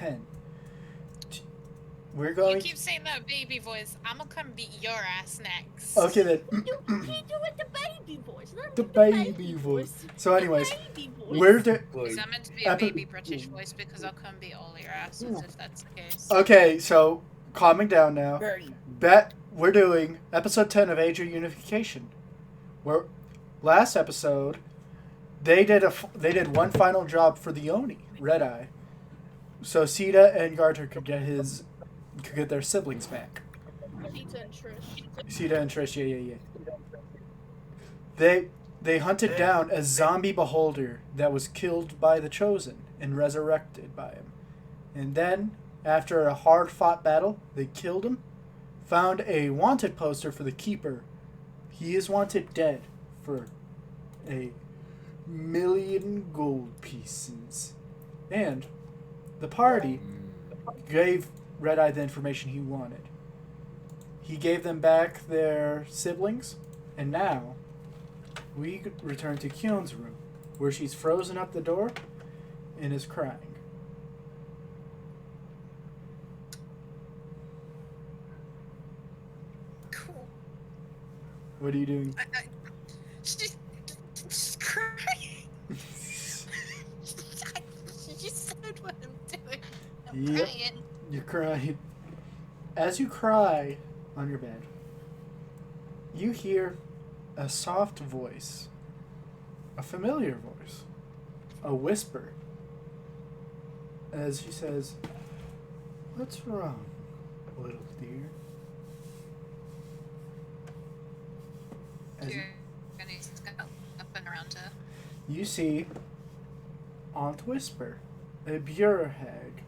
10. We're You going... keep saying that baby voice. I'm gonna come beat your ass next. Okay, then. He do it the baby voice. Not The the baby voice. So anyways, The baby voice. we're the... Is that meant to be a baby British voice? Because I'll come beat all your asses if that's the case. Okay, so calming down now. We're doing episode 10 of Age of Unification. Where last episode they did one final job for the Oni, Red Eye, so Sita and Garter could get their siblings back. Sita and Trish, yeah. They hunted down a zombie beholder that was killed by the Chosen and resurrected by him. And then, after a hard-fought battle, they killed him, found a wanted poster for the Keeper. He is wanted dead for 1,000,000 gold pieces. And the party gave Red Eye the information he wanted. He gave them back their siblings, and now we return to Kyon's room, where she's frozen up the door and is crying. Cool. What are you doing? Just crying. She just said what I'm doing. I'm crying. You're crying. As you cry on your bed, you hear a soft voice, a familiar voice, a whisper, as she says, "What's wrong, little dear?" As Up and around her. you see Aunt Whisper, a bureau hag,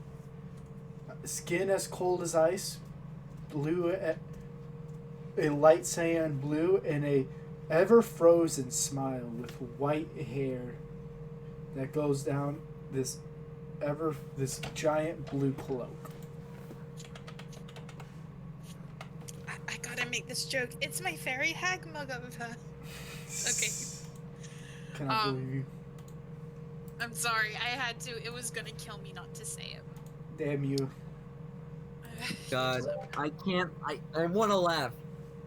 skin as cold as ice, a light cyan blue, and a ever-frozen smile with white hair that goes down this giant blue cloak. I gotta make this joke. It's my fairy hag mug of her. Okay. Cannot believe you. I'm sorry, I had to. It was gonna kill me not to say it. Damn you. God, I can't. I want to laugh.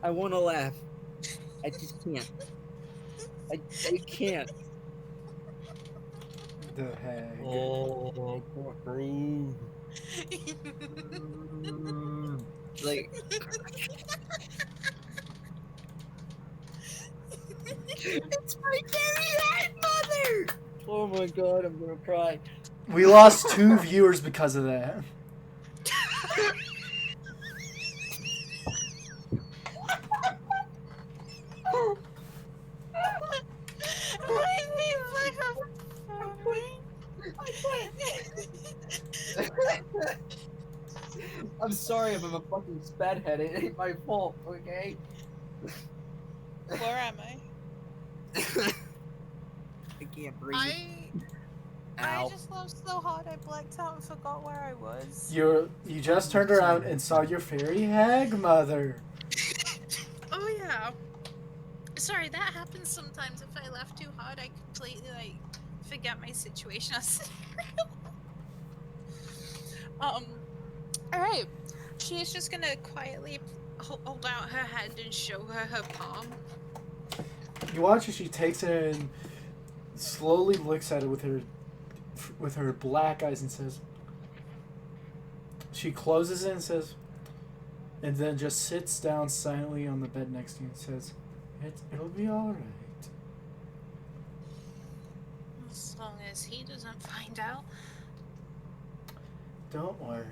I want to laugh. I just can't. I can't. The hag. Oh, like. It's my fairy hag mother! Oh my god, I'm gonna cry. We lost 2 viewers because of that. I'm sorry if I'm a fucking spedhead. It ain't my fault, okay? Where am I? I can't breathe. I just laughed so hard I blacked out and forgot where I was. You just turned around and saw your fairy hag mother. Oh yeah. Sorry, that happens sometimes. If I laugh too hard, I completely forget my situation. Alright. She's just gonna quietly hold out her hand and show her palm. You watch as she takes it and slowly looks at it with her black eyes and says, she closes it and says, and then just sits down silently on the bed next to you and says, it'll be alright. As long as he doesn't find out. Don't worry.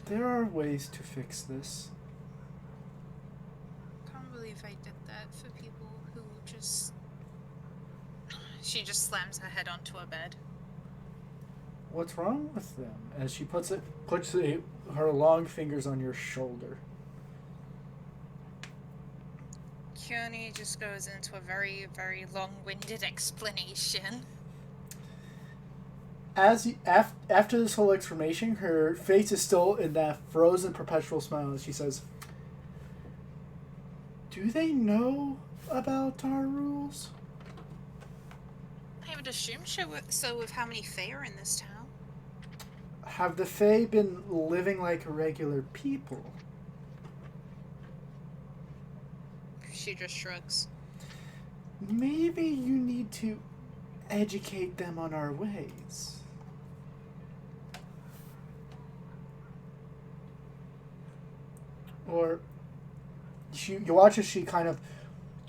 There are ways to fix this. Can't believe I did that for people who just... She just slams her head onto a bed. What's wrong with them? As she puts her long fingers on your shoulder. Keone just goes into a very, very long-winded explanation. After this whole explanation, her face is still in that frozen perpetual smile as she says, "Do they know about our rules?" I would assume so with how many Fae are in this town. have the Fae been living like regular people? She just shrugs. Maybe you need to educate them on our ways. Or you watch as she kind of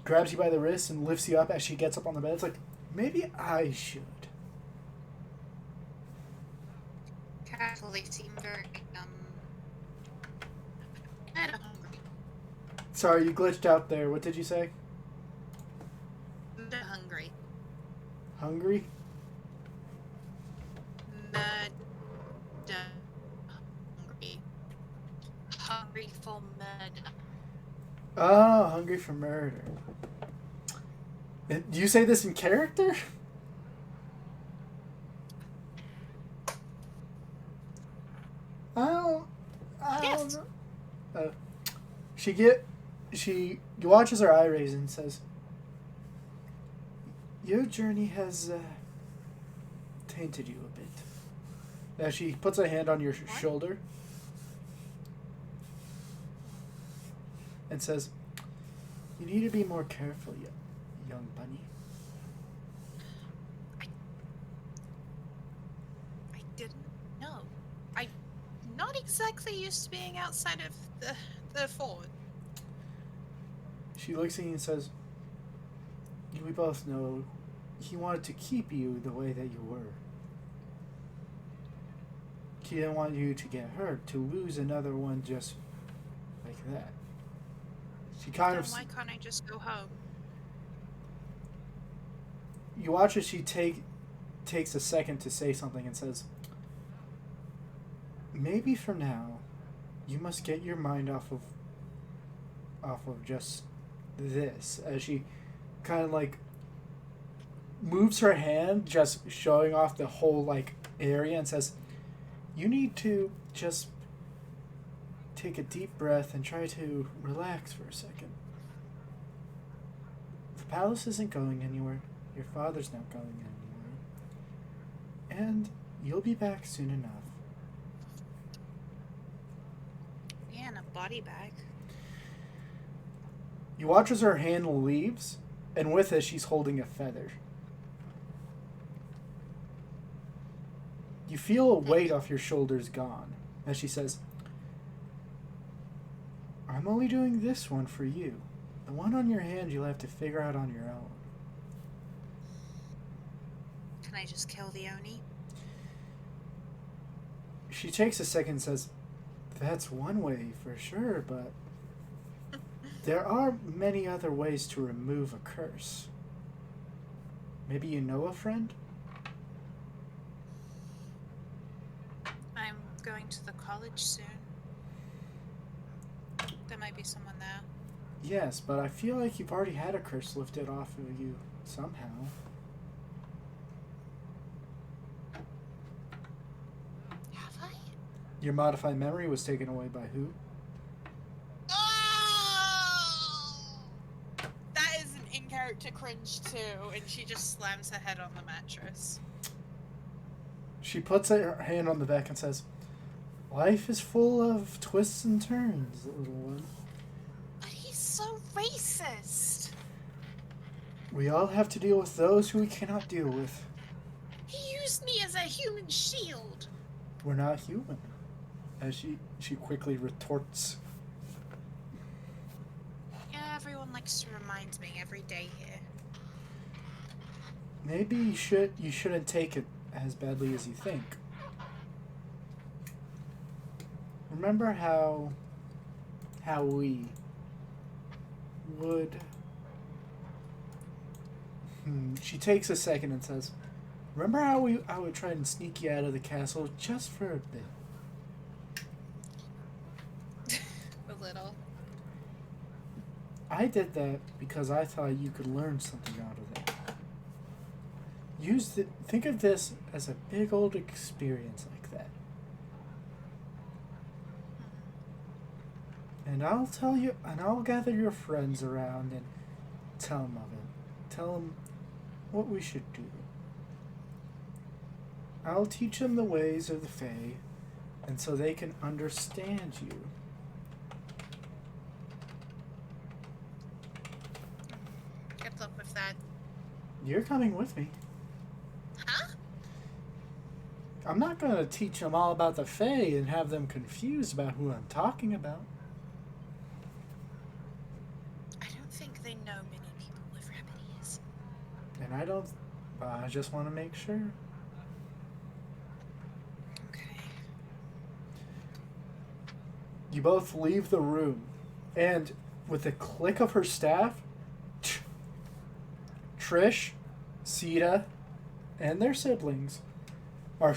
grabs you by the wrist and lifts you up as she gets up on the bed. It's like, maybe I should. Carefully seem very, kind of hungry. Sorry, you glitched out there. What did you say? Kinda hungry. Hungry? Hungry. Hungry for murder. Oh, hungry for murder. Do you say this in character? I don't know. She watches her eye raise and says, "Your journey has tainted you a bit." Now she puts a hand on your shoulder and says, "You need to be more careful, young bunny." I didn't know. I'm not exactly used to being outside of the fort. She looks at you and says, "We both know he wanted to keep you the way that you were. He didn't want you to get hurt, to lose another one just like that." She kind of... Why can't I just go home? You watch as she takes a second to say something and says, "Maybe for now, you must get your mind off of just this." As she kind of like moves her hand, just showing off the whole like area, and says, "You need to just take a deep breath and try to relax for a second. The palace isn't going anywhere. Your father's not going anywhere. And you'll be back soon enough." Yeah, in a body bag. You watch as her hand leaves, and with it she's holding a feather. You feel a weight off your shoulders gone as she says, "I'm only doing this one for you. The one on your hand you'll have to figure out on your own." Can I just kill the Oni? She takes a second and says, "That's one way for sure, but there are many other ways to remove a curse. Maybe you know a friend?" I'm going to the college soon. There might be someone there. "Yes, but I feel like you've already had a curse lifted off of you somehow." Have I? Your modified memory was taken away by who? Oh! That is an in-character cringe too, and she just slams her head on the mattress. She puts her hand on the back and says, "Life is full of twists and turns, little one. But he's so racist. We all have to deal with those who we cannot deal with. He used me as a human shield. We're not human." As she quickly retorts. Yeah, everyone likes to remind me every day here. Maybe you shouldn't take it as badly as you think. Remember how we would... She takes a second and says, "Remember how I would try and sneak you out of the castle just for a bit? A little. I did that because I thought you could learn something out of that. Think of this as a big old experience like that. And I'll gather your friends around and tell them of it. Tell them what we should do. I'll teach them the ways of the Fae, and so they can understand you. Good luck with that. You're coming with me. Huh? I'm not going to teach them all about the Fae and have them confused about who I'm talking about. I don't think they know many people with rabbit ears. And I don't... I just want to make sure. Okay. You both leave the room, and with a click of her staff, Trish, Sita, and their siblings are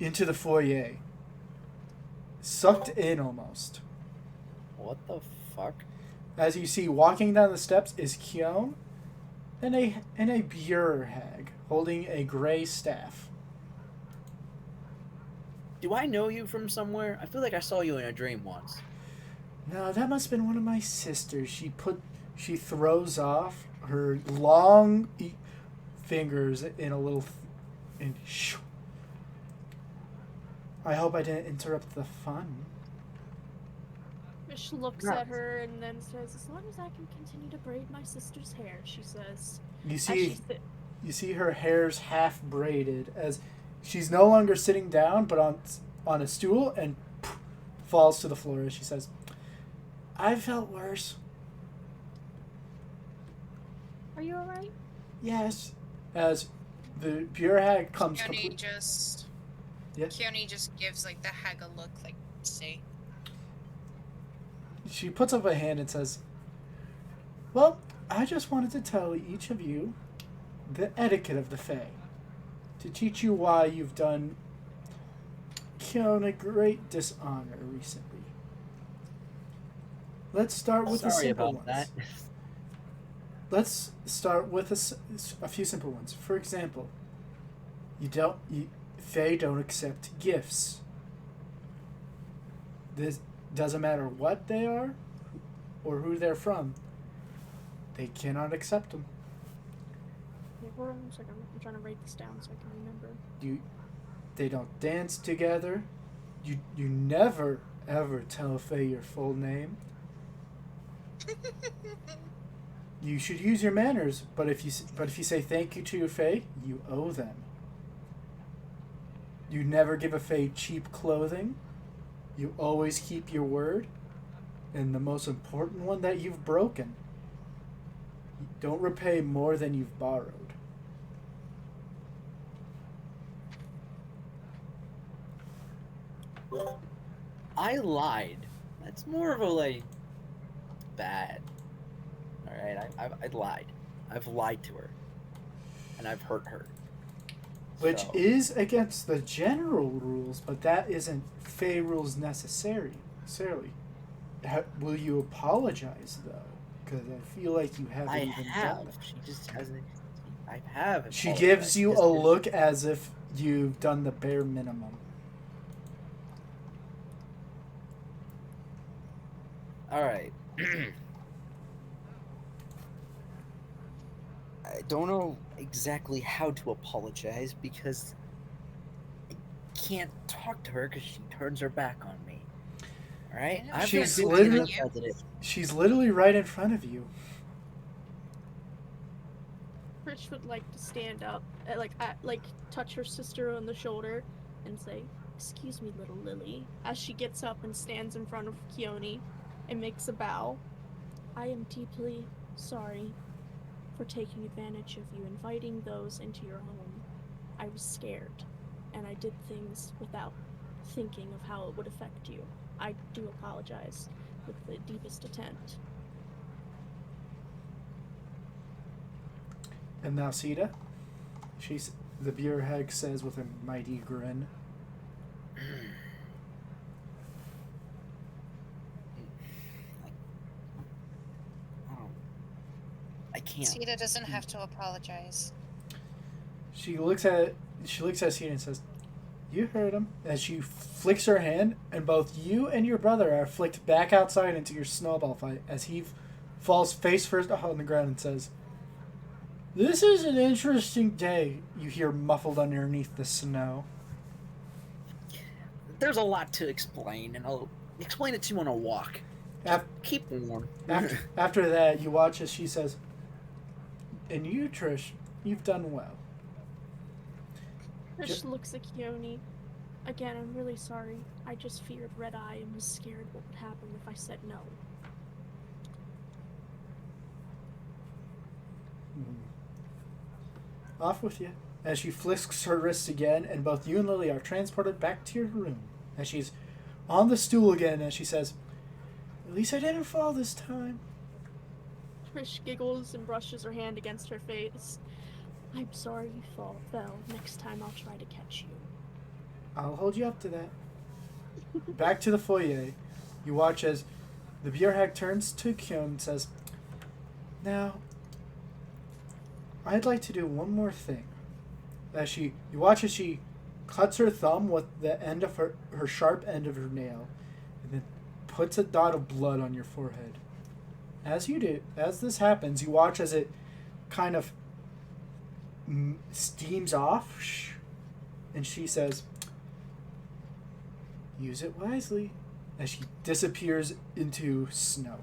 into the foyer. Sucked in almost. What the fuck? As you see, walking down the steps is Kyon and a Buer hag holding a gray staff. Do I know you from somewhere? I feel like I saw you in a dream once. No, that must have been one of my sisters. She throws off her long fingers in a little... and shoo. I hope I didn't interrupt the fun. Trish looks at her and then says, "As long as I can continue to braid my sister's hair," she says. You As see, she you see her hair's half braided as she's no longer sitting down, but on a stool, and falls to the floor as she says, "I felt worse." Are you alright? Yes. As the Buer hag comes Keone just... Yes? Keone just gives, like, the hag a look, like, say. She puts up a hand and says, "Well, I just wanted to tell each of you the etiquette of the Fae. To teach you why you've done Kyon a great dishonor recently. Let's start with the Sorry simple about ones. that. Let's start with a few simple ones. For example, Fae don't accept gifts. This doesn't matter what they are or who they're from. They cannot accept them. Yeah, hold on a second. I'm trying to write this down so I can remember. They don't dance together. You never ever tell a Fae your full name. You should use your manners, but if you say thank you to your Fae, you owe them. You never give a Fae cheap clothing. You always keep your word. And the most important one, that you've broken. You don't repay more than you've borrowed. I lied. That's more of a, like, bad. Alright, I lied. I've lied to her. And I've hurt her. Which So- is against the general rules, but that isn't Fae rules necessarily. Will you apologize, though? Because I feel like you haven't I even have. done that. She just hasn't. I have. She gives you a look as if you've done the bare minimum. Alright. I don't know exactly how to apologize because I can't talk to her because she turns her back on me. Alright? I know, I've she's been literally- the president. She's literally right in front of you. Trish would like to stand up, touch her sister on the shoulder, and say, "Excuse me, little Lily," as she gets up and stands in front of Keone and makes a bow. "I am deeply sorry for taking advantage of you, inviting those into your home. I was scared, and I did things without thinking of how it would affect you. I do apologize with the deepest intent." And now Sita, the Buer hag says with a mighty grin, I can't. Sita doesn't have to apologize. She looks at Sita and says, "You heard him." As she flicks her hand, and both you and your brother are flicked back outside into your snowball fight as he falls face first on the ground and says, "This is an interesting day," you hear muffled underneath the snow. there's a lot to explain, and I'll explain it to you on a walk. Af- Keep warm. After that, you watch as she says, "And you, Trish, you've done well." Trish looks at Keone. Again, I'm really sorry. I just feared Red Eye and was scared what would happen if I said no. Off with you. As she flicks her wrists again, and both you and Lily are transported back to your room. As she's on the stool again, as she says, "At least I didn't fall this time." Trish giggles and brushes her hand against her face. I'm sorry you fell. Next time I'll try to catch you. I'll hold you up to that. Back to the foyer. You watch as the beer hag turns to Kyun and says, "Now, I'd like to do one more thing." You watch as she cuts her thumb with the end of her sharp end of her nail, and then puts a dot of blood on your forehead. As this happens, you watch as it kind of steams off, and she says, "Use it wisely," as she disappears into snow.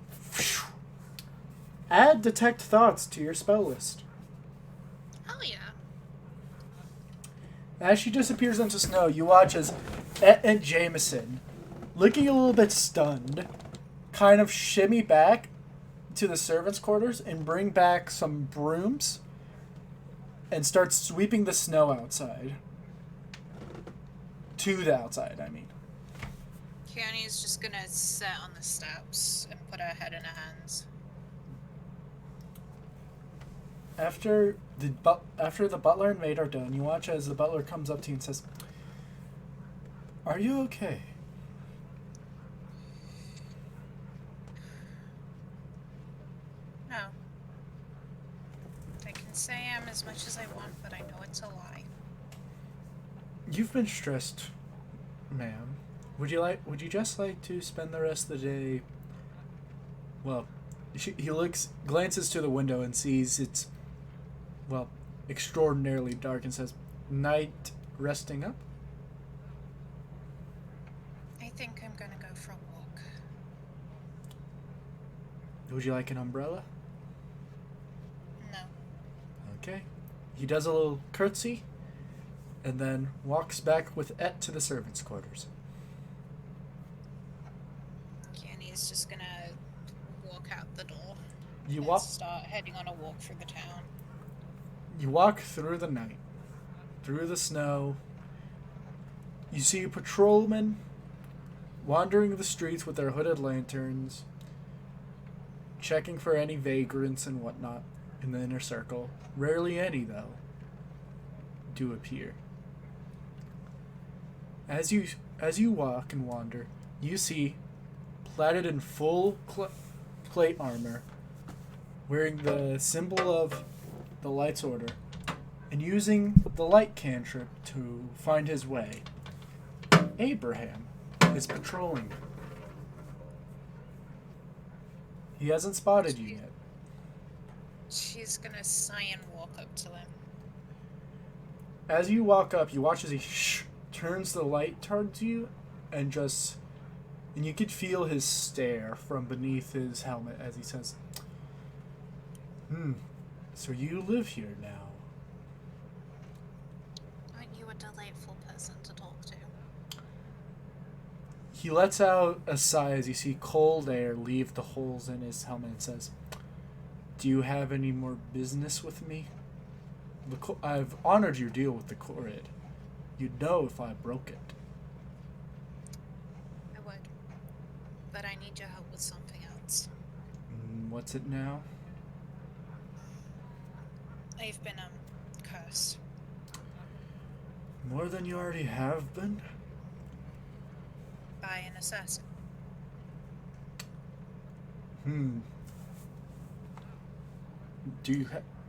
Add detect thoughts to your spell list. Hell yeah. As she disappears into snow, you watch as Et and Jameson, looking a little bit stunned, kind of shimmy back to the servants' quarters and bring back some brooms and start sweeping the snow outside. To the outside, I mean. Keone is just gonna sit on the steps and put her head in her hands. After the butler and maid are done, you watch as the butler comes up to you and says, "Are you okay?" No. I can say I'm as much as I want, but I know it's a lie. You've been stressed, ma'am. Would you just like to spend the rest of the day? Well, he glances to the window and sees it's, well, extraordinarily dark and says, "Night resting up?" I think I'm gonna go for a walk. Would you like an umbrella? No. Okay. He does a little curtsy and then walks back with Et to the servants' quarters. Keone is just gonna walk out the door. You and walk start heading on a walk through the town. You walk through the night, through the snow. You see patrolmen wandering the streets with their hooded lanterns, checking for any vagrants and whatnot in the inner circle. Rarely any, though, do appear. As you walk and wander, you see, plated in full plate armor, wearing the symbol of the Light's Order, and using the light cantrip to find his way, Abraham is patrolling. He hasn't spotted you yet. She's gonna sigh and walk up to him. As you walk up, you watch as he turns the light towards you, and you could feel his stare from beneath his helmet as he says, "So you live here now." Aren't you a delightful person to talk to? He lets out a sigh as you see cold air leave the holes in his helmet and says, "Do you have any more business with me? I've honored your deal with the Corrid. You'd know if I broke it." I would. But I need your help with something else. What's it now? I've been, cursed. More than you already have been? By an assassin. Do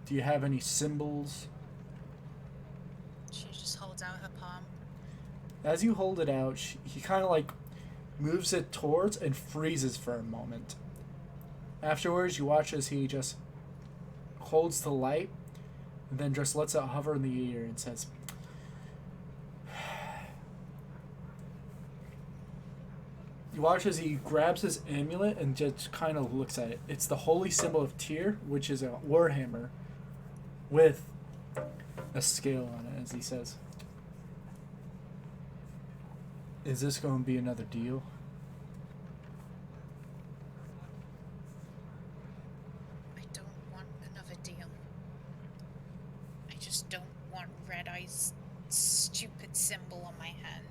you have any symbols? She just holds out her palm. As you hold it out, he kind of like moves it towards and freezes for a moment. Afterwards, you watch as he just holds the light and then just lets it hover in the air and says, You watch as he grabs his amulet and just kind of looks at it. It's the holy symbol of Tyr, which is a warhammer with a scale on it, as he says. Is this going to be another deal? I don't want another deal. I just don't want Red Eye's stupid symbol on my hand.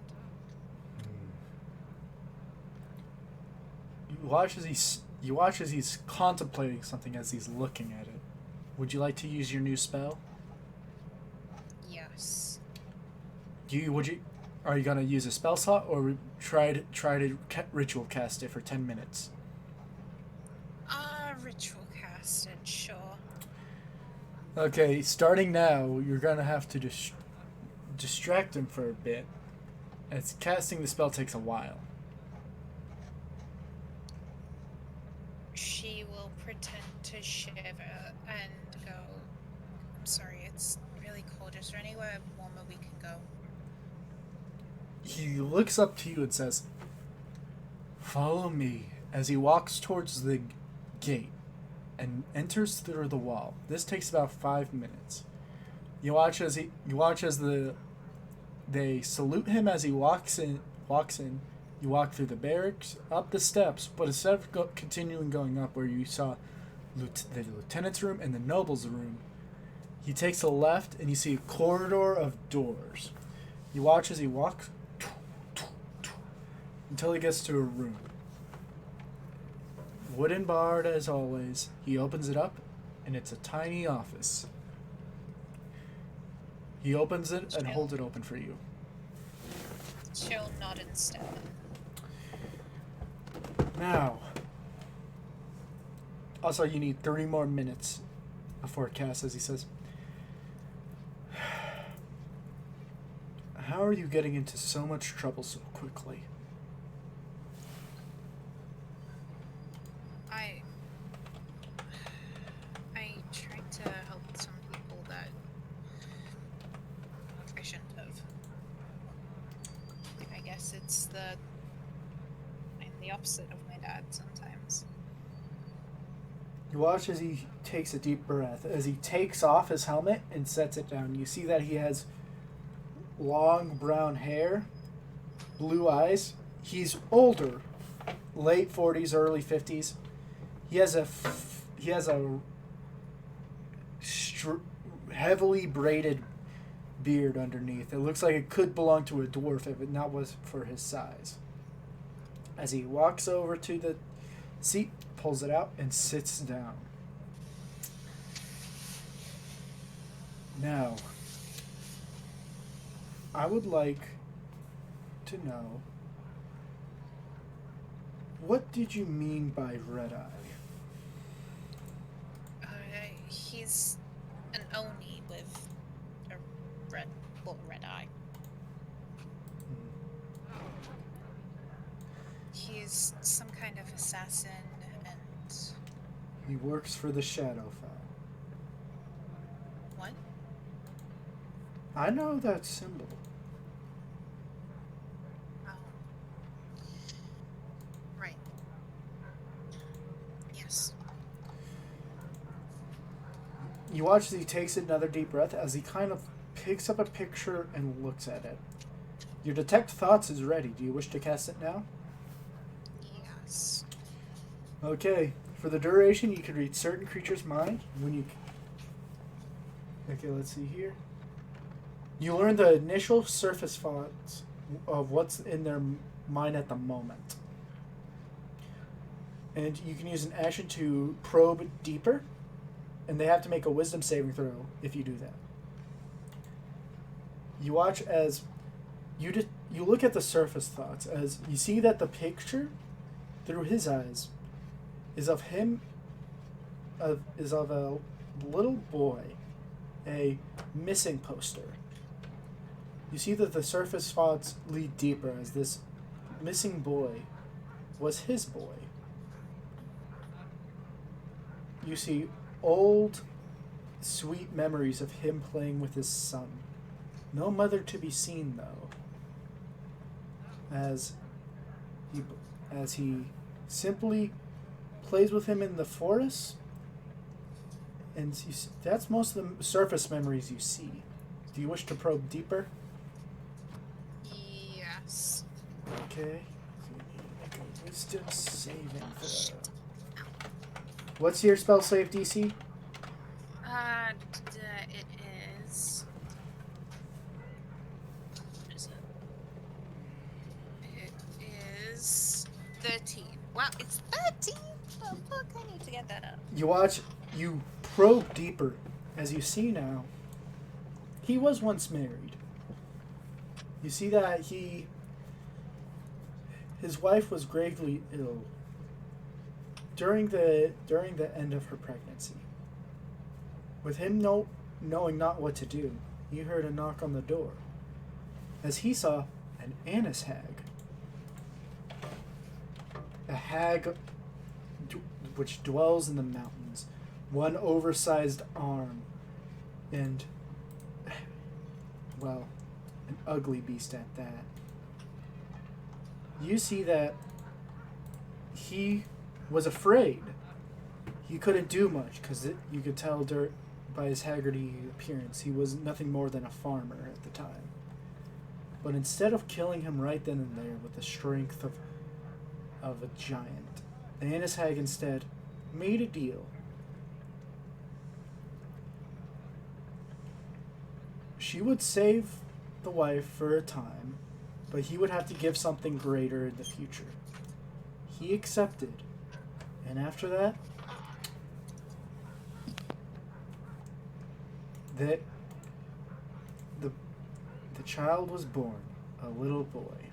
You watch as he's contemplating something as he's looking at it. Would you like to use your new spell? Yes. Are you gonna use a spell slot or try to ritual cast it for 10 minutes? Ritual casted, sure. Okay, starting now, you're gonna have to distract him for a bit, as casting the spell takes a while. She will pretend to shiver and go, I'm sorry, it's really cold. Is there anywhere warmer we can go? He looks up to you and says, "Follow me," as he walks towards the gate and enters through the wall. This takes about 5 minutes. You watch as they salute him as he walks in. You walk through the barracks, up the steps, but instead of continuing going up where you saw the lieutenant's room and the noble's room, he takes a left and you see a corridor of doors. You watch as he walks until he gets to a room. Wooden barred as always. He opens it up and it's a tiny office. He opens it and holds it open for you. She'll nod and step in. Now, also you need 3 more minutes before cast, as he says. How are you getting into so much trouble so quickly? I tried to help some people that I shouldn't have. I guess I'm the opposite of my dad sometimes. You watch as he takes a deep breath. As he takes off his helmet and sets it down, you see that he has long brown hair, blue eyes. He's older, late 40s, early 50s. He has a heavily braided beard underneath. It looks like it could belong to a dwarf if it not was for his size. As he walks over to the seat, pulls it out, and sits down. Now, I would like to know, what did you mean by Red Eye? He's an Oni with a red eye. He's some kind of assassin, and He works for the Shadowfell. what? I know that symbol. Oh, right. Yes. You watch as he takes another deep breath as he kind of picks up a picture and looks at it. Your detect thoughts is ready. Do you wish to cast it now? Yes. Okay. For the duration, you can read certain creatures' mind when you... Okay, let's see here. You learn the initial surface thoughts of what's in their mind at the moment. And you can use an action to probe deeper, and they have to make a wisdom saving throw if you do that. You watch as you look at the surface thoughts as you see that the picture through his eyes is of him is of a little boy, a missing poster. You see that the surface thoughts lead deeper as this missing boy was his boy. You see old, sweet memories of him playing with his son. No mother to be seen, though, as as he simply plays with him in the forest. And that's most of the surface memories you see. Do you wish to probe deeper? Yes. Okay. So you need to make a wisdom saving throw. What's your spell save DC? It is. What is it? It is 13. Wow, it's 13? The fuck? I need to get that up. You probe deeper as you see now. He was once married. You see that his wife was gravely ill during the end of her pregnancy. With him knowing not what to do, he heard a knock on the door, as he saw an anise hag. A hag which dwells in the mountains, one oversized arm, and, well, an ugly beast at that. You see that he was afraid. He couldn't do much because you could tell by his haggardy appearance he was nothing more than a farmer at the time. But instead of killing him right then and there with the strength of a giant, the Annis hag instead made a deal. She would save the wife for a time, but he would have to give something greater in the future. He accepted, and after that, the child was born, a little boy.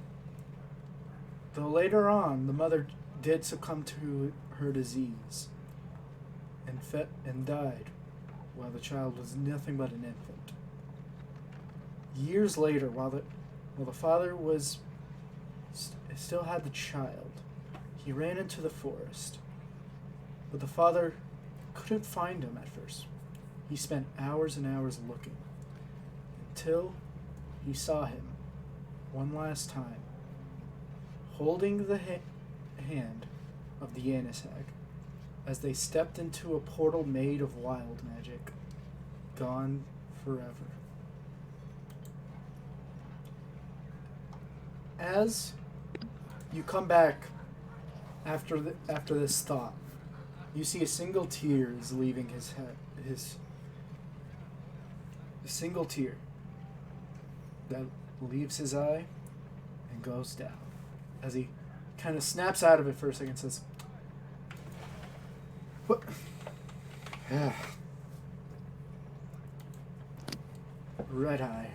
Though later on, the mother did succumb to her disease and died, while the child was nothing but an infant. Years later, while the father still had the child, he ran into the forest, but the father couldn't find him at first. He spent hours and hours looking, until he saw him one last time, holding the hand of the Annis hag, as they stepped into a portal made of wild magic, gone forever. As you come back after this thought, you see a single tear is leaving his head. A single tear that leaves his eye and goes down, as he kind of snaps out of it for a second and says, "What?" Red eye.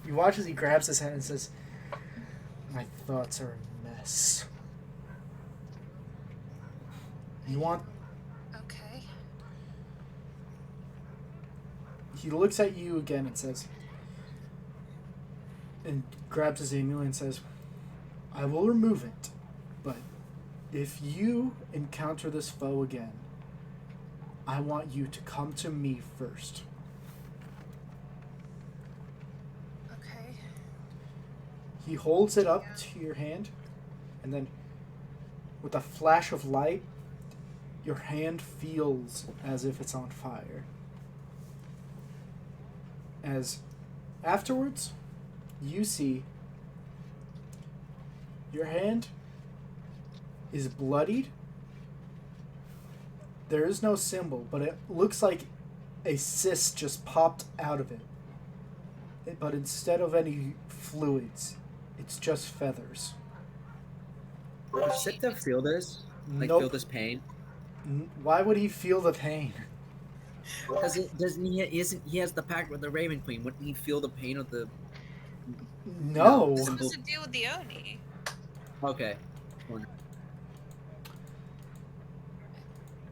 You watch as he grabs his head and says, "My thoughts are a mess." You want... Okay. He looks at you again and says, and grabs his amulet and says, "I will remove it, but if you encounter this foe again, I want you to come to me first." Okay. He holds it up to your hand, and then with a flash of light, your hand feels as if it's on fire. As afterwards, you see your hand is bloodied. There is no symbol, but it looks like a cyst just popped out of it. But instead of any fluids, it's just feathers. Does Sipta feel this? Like, Nope. feel this pain? Why would he feel the pain? Because he has the pact with the Raven Queen. Wouldn't he feel the pain of the... No. This was to deal with the Oni. Okay.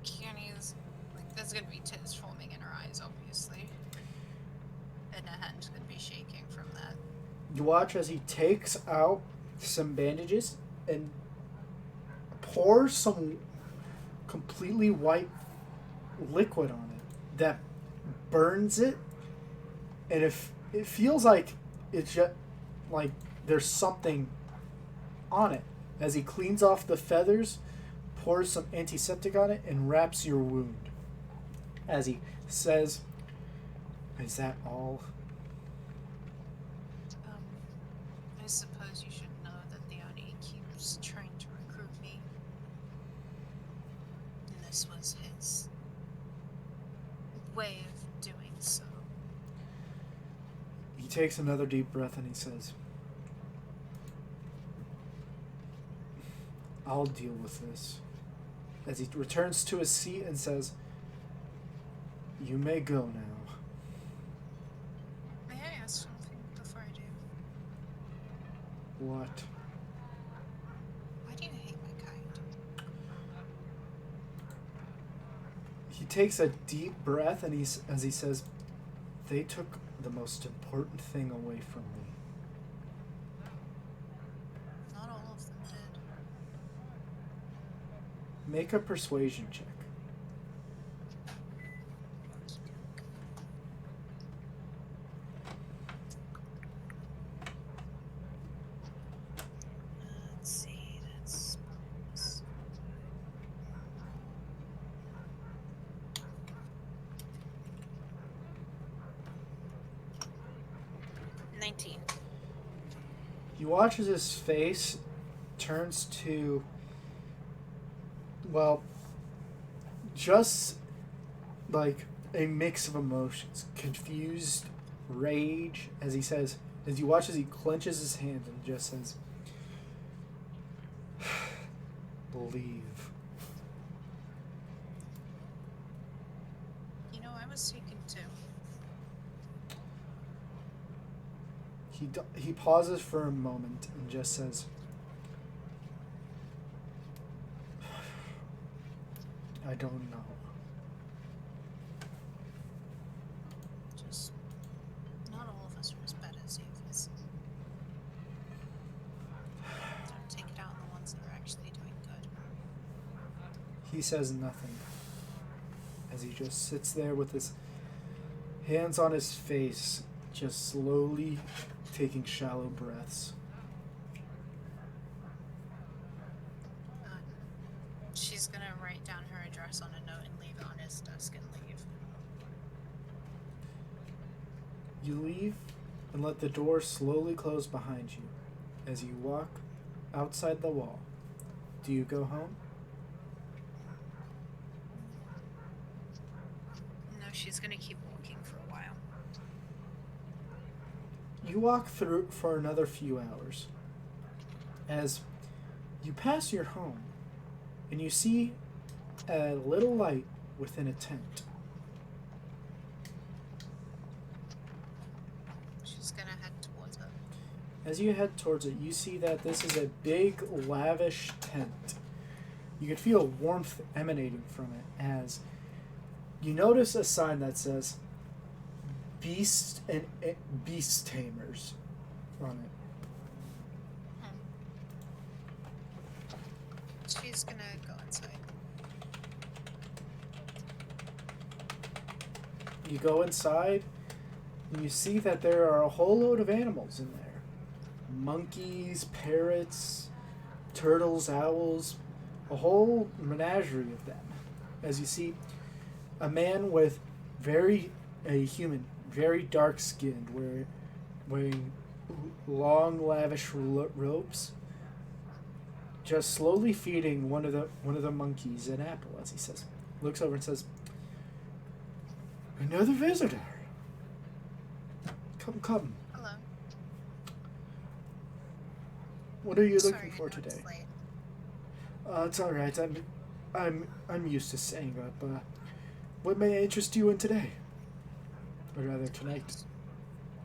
Kearney's like, there's gonna be tears forming in her eyes, obviously. And her hand's gonna be shaking from that. You watch as he takes out some bandages and pours some completely white liquid on it that burns it, and if it feels like it's just like there's something on it as he cleans off the feathers, pours some antiseptic on it, and wraps your wound. As he says, "Is that all?" I suppose you should know that the Oni keeps trying to recruit me. And this was his way of doing so. He takes another deep breath and he says, "I'll deal with this." As he returns to his seat and says, "You may go now." May I ask something before I do? What? Why do you hate my kind? He takes a deep breath and as he says, "They took the most important thing away from me." Not all of them did. Make a persuasion check. Let's see, that's... 19. He watches his face turns to, well, just like a mix of emotions. Confused, rage, as he says, as he watches, he clenches his hand and just says, "Leave." You know, I was taken too. He pauses for a moment and just says, "I don't know." Just, not all of us are as bad as Xavius. Don't take it out on the ones that are actually doing good. He says nothing as he just sits there with his hands on his face, just slowly taking shallow breaths. She's gonna write down her address on a note and leave it on his desk and leave. You leave and let the door slowly close behind you as you walk outside the wall. Do you go home? No, she's gonna keep walking for a while. You walk through for another few hours as you pass your home and you see a little light within a tent. She's gonna head towards it. As you head towards it, you see that this is a big, lavish tent. You can feel warmth emanating from it as you notice a sign that says "Beast and Beast Tamers" on it. She's gonna go inside. You go inside and you see that there are a whole load of animals in there. Monkeys, parrots, turtles, owls, a whole menagerie of them. As you see a man with a human, very dark skinned, wearing long, lavish robes, just slowly feeding one of the monkeys an apple. As he says, looks over and says, "Another visitor. Come. Hello. What are you Sorry, looking I for know it's today?" late. It's all right. I'm used to staying up. What may interest you in today, or rather tonight?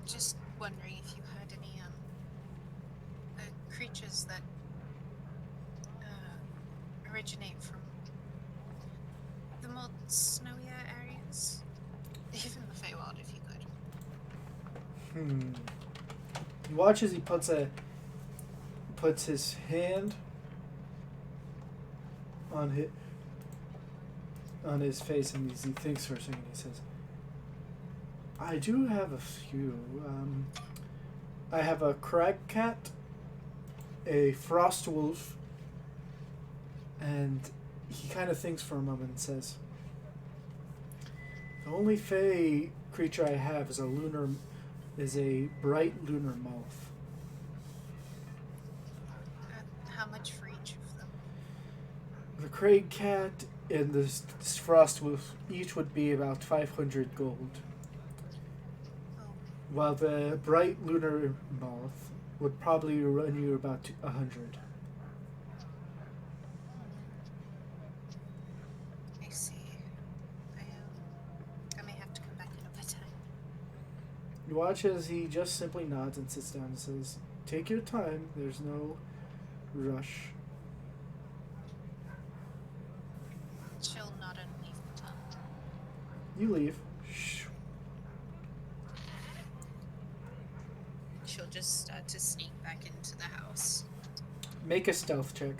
Just wondering if you had any creatures that originate from the more snowier areas, even the Feywild, if you could. You watch as he puts his hand on his face, and he thinks for a second. He says, "I do have a few. I have a crag cat, a frost wolf, and he kind of thinks for a moment and says, "The only fey creature I have is a bright lunar moth. How much for each of them? The Craig cat and the frost wolf each would be about 500 gold, Oh, while the bright lunar moth would probably run you about 100. I see. I may have to come back another time. You watch as he just simply nods and sits down and says, "Take your time, there's no rush." She'll nod and leave the tongue. You leave. Shh. She'll just start to sneak back into the house. Make a stealth check.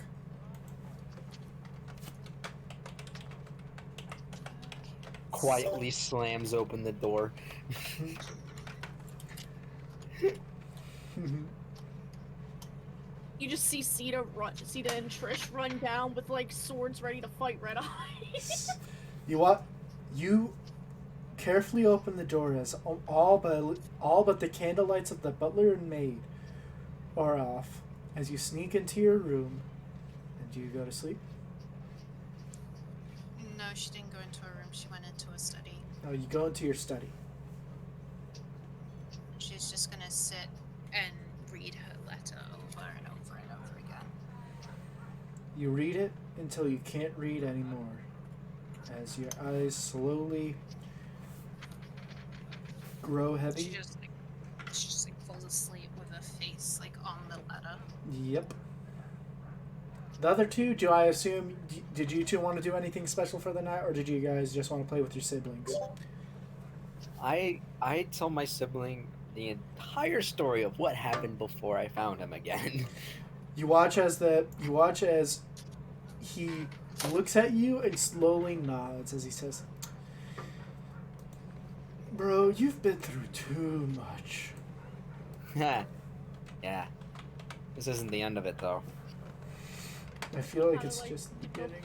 Quietly slams open the door. You just see Sita and Trish run down with like swords ready to fight Red Eye. You carefully open the door as all but the candle lights of the butler and maid are off as you sneak into your room. And do you go to sleep? No, she didn't go into her room. She went into a study. No, you go into your study. She's just gonna sit and read her letter over and over and over again. You read it until you can't read anymore, as your eyes slowly grow heavy. She just like falls asleep with her face like on the letter. Yep. The other two, do I assume, did you two want to do anything special for the night, or did you guys just want to play with your siblings? I tell my sibling the entire story of what happened before I found him again. You watch as he looks at you and slowly nods as he says, "Bro, you've been through too much." Yeah. This isn't the end of it though. I feel like Kinda it's like just the to go- beginning.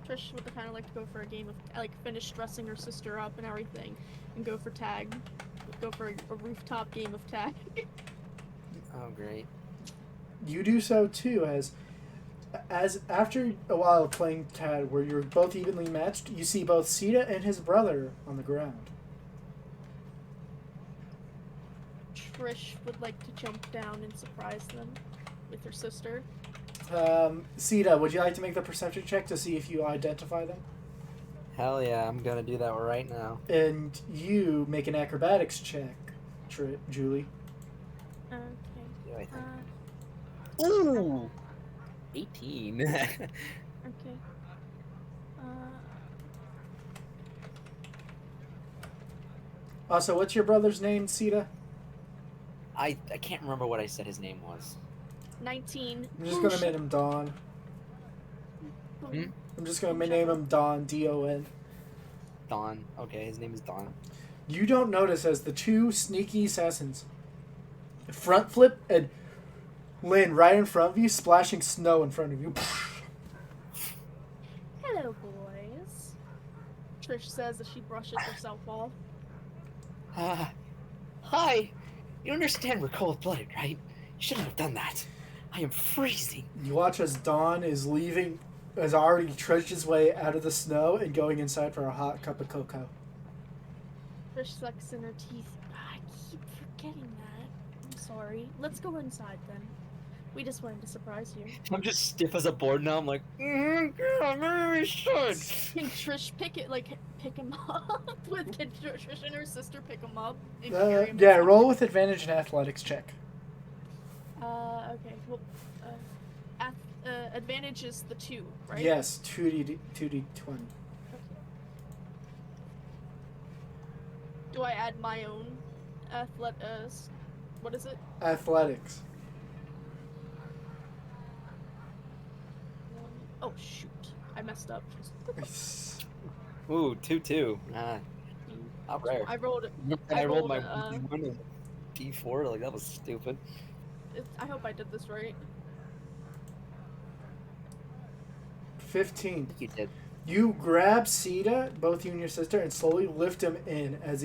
Trish would kind of like to go for a game of like finish dressing her sister up and everything, and go for tag. Go for a rooftop game of tag. Oh great. You do so too, as after a while of playing tag where you're both evenly matched, you see both Sita and his brother on the ground. Trish would like to jump down and surprise them with her sister. Sita, would you like to make the perception check to see if you identify them? Hell yeah, I'm gonna do that right now. And you make an acrobatics check, Julie. Okay. Do I think? Uh, Ooh! 18. okay. Also, what's your brother's name, Sita? I can't remember what I said his name was. 19. I'm just gonna name him Don. Hmm? I'm just gonna name him Don, D-O-N. Don. Okay, his name is Don. You don't notice as the two sneaky assassins front flip and land right in front of you, splashing snow in front of you. Hello, boys. Trish says as she brushes herself off. Hi! You understand we're cold-blooded, right? You shouldn't have done that. I am freezing. You watch as Don is leaving, has already trudged his way out of the snow and going inside for a hot cup of cocoa. Trish sucks in her teeth. I keep forgetting that. I'm sorry. Let's go inside then. We just wanted to surprise you. I'm just stiff as a board now. I'm like, yeah, maybe we should. Can Trish pick him up? Can Trish and her sister pick him up? And carry him Yeah, inside? roll with advantage in athletics check. Okay. Well, advantage is the 2, right? Yes, 2d20. Okay. Do I add my own what is it? Athletics. Oh shoot! I messed up. Ooh, 2-2. Not rare. I rolled it. I rolled my rolled, D1 and D4. Like, that was stupid. I hope I did this right. 15. You did. You grab Sita, both you and your sister, and slowly lift him in as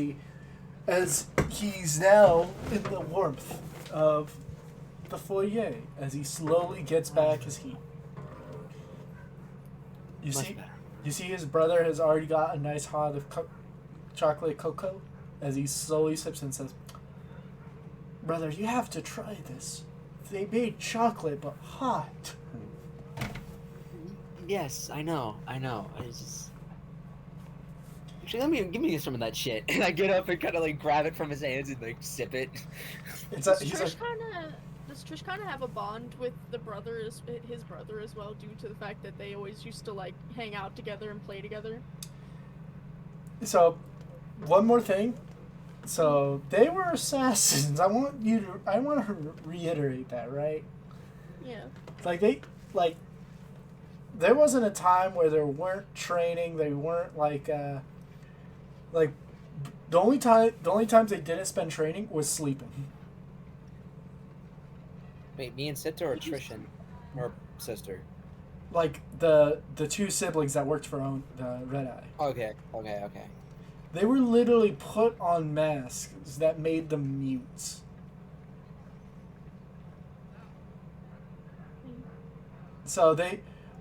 he's now in the warmth of the foyer as he slowly gets back his heat. You Much see, better. you see, his brother has already got a nice hot of chocolate cocoa as he slowly sips and says, "Brother, you have to try this. They made chocolate, but hot." Yes, I know. I just. Actually, give me some of that shit. And I get up and kind of like grab it from his hands and like sip it. He's Does like, Trish kind of have a bond with his brother as well, due to the fact that they always used to like hang out together and play together? so, one more thing. So they were assassins. I want to reiterate that, right? Yeah. Like there wasn't a time where there weren't training. They weren't like the only times they didn't spend training was sleeping. Wait, me and Sita or Trish and or sister? Like the two siblings that worked for the Red Eye. Okay. They were literally put on masks that made them mutes. So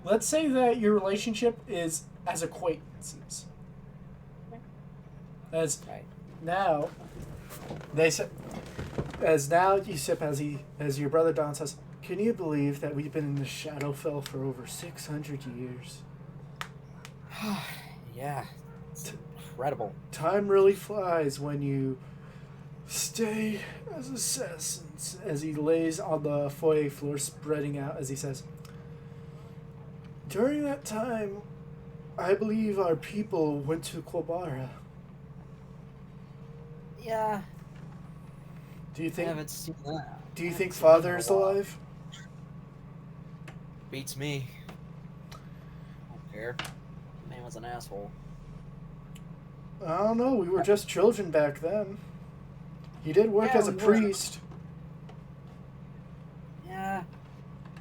let's say that your relationship is as acquaintances. As Right. now, they said, as now you sip as your brother Don says, "Can you believe that we've been in the Shadowfell for over 600 years? Yeah. It's incredible. Time really flies when you stay as assassins." As he lays on the foyer floor, spreading out, as he says, "During that time, I believe our people went to Quabara. Yeah. Do you I think? haven't seen that. Do you I think haven't seen that in Father a is while. alive?" Beats me. I don't care. The man was an asshole. I don't know. We were just children back then. He did work Yeah, as a we were. priest. Yeah.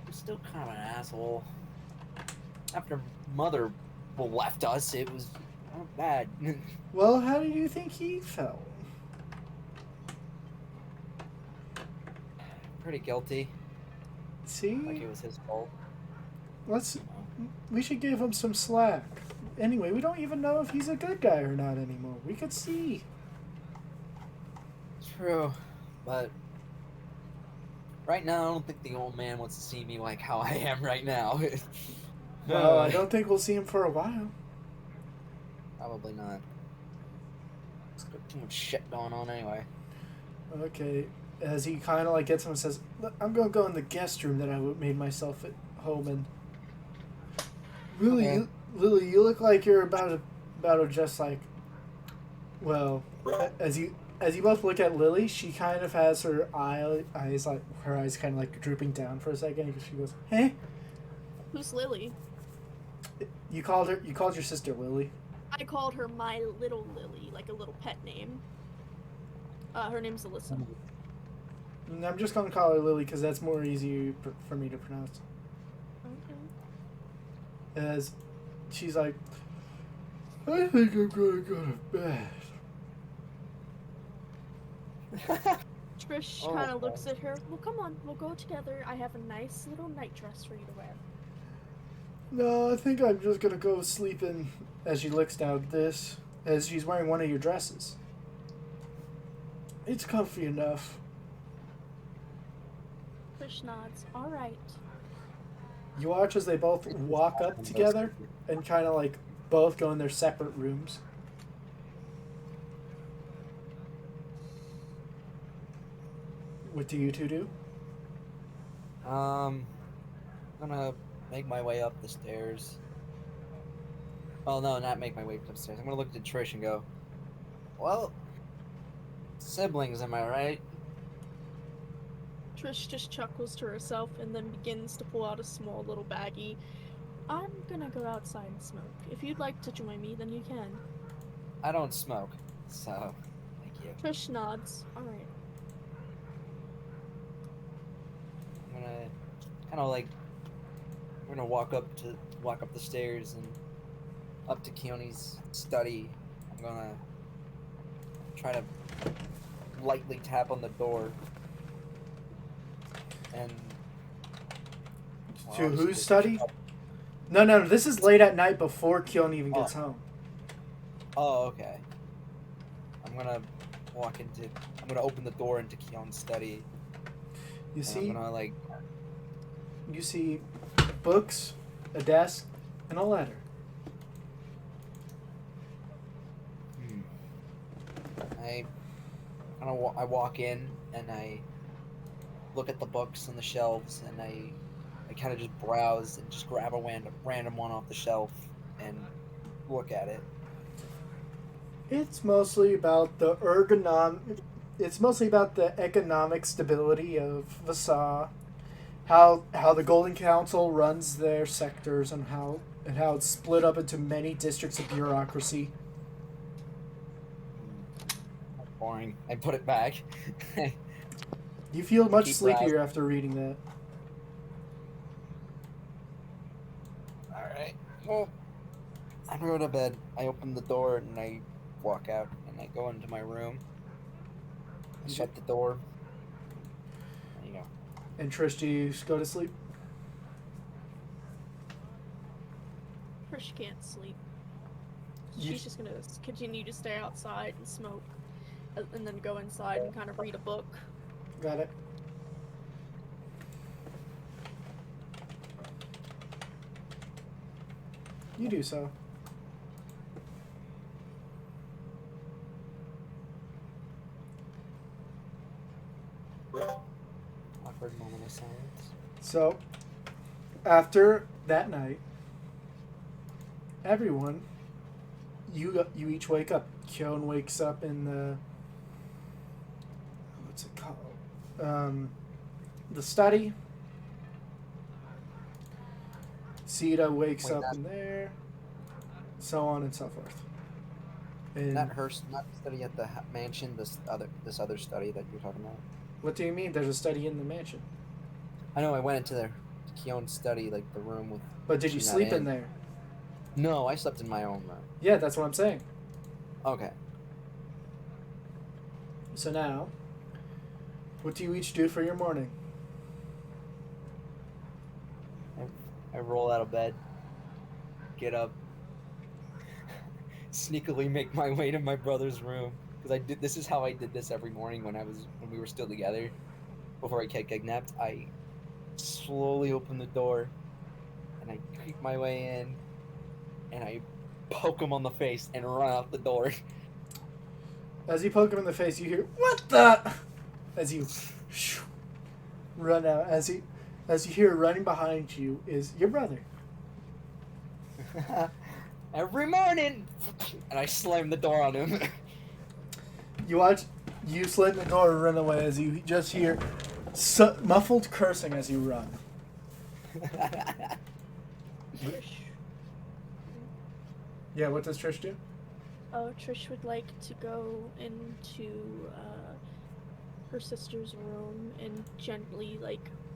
He's still kind of an asshole. After Mother left us, it was not bad. Well, how do you think he felt? Pretty guilty. See, Like it was his fault. let's. You know. We should give him some slack. Anyway, we don't even know if he's a good guy or not anymore. We could see. True, but right now I don't think the old man wants to see me like how I am right now. Well, I don't think we'll see him for a while. Probably not. There's got too much shit going on anyway. Okay, as he kind of like gets him and says, "Look, I'm gonna go in the guest room that I made myself at home in." Okay. Lily, you look like you're about to just like, well, as you both look at Lily, she kind of has her eyes like her eyes kind of like drooping down for a second. She goes, "Hey, Who's Lily? you called your sister Lily." I called her my little Lily, like a little pet name. Her name's Alyssa. And I'm just gonna call her Lily because that's more easy for me to pronounce. Okay. As she's like, "I think I'm gonna go to bed." Trish Oh, kind of okay. looks at her. Well, come on, we'll go together. I have a nice little night dress for you to wear. "No, I think I'm just gonna go sleep in." As she looks down at this, as she's wearing one of your dresses. "It's comfy enough." Trish nods. All right. You watch as they both walk up together and kind of like both go in their separate rooms. What do you two do? I'm gonna make my way up the stairs. Oh no, not make my way up the stairs. I'm gonna look at Trish and go, "Well, siblings, am I right?" Trish just chuckles to herself and then begins to pull out a small little baggie. I'm gonna go outside and smoke. If you'd like to join me, then you can. I don't smoke, so thank you. Trish nods. All right. kind of like we're gonna walk up the stairs and up to Keone's study. I'm gonna try to lightly tap on the door. And well, To obviously whose there's study? trouble. No. This is late at night before Keone even gets home. Oh, okay. I'm gonna open the door into Keone's study. You And see, I'm gonna like. you see books, a desk, and a letter. I walk in and I look at the books on the shelves and I kind of just browse and just grab a random one off the shelf and look at it. It's mostly about the It's mostly about the economic stability of Vassar, how the Golden Council runs their sectors, and how it's split up into many districts of bureaucracy. Boring. I put it back. You feel much Keep sleepier after reading that. All right. Well, I go to bed. I open the door and I walk out and I go into my room. I shut the door. There you go. And Trish, do you go to sleep? Trish can't sleep. You- She's just gonna continue to stay outside and smoke, and then go inside and kind of read a book. Got it. You do so. Awkward moment of silence. So, after that night, everyone, you each wake up. Kyon wakes up in the what's it called? The study. Sita wakes Wait, up that- in there. So on and so forth. And Not the study at the mansion. This other study that you're talking about. what do you mean? There's a study in the mansion. I know. I went into Keone's study, like the room with. But did you She's not sleep in in. there? No, I slept in my own room. Yeah, that's what I'm saying. Okay. So now, what do you each do for your morning? I roll out of bed, get up, sneakily make my way to my brother's room because this is how I did this every morning when we were still together before I got kidnapped. I slowly open the door and I creep my way in and I poke him on the face and run out the door. As you poke him in the face, you hear "What the?" As you run out. As you hear running behind you is your brother. Every morning, and I slam the door on him. You slam the door and run away as you just hear muffled cursing as you run. Trish. Yeah, what does Trish do? Trish would like to go into her sister's room and gently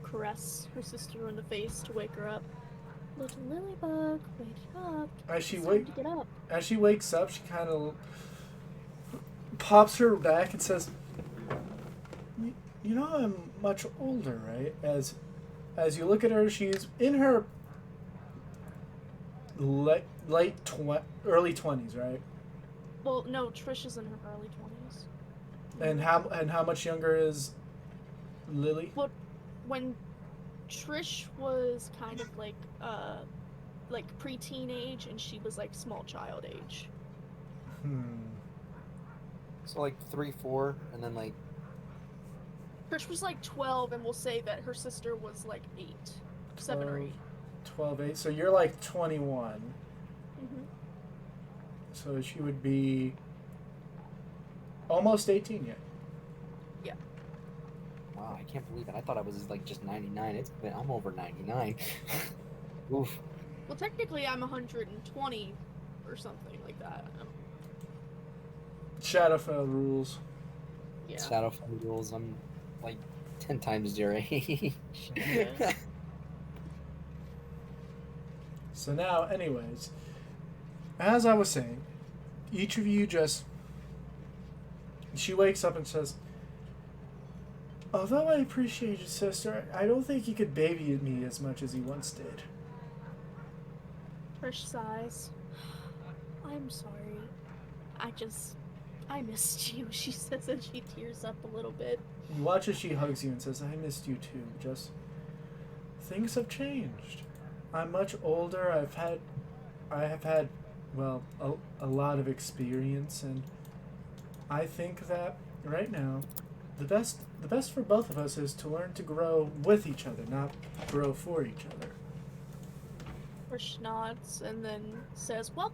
caress her sister on the face to wake her up. Little Lilybug, wake up. It's time to get up. As she wakes up, she kind of pops her back and says, "You know I'm much older, right?" As you look at her, she's in her early 20s, right? Well, no, Trish is in her early 20s. And how much younger is Lily? Well, when Trish was kind of like pre-teen age, and she was small child age. So 3, 4, and then Trish was 12, and we'll say that her sister was 8, 7 or 8. 12, 8. So you're 21. Mm-hmm. So she would be almost 18 yet. Yeah. wow, I can't believe it. I thought I was just 99. I'm over 99. Oof. Well, technically, I'm 120 or something like that. Shadowfell rules. Yeah. Shadowfell rules. I'm 10 times your age. Yeah. So now, anyways, as I was saying, each of you just... She wakes up and says, although I appreciate you, sister, I don't think you could baby me as much as you once did. Trish sighs. I'm sorry. I missed you, she says, and she tears up a little bit. You watch as she hugs you and says, I missed you too. Just... Things have changed. I'm much older. I have had, well, a lot of experience, and I think that right now, the best for both of us is to learn to grow with each other, not grow for each other. Trish nods and then says, well,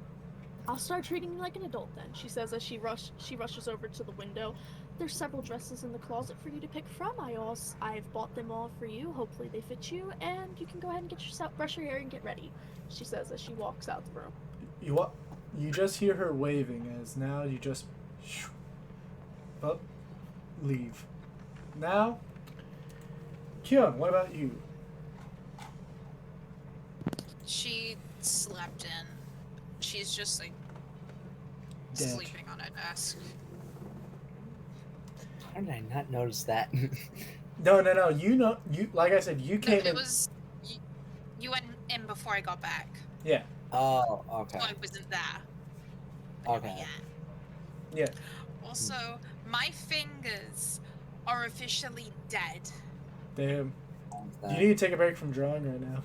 I'll start treating you like an adult then, she says as she rushes over to the window. There's several dresses in the closet for you to pick from. I've bought them all for you. Hopefully they fit you, and you can go ahead and get yourself, brush your hair and get ready, she says as she walks out the room. You just hear her waving as now you just leave. Now, Kyun, what about you? She slept in. She's just like Dead. sleeping on a desk. How did I not notice that? No. You like I said, you No, came it in. was you went in before I got back. Yeah. Oh, okay. So I wasn't there. Okay. Yeah. Also, my fingers are officially dead. Damn. That- You need to take a break from drawing right now.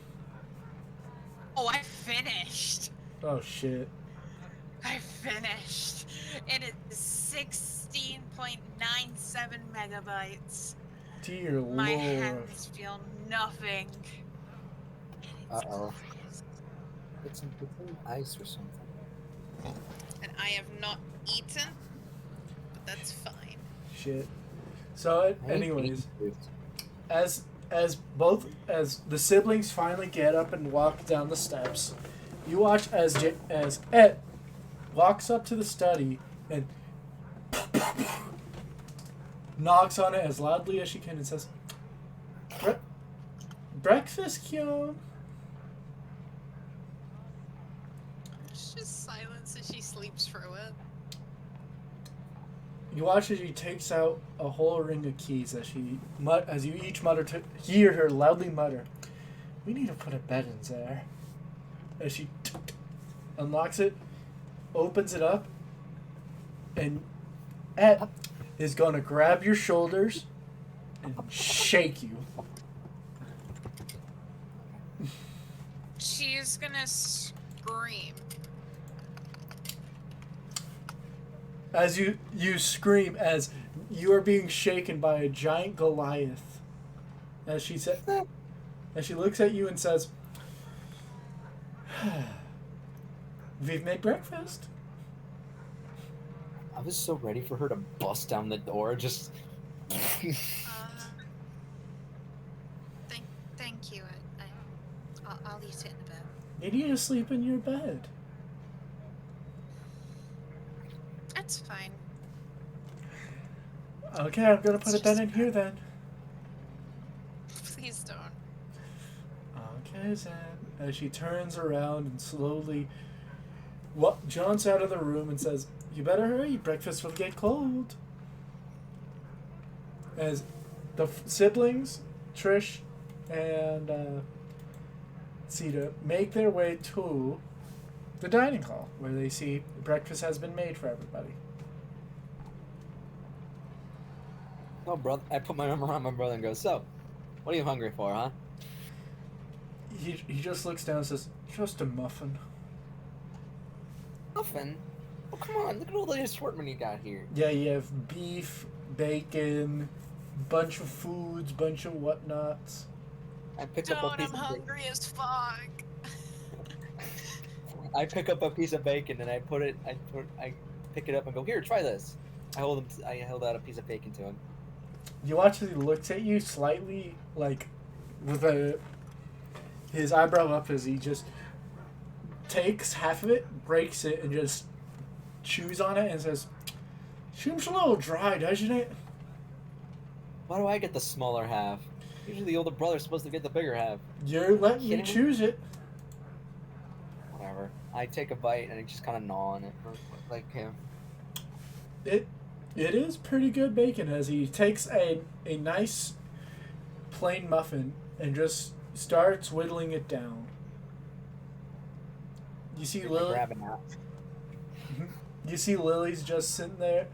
Oh, I finished. Oh shit. I finished. It is 16.97 megabytes. Dear My lord. hands feel nothing. Uh-oh. Get some ice or something. And I have not eaten, but that's fine. Shit. So, I hate anyways, beef. as the siblings finally get up and walk down the steps, you watch as Et walks up to the study and knocks on it as loudly as she can and says, "Breakfast, Kyun." It's just silence as she sleeps through it. You watch as she takes out a whole ring of keys as you each hear her loudly mutter, "We need to put a bed in there." As she unlocks it, opens it up, and Ed is gonna grab your shoulders and shake you. She's gonna scream. As you scream as you are being shaken by a giant Goliath. As she looks at you and says, "We've made breakfast." I was so ready for her to bust down the door, just... Thank you. I'll eat it in a bit. You need to sleep in your bed. That's fine. Okay, I'm gonna put a bed in here then. Please don't. Okay, then. As she turns around and slowly jaunts out of the room and says, "You better hurry, breakfast will get cold." As the siblings, Trish and Sita, make their way to the dining hall, where they see breakfast has been made for everybody. Oh, brother. I put my arm around my brother and go, so, what are you hungry for, huh? He just looks down and says, "Just a muffin." Muffin? Oh, come on. Look at all the assortment you got here. Yeah, you have beef, bacon, bunch of foods, bunch of whatnots. I pick up a Don't, piece I'm of hungry as fuck. I pick up a piece of bacon and I pick it up and go, here, try this. I held out a piece of bacon to him. You watch as he looks at you slightly, like, with his eyebrow up as he just takes half of it, breaks it, and just chews on it and says, "Seems a little dry, doesn't it?" Why do I get the smaller half? Usually the older brother's supposed to get the bigger half. You're letting me Kidding me? choose it. whatever. I take a bite and I just kind of gnaw on it, like him. It is pretty good bacon as he takes a nice plain muffin and just starts whittling it down. You see Lily. Grabbing that. You see Lily's just sitting there,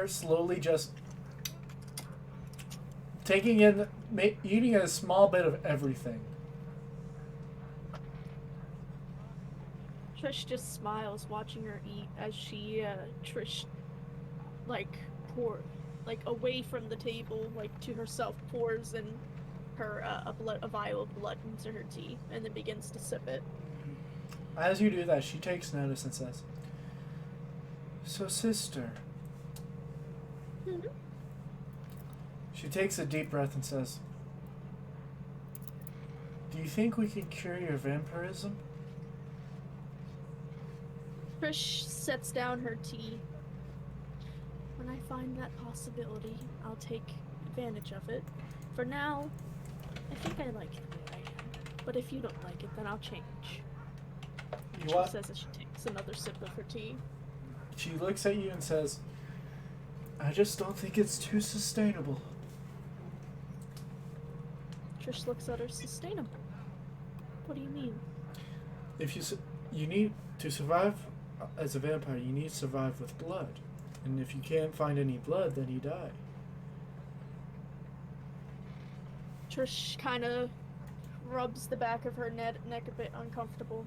slowly just taking in, eating a small bit of everything. Trish just smiles watching her eat as Trish, like, away from the table, like, to herself, pours in her, a vial of blood into her tea, and then begins to sip it. As you do that, she takes notice and says, "So, sister." Mm-hmm. She takes a deep breath and says, "Do you think we can cure your vampirism?" Trish sets down her tea. When I find that possibility, I'll take advantage of it. For now, I think I like it the way I am. But if you don't like it, then I'll change. You She what? says as she takes another sip of her tea. She looks at you and says, "I just don't think it's too sustainable." Trish looks at her. Sustainable? What do you mean? If you need to survive as a vampire, you need to survive with blood. And if you can't find any blood, then you die. Trish kind of rubs the back of her neck a bit uncomfortable.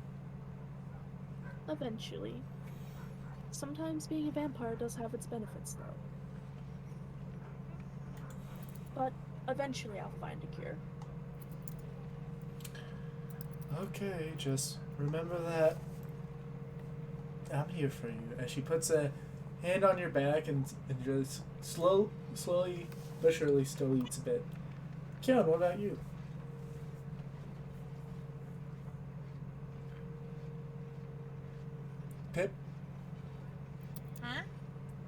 Eventually. Sometimes being a vampire does have its benefits, though. But eventually I'll find a cure. Okay, just remember that I'm here for you. As she puts a hand on your back and just slowly but surely still eats a bit. Keon, what about you? Pip, Huh?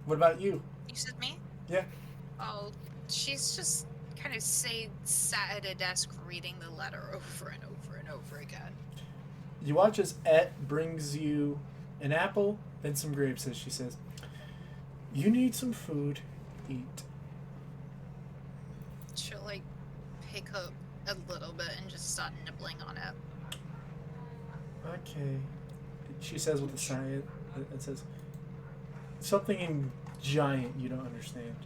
what about you? You said me? Yeah. Oh, she's just kind of sat at a desk reading the letter over and over and over again. You watch as Et brings you an apple and some grapes, as she says, "You need some food, eat." She'll, like, pick up a little bit and just start nibbling on it. Okay. She says with a sigh, it says, "Something in giant you don't understand."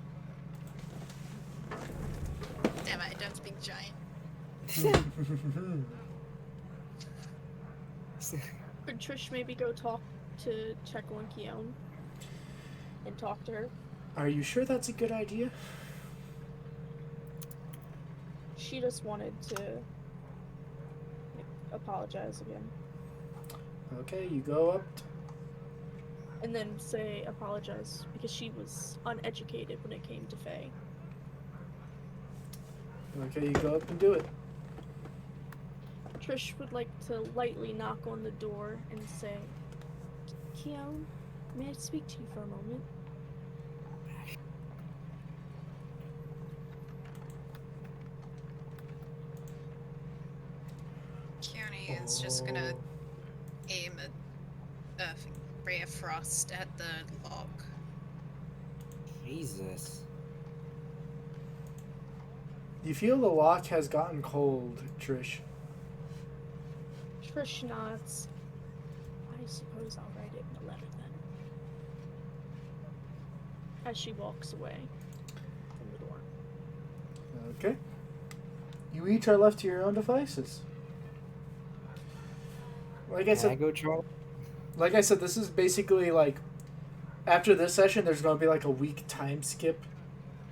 Damn it, I don't speak giant. Could Trish maybe go talk to Checo and Keon and talk to her? Are you sure that's a good idea? She just wanted to apologize again. Okay, you go up. And then say apologize because she was uneducated when it came to Faye. Okay, you go up and do it. Trish would like to lightly knock on the door and say, Keon, may I speak to you for a moment? Keone is just gonna aim a ray of frost at the lock. Jesus. You feel the lock has gotten cold, Trish. Trish nods. I suppose I'll write it in a letter then. As she walks away from the door. Okay. You each are left to your own devices. Like I Can I said, go try? like I said, this is basically like after this session, there's going to be like a week time skip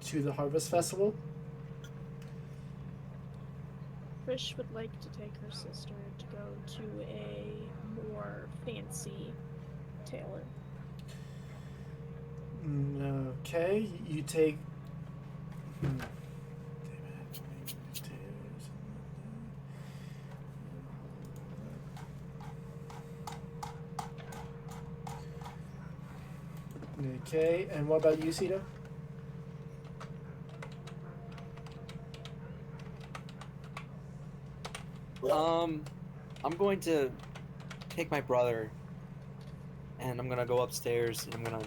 to the Harvest Festival. Trish would like to take her sister to go to a more fancy tailor. Okay, you take. Okay, and what about you, Sita? I'm going to take my brother, and I'm gonna go upstairs, and I'm gonna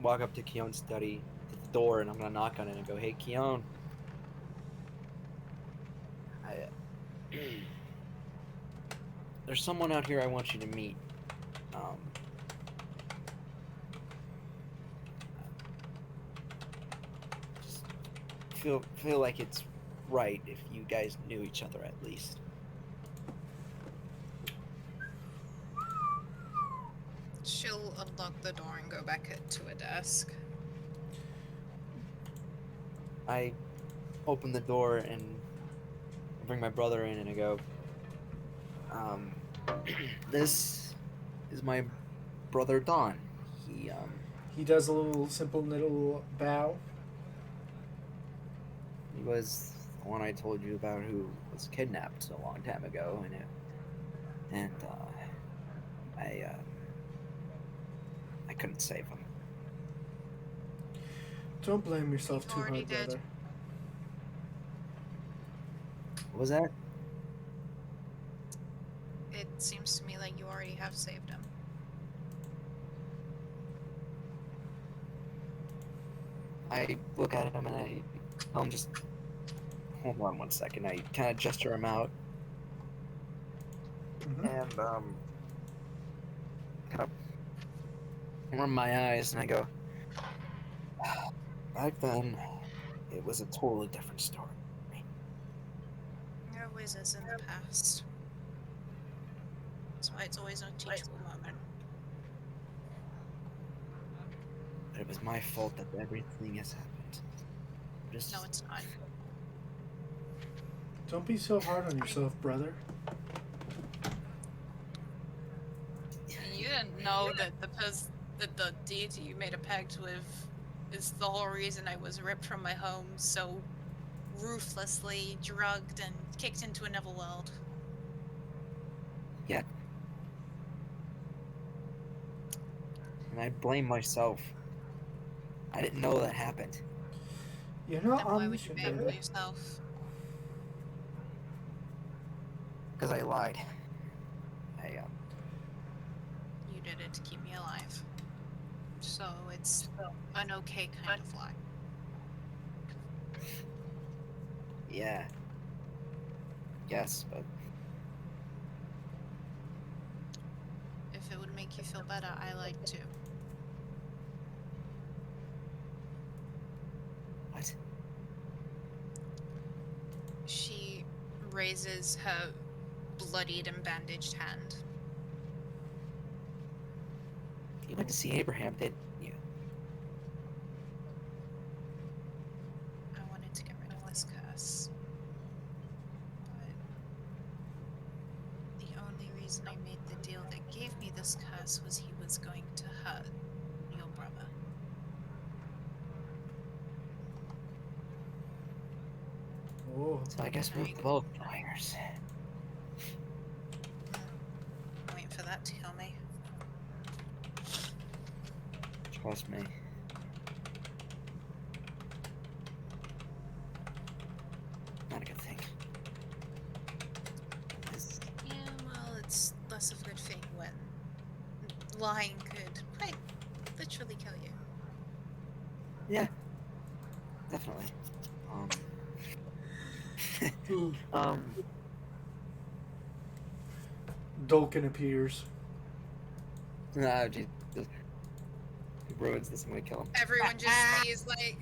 walk up to Keon's study, to the door, and I'm gonna knock on it and go, "Hey, Keon, I, there's someone out here I want you to meet. Um, just feel like it's right if you guys knew each other at least." She'll unlock the door and go back to a desk. I open the door and bring my brother in, and I go, "This is my brother Don. He does a little simple little bow. He was the one I told you about who was kidnapped a long time ago, and I couldn't save him." Don't blame yourself He's too already hard, dead. brother. What was that? It seems to me like you already have saved him. I look at him and I tell him, "Just hold on one second." I kind of gesture him out, Hmm. and kind of rub my eyes, and I go, "Back then, it was a totally different story. There always is in the past. That's why it's always a teachable moment. It was my fault that everything has happened. Just No, it's not. Don't be so hard on yourself, brother. You didn't know that the deity you made a pact with is the whole reason I was ripped from my home so ruthlessly, drugged, and kicked into another world. yeah." And I blame myself. I didn't know that happened. You're not Then why would you omniscient, blame brother. yourself? Because I lied. You did it to keep me alive. So it's an okay kind of lie. Yeah. Yes, but If it would make you feel better, I lied too. what? She raises her bloodied and bandaged hand. You went to see Abraham, didn't you? I wanted to get rid of this curse. But the only reason I made the deal that gave me this curse was he was going to hurt your brother. Oh, So I guess we're both liars. I'm waiting for that to kill me. Trust me. Not a good thing. Yeah, well, it's less of a good thing when lying could quite literally kill you. Yeah. Definitely. Ooh. Um, Dolkin appears. nah, Jesus. He ruins this, I'm gonna kill him. Everyone just sees like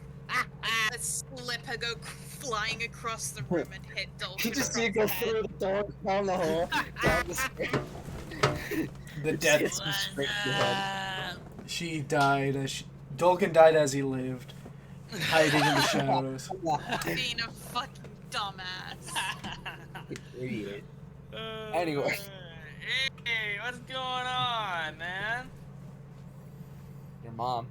a slipper go flying across the room and hit Dolphin. You just see it go through the door, down the hole, down the stairs. The You death. see it go straight to your head. She died as Dolkin died as he lived, hiding in the shadows. Being a fucking dumbass. Idiot. Anyway. Hey, what's going on, man? Your mom.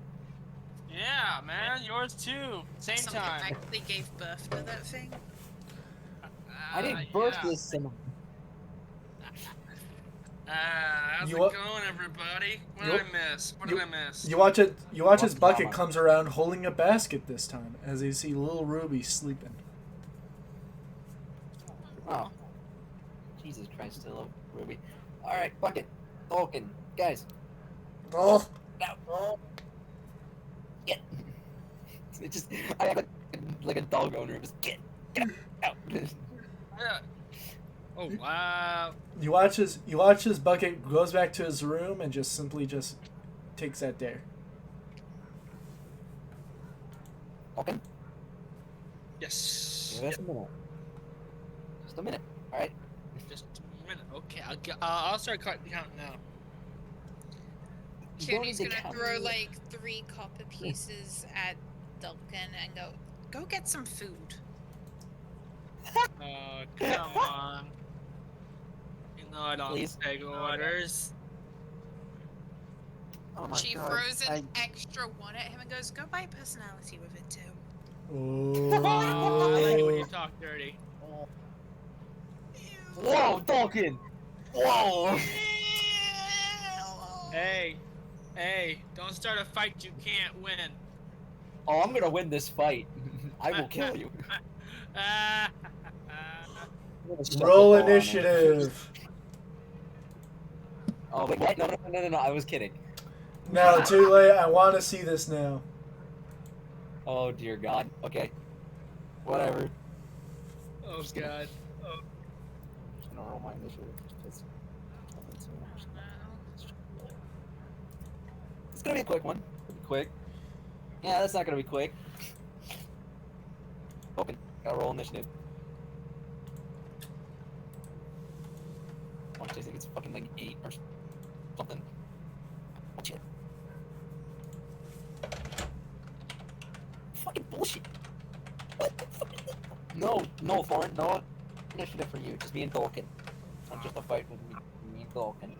Yeah, man, yours too. Same Something time. actually gave birth to that thing. I didn't birth yeah. this son of How's You it wa- going, everybody? What you- did I miss? What did I miss? You watch it. You watch his What's bucket mama? comes around holding a basket this time, as you see little Ruby sleeping. Oh. Jesus Christ, I love Ruby. Alright, bucket. Talking. Guys. Oh, No. Get. It just, I act like a dog owner. Just get out. Yeah. Oh wow. you watch as Bucket goes back to his room and just simply just takes that dare. Talking. Yes. Give us a minute. Just a minute. All right. Just a minute. Okay, I'll start counting now. You don't Cuny's need to gonna count. throw like 3 copper pieces at Duncan and go get some food. Oh, come on. You know I don't Please. take orders. Oh my She god. throws an extra 1 at him and goes, go buy personality with it too. Oh, I like it when you Oh. talk dirty. Whoa, Dalkin! Whoa! Hey, don't start a fight you can't win. Oh, I'm gonna win this fight. I will kill you. Ah, I'm gonna shut Roll the door on him. initiative. Oh, wait, what? No, I was kidding. No, too late. I want to see this now. Oh, dear God. Okay. Whatever. oh god. I'm just gonna roll my initiative. It's gonna be a quick one. It'll be quick. Yeah, that's not gonna be quick. Open. Gotta roll initiative. Watch, I think it's fucking like 8 or something. Watch it. Fucking bullshit. What the fuck is that? No, Thorn. No initiative for you. Just me and Dalkin. It's not just a fight with me and Dalkin.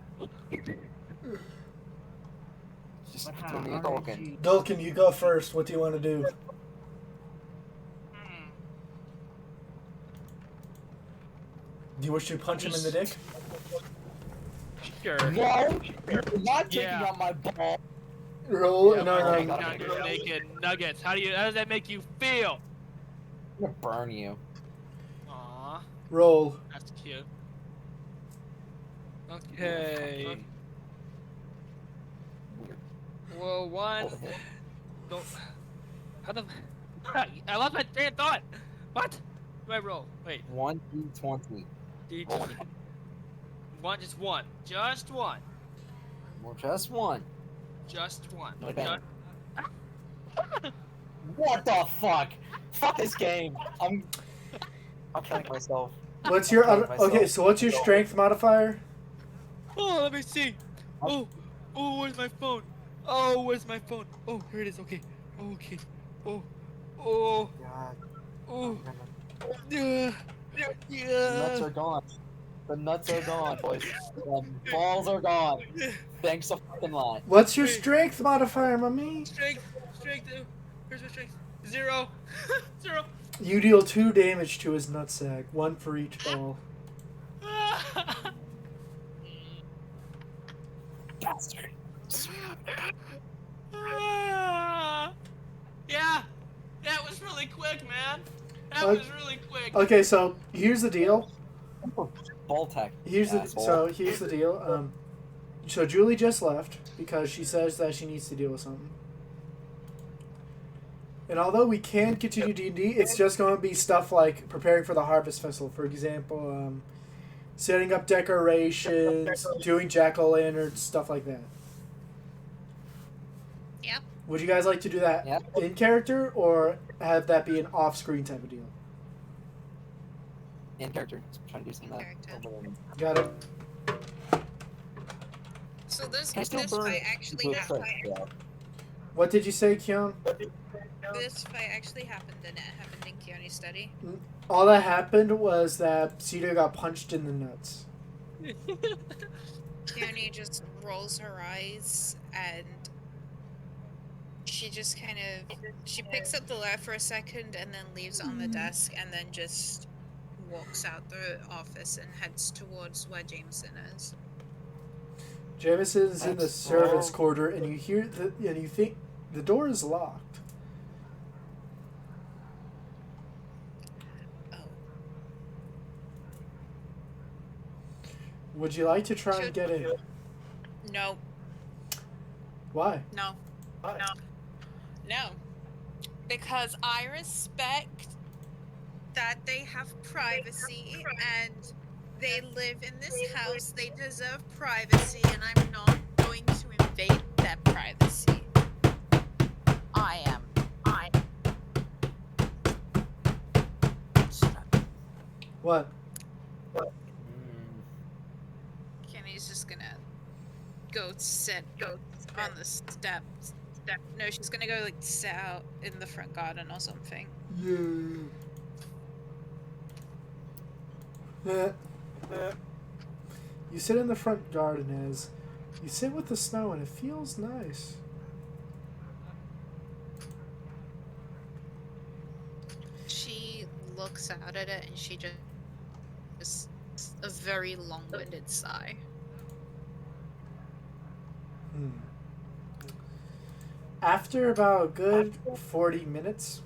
Just between me and Dalkin. Dulcan, you go first. What do you want to do? Hmm. Do you wish to punch him in the dick? Sure. No! You're not taking Yeah. out my ball! Roll. Yeah, No, my no. dick down your naked nuggets. How does that make you feel? I'm gonna burn you. Aw, Roll. that's cute. Okay. Weird. Well, one. Hold the hit. Don't. How the? I lost my train of thought. What? Do I roll? Wait. 1d20. D Roll. one, just one, just one, Well, just one. just one. No bang. Just... What the fuck? Fuck this game. I'm killing myself. What's your Okay, myself. okay? So what's your strength modifier? Oh, let me see. Oh, where's my phone? Oh, where's my phone? Oh, here it is. Okay. Okay. Oh. God. Oh. The Yeah. nuts are gone. The nuts are gone, boys. The balls are gone. Thanks a fucking lot. What's your strength modifier, mommy? Strength. Where's my strength? 0. 0. You deal 2 damage to his nutsack, 1 for each ball. Bastard. Yeah, that was really quick, man. That Okay. was really quick. Okay, so here's the deal. Ball tech. Here's asshole. the deal. So Julie just left because she says that she needs to deal with something. And although we can continue D&D, it's just going to be stuff like preparing for the Harvest Festival. For example, setting up decorations, doing jack-o'-lanterns, stuff like that. Yep. Would you guys like to do that Yep. in character or have that be an off-screen type of deal? In character. Just trying to do some of In that. character. Got it. So this Can I still this burn fight actually into a happened. trick? Yeah. What did you say, Keon? This fight actually happened, and it happened in Keone's study. All that happened was that Cedar got punched in the nuts. Keone just rolls her eyes and she just kind of she picks up the letter for a second and then leaves it on the desk and then just walks out the office and heads towards where Jameson is. Jameson's in the That's service so- quarter, and you hear and you think the door is locked. Oh. Would you like to try and Should- get in? No, Why? no, no. Because I respect that they have privacy and they live in this house. They deserve privacy, and I'm not going to invade their privacy. I am. What? Mm, Kenny's just gonna go sit on the steps. No, she's gonna go like sit out in the front garden or something. Yeah. You sit in the front garden as you sit with the snow, and it feels nice. She looks out at it and she just a very long-winded sigh. After about a good 40 minutes,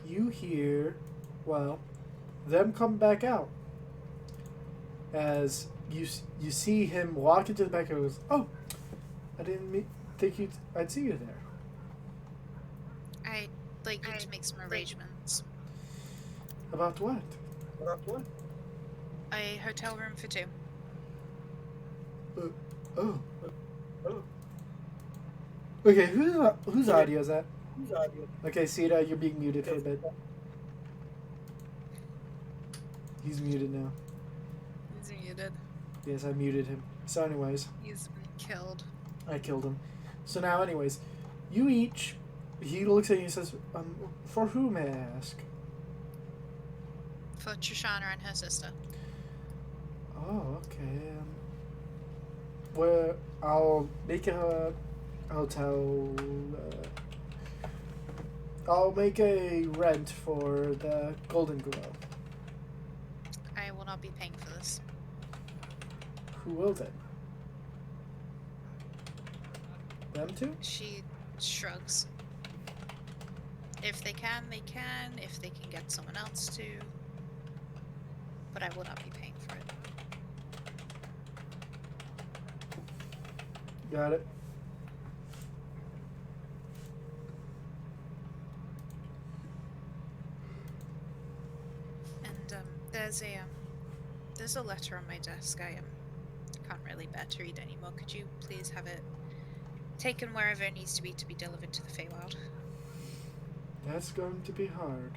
you hear, well, them come back out. As you see him walk into the back and goes, "Oh, I didn't think I'd see you there." I'd like you to make some arrangements. About what? A hotel room for 2. Oh. Okay, whose audio is that? Okay, Sita, you're being muted for a bit. He's muted now. He's muted. Yes, I muted him. So anyways, He's been killed. I killed him. So now anyways, you each, he looks at you and says, for who may I ask? For Trishana and her sister. Oh, okay. Well, I'll make a hotel. I'll make a rent for the Golden Glow. I will not be paying for this. Who will then? Them two? She shrugs. If they can, they can. If they can get someone else to. But I will not be paying for it. Got it. And there's a letter on my desk. I can't really bear to read anymore. Could you please have it taken wherever it needs to be delivered to the Feywild? That's going to be hard.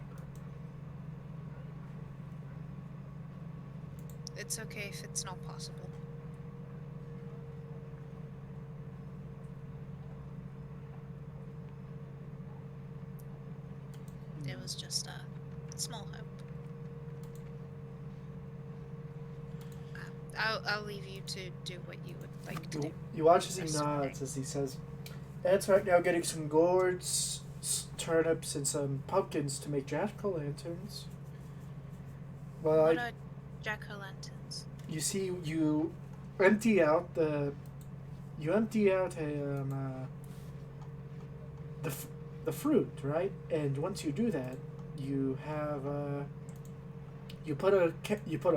It's okay if it's not possible. It was just a small hope. I'll leave you to do what you would like to do. You watch as he nods as he says, "Ed's right now getting some gourds, turnips, and some pumpkins to make jack-o'-lanterns." Well, What are jack-o'-lanterns? you see, you empty out the fruit, right? And once you do that, you have you put a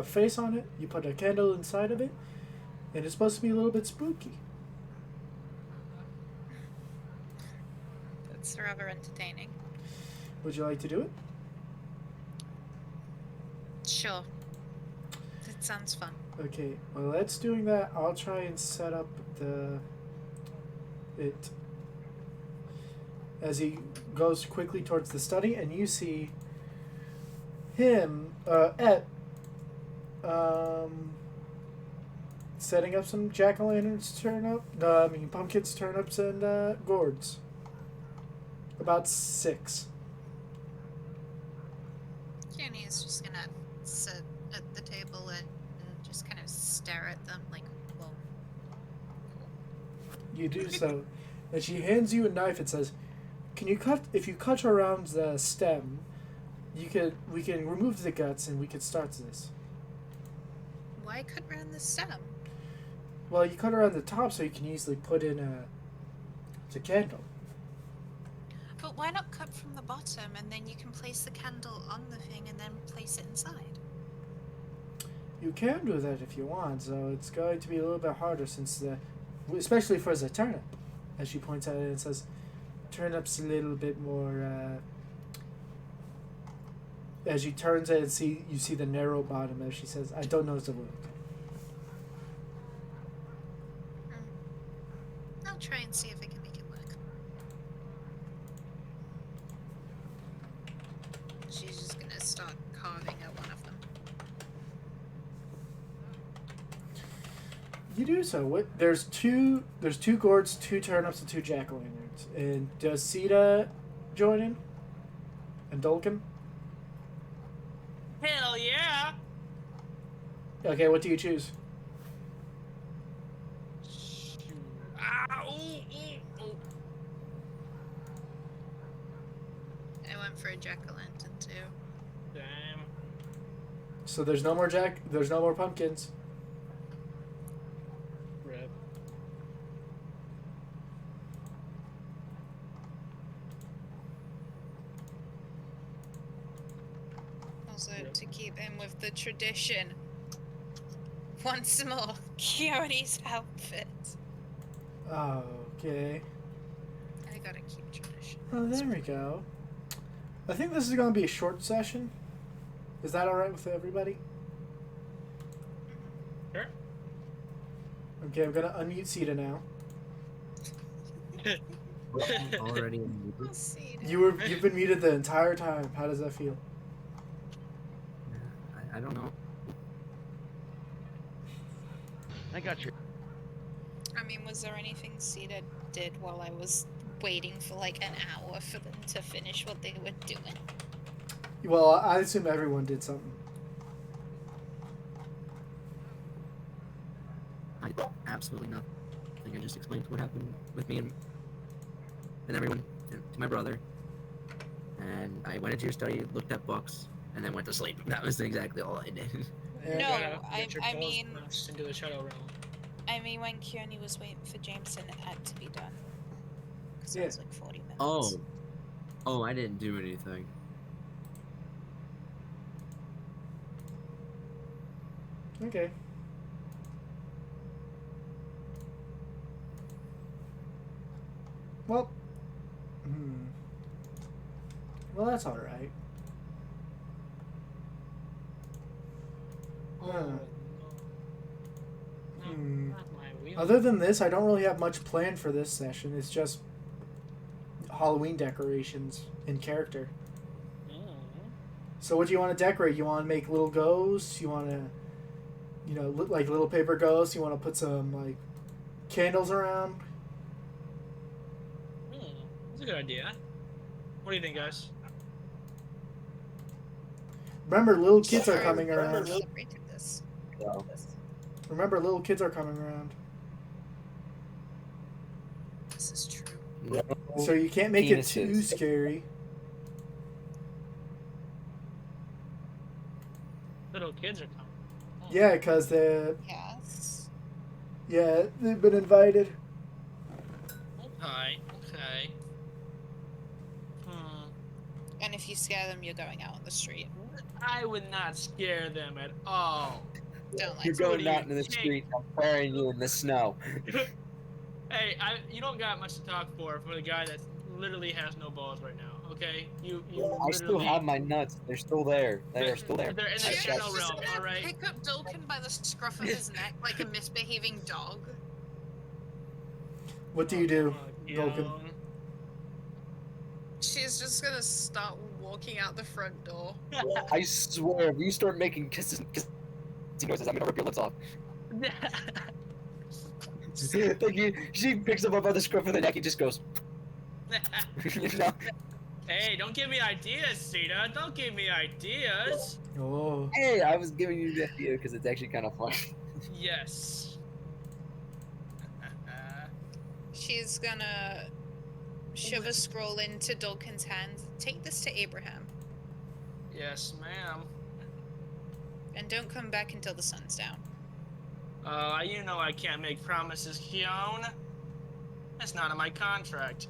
face on it, you put a candle inside of it, and it's supposed to be a little bit spooky. That's rather entertaining. Would you like to do it? Sure. That sounds fun. Okay, well, let's doing that. I'll try and set up it as he goes quickly towards the study, and you see him, Ed, setting up some jack-o'-lanterns, pumpkins, turnips, and gourds. About 6. Kenny is just gonna sit at the table and just kind of stare at them like, whoa. You do so, and she hands you a knife and says, if you cut around the stem, we can remove the guts and we can start this." Why cut around the stem? Well, you cut around the top so you can easily put in the candle. But why not cut from the bottom and then you can place the candle on the thing and then place it inside? You can do that if you want, so it's going to be a little bit harder since especially for the turnip. As she points at it and says, turnip's a little bit more, as she turns it and you see the narrow bottom as she says, I don't know the word. I'll try and see if I can make it work. She's just gonna start carving at one of them. You do so. There's two gourds, 2 turnips, and 2 jack-o'-lanterns. And does Sita join in? And Dolkin? Hell yeah! Okay, what do you choose? I went for a jack-o'-lantern too. Damn. So there's no more pumpkins. Rip. Also, to keep in with the tradition, once more, Keone's outfit. Okay. I gotta keep tradition. Oh, there we go. I think this is going to be a short session. Is that alright with everybody? Sure. Okay, I'm going to unmute Sita now. Already. We'll see. You've been muted the entire time. How does that feel? I don't know. I got you. I mean, was there anything Sita did while I was waiting for like an hour for them to finish what they were doing? Well, I assume everyone did something. Absolutely nothing. I just explained what happened with me and everyone, and to my brother. And I went into your study, looked at books, and then went to sleep. That was exactly all I did. And No, Get your I balls mean- punched into the shadow realm. I mean, when Keone was waiting for Jameson, it had to be done. Because Yeah. it was like 40 minutes. Oh, I didn't do anything. Okay. Well. Well, that's alright. Oh, Huh. no. Hmm. Not my wheel. Other than this, I don't really have much planned for this session. It's just Halloween decorations in character. Mm. So what do you want to decorate? You want to make little ghosts? You want to, like little paper ghosts? You want to put some, like, candles around? That's a good idea. What do you think, guys? Remember, little kids are Sorry, coming I around. celebrated this. Well, Remember, little kids are coming around. This is true. no So you can't make it too penises. scary. Little kids are coming. Oh. Yeah, because they've Yes. been invited. Okay. Okay. And if you scare them, you're going out on the street. I would not scare them at all. Don't like You're that. going What out do into the you street. I'm burying you in the snow. Hey, you don't got much to talk for a guy that literally has no balls right now. Okay, you I still literally. have my nuts. They're still there. They are still there. They're in the You're shadow just realm. gonna All right. pick up Dolkin by the scruff of his neck like a misbehaving dog. What do you do, Oh, Vulcan? young. She's just gonna start walking out the front door. I swear, if you start making kissing noises, I'm gonna rip your lips off. She picks him up by the scruff of the neck and just goes. You know? Hey, don't give me ideas, Sita. Don't give me ideas. Oh. Hey, I was giving you the idea because it's actually kind of fun. Yes. She's gonna shove a scroll into Dolkin's hand. Take this to Abraham, Yes, ma'am. and don't come back until the sun's down. You know I can't make promises, Keone. That's not in my contract.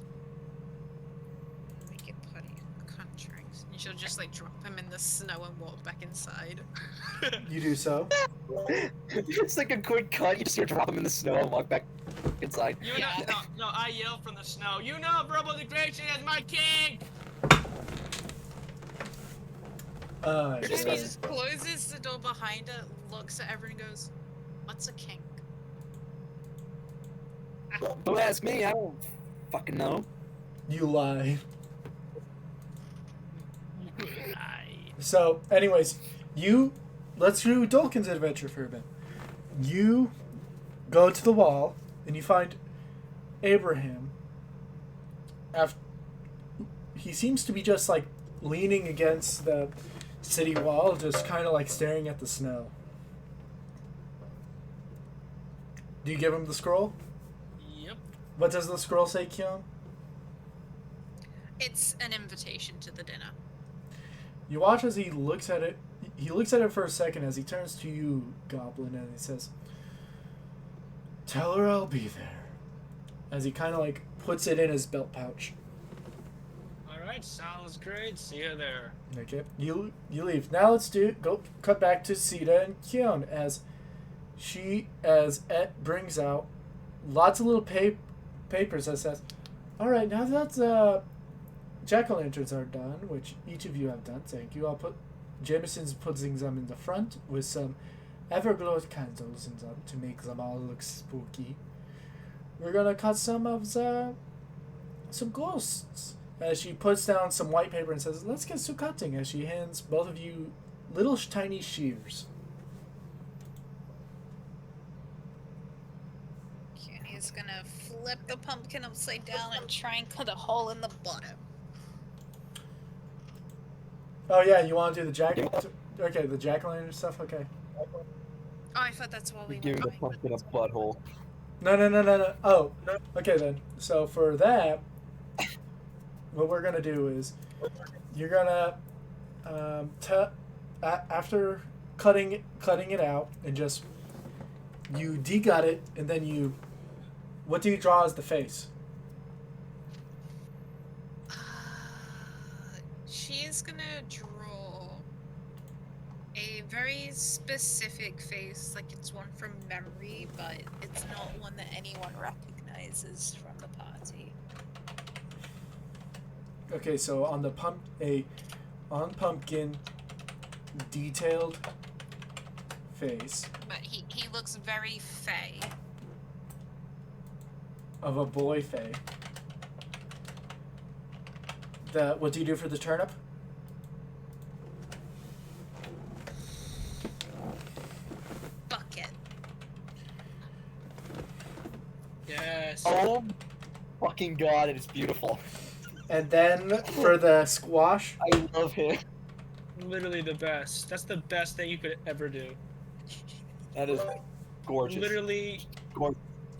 Make it part of your contract. she'll just like drop him in the snow and walk back inside. You do so. It's like a quick cut. You just hear drop him in the snow and walk back inside. You Yeah. know, no, I yell from the snow. You know, Brothel the Great is my king. Yeah. She just closes the door behind her, looks at everyone and goes, "What's a kink?" Don't ask me. I don't fucking know. You lie. Aye. So, anyways, let's do Dolkin's adventure for a bit. You go to the wall and you find Abraham. He seems to be just like leaning against the city wall, just kind of like staring at the snow. Do you give him the scroll? Yep. What does the scroll say, Keon? It's an invitation to the dinner. You watch as he looks at it. He looks at it for a second as he turns to you, Goblin, and he says, "Tell her I'll be there." As he kind of like puts it in his belt pouch. All right, sounds great. See you there. Okay, you leave. Now let's cut back to Sita and Keon as Et brings out lots of little papers that says, "All right, now that jack-o'-lanterns are done, which each of you have done, thank you. I'll put Jameson's putting them in the front with some everglow candles in them to make them all look spooky. We're gonna cut some ghosts." As she puts down some white paper and says, "Let's get to cutting," as she hands both of you little tiny shears. Cunie's gonna flip the pumpkin upside down and try and cut a hole in the bottom. Oh yeah, you want to do the Okay, the jack-o'-lantern stuff. Okay. Oh, I thought that's what we were Give the doing. pumpkin a butthole. No. Oh, okay then. So for that, what we're gonna do is, you're gonna, after cutting it out and just you de-gut it, and then what do you draw as the face? She is gonna draw a very specific face, like it's one from memory, but it's not one that anyone recognizes from the party. Okay, so on pumpkin, detailed face But he looks very fey. of a boy fae. What do you do for the turnip? Bucket. Yes. Oh, fucking god! It is beautiful. And then for the squash, I love him. Literally the best. That's the best thing you could ever do. That is gorgeous. Literally,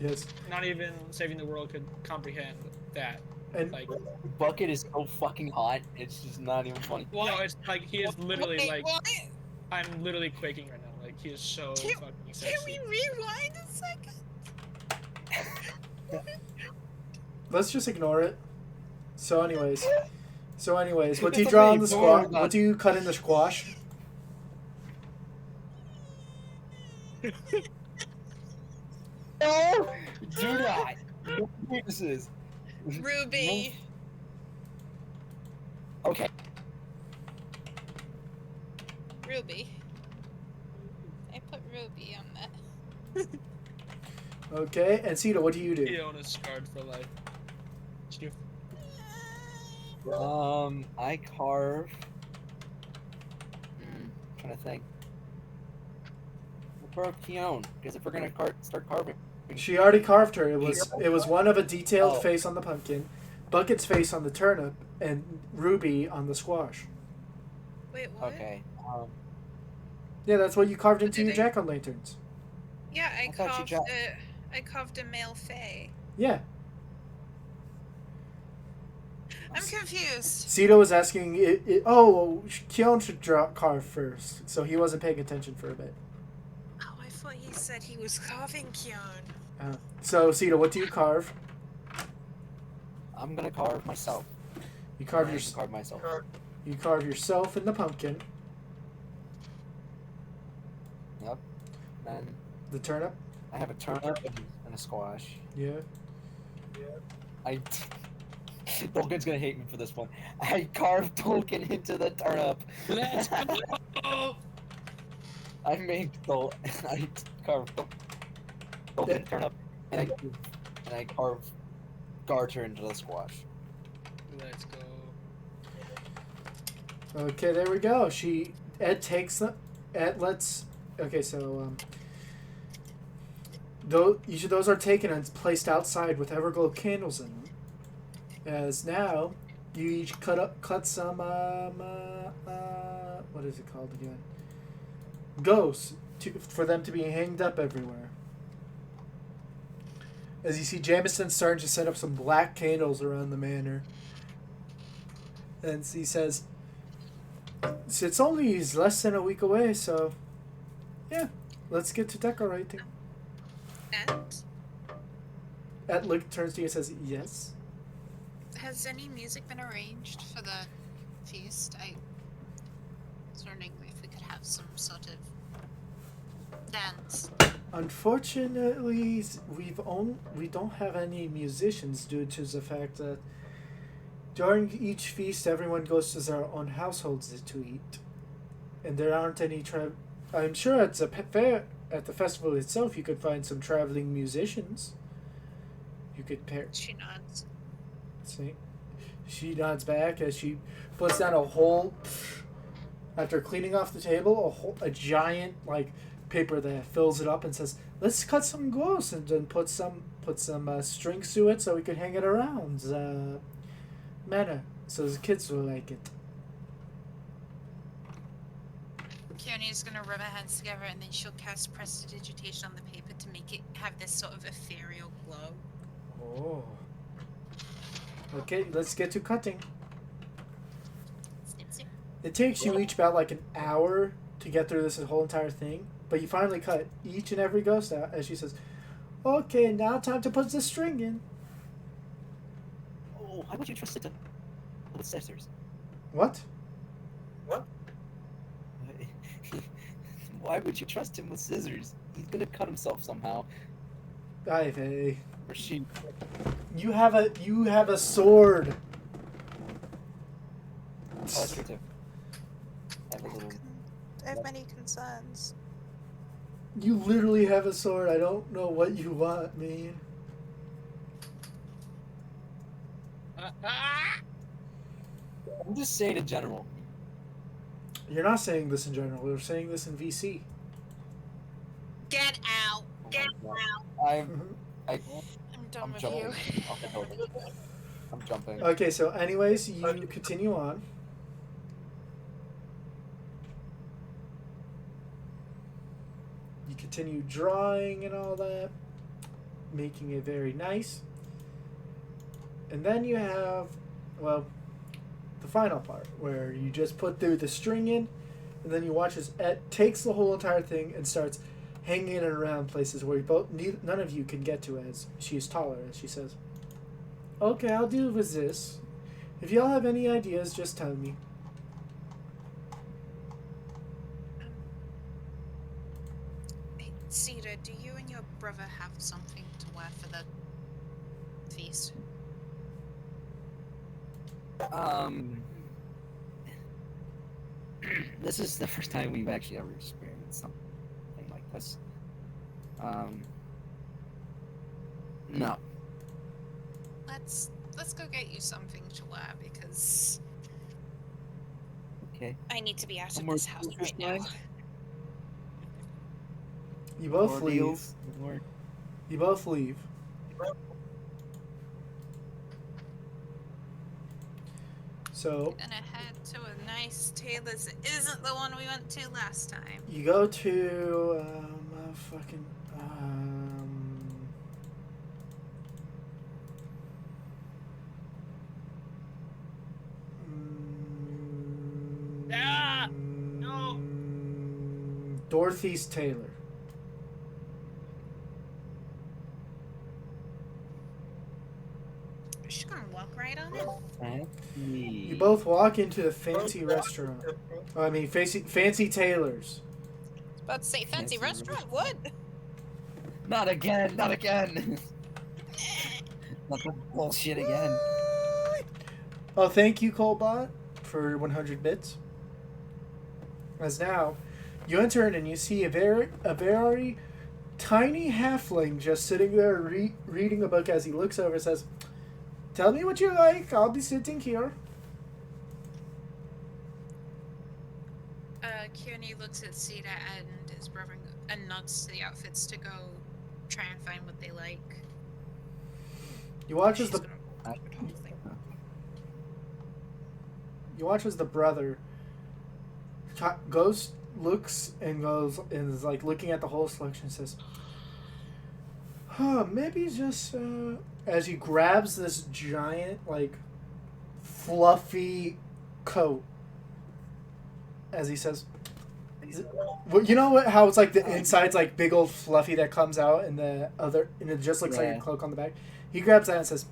yes, not even saving the world could comprehend that. and Like, Bucket is so fucking hot. It's just not even funny. no, it's like he is literally Wait, like what? I'm literally quaking right now. Like he is so Can- fucking Can sexy. we rewind a second? let's just ignore it. So anyways, what do you draw on the squash? What do you cut in the squash? No, do not. No penises. Ruby. Okay. Ruby. I put Ruby on that. Okay, and Sita, what do you do? Fiona's scarred for life. She- I carve. Trying to think. We'll carve Keon, because if we're gonna start carving. She already carved her. It was one of a detailed Oh. face on the pumpkin, Bucket's face on the turnip, and Ruby on the squash. Wait, what? Okay. Yeah, that's what you carved into Did your I- jack-o'-lanterns. Yeah, I thought you carved a male fae. Yeah. I'm confused. Sita was asking, Keon should carve first, so he wasn't paying attention for a bit. Oh, I thought he said he was carving Kion. So, Sita, what do you carve? I'm gonna carve myself. You carve I your... can carve myself. You carve yourself in the pumpkin. Yep. And The turnip. I have a turnip and a squash. Yeah. Tolkien's gonna hate me for this one. I carved Tolkien into the turnip. Let's go. I carved Tolkien turnip and I carved Garter into the squash. Let's go. Okay, there we go. Ed takes them. Ed lets. Okay, so each of those are taken and placed outside with everglow candles in them. As now, you each cut some what is it called again? Ghosts for them to be hanged up everywhere. As you see, Jameson starting to set up some black candles around the manor, and he says, "It's only less than a week away, so yeah, let's get to decorating." And Turns to you and says, "Yes." has any music been arranged for the feast? I was wondering if we could have some sort of dance. Unfortunately, we don't have any musicians due to the fact that during each feast, everyone goes to their own households to eat, and there aren't any I'm sure at the festival itself, you could find some traveling musicians. You could pair. She nods. See, she nods back as she puts down a whole. After cleaning off the table, a giant paper that fills it up and says, "Let's cut some ghosts and then put some strings to it so we can hang it around the manor so the kids will like it." Keone's gonna rub her hands together and then she'll cast prestidigitation on the paper to make it have this sort of ethereal glow. Oh. Okay, let's get to cutting. Snip, snip. It takes you each about an hour to get through this whole entire thing, but you finally cut each and every ghost out as she says, "Okay, now time to put the string in." Oh, why would you trust it to with scissors? What? Why would you trust him with scissors? He's gonna cut himself somehow. Ivy, Or she. you have a sword. Oh, that's true too. I have a little. I have many concerns. You literally have a sword. I don't know what you want, man. I'm just saying in general. You're not saying this in general. You're saying this in VC. Get out! Oh Get my God. out! Mhm. I'm done I'm with jumping. you. Off the building. I'm jumping. Okay, so anyways, you continue on. You continue drawing and all that, making it very nice. And then you have, well, the final part where you just put the string in, and then you watch as Ed takes the whole entire thing and starts hanging it around places where none of you can get to, as she is taller, as she says, "Okay, I'll deal with this. If y'all have any ideas, just tell me." Hey, Cedar, do you and your brother have something to wear for the feast? This is the first time we've actually ever experienced something like this. No. Let's go get you something to wear because Okay. I need to be out of More this house right now. supplies? You both More leave. deals? More- You both leave. So Gonna head to a nice tailor's. It isn't the one we went to last time. you go to fucking Ah! No! Dorothy's tailor. She's gonna walk right on in. You both walk into the fancy restaurant. Oh, I mean, fancy tailors. About to say fancy Fancy restaurant. What? Not again! Not again! Not the bullshit again. Oh, thank you, Colbot, for 100 bits. As now, you enter in and you see a very tiny halfling just sitting there reading a book. As he looks over and says, "Tell me what you like. I'll be sitting here." Kearney looks at Sita and his brother and nods to the outfits to go try and find what they like. You watch as She's the gonna do the whole thing. You watch as the brother goes, looks, and goes and is like looking at the whole selection and says, "Huh, maybe just," as he grabs this giant, like, fluffy coat. As he says, well, you know what? How it's like the inside's like big old fluffy that comes out, and the other, and it just looks like a cloak on the back. He grabs that and says,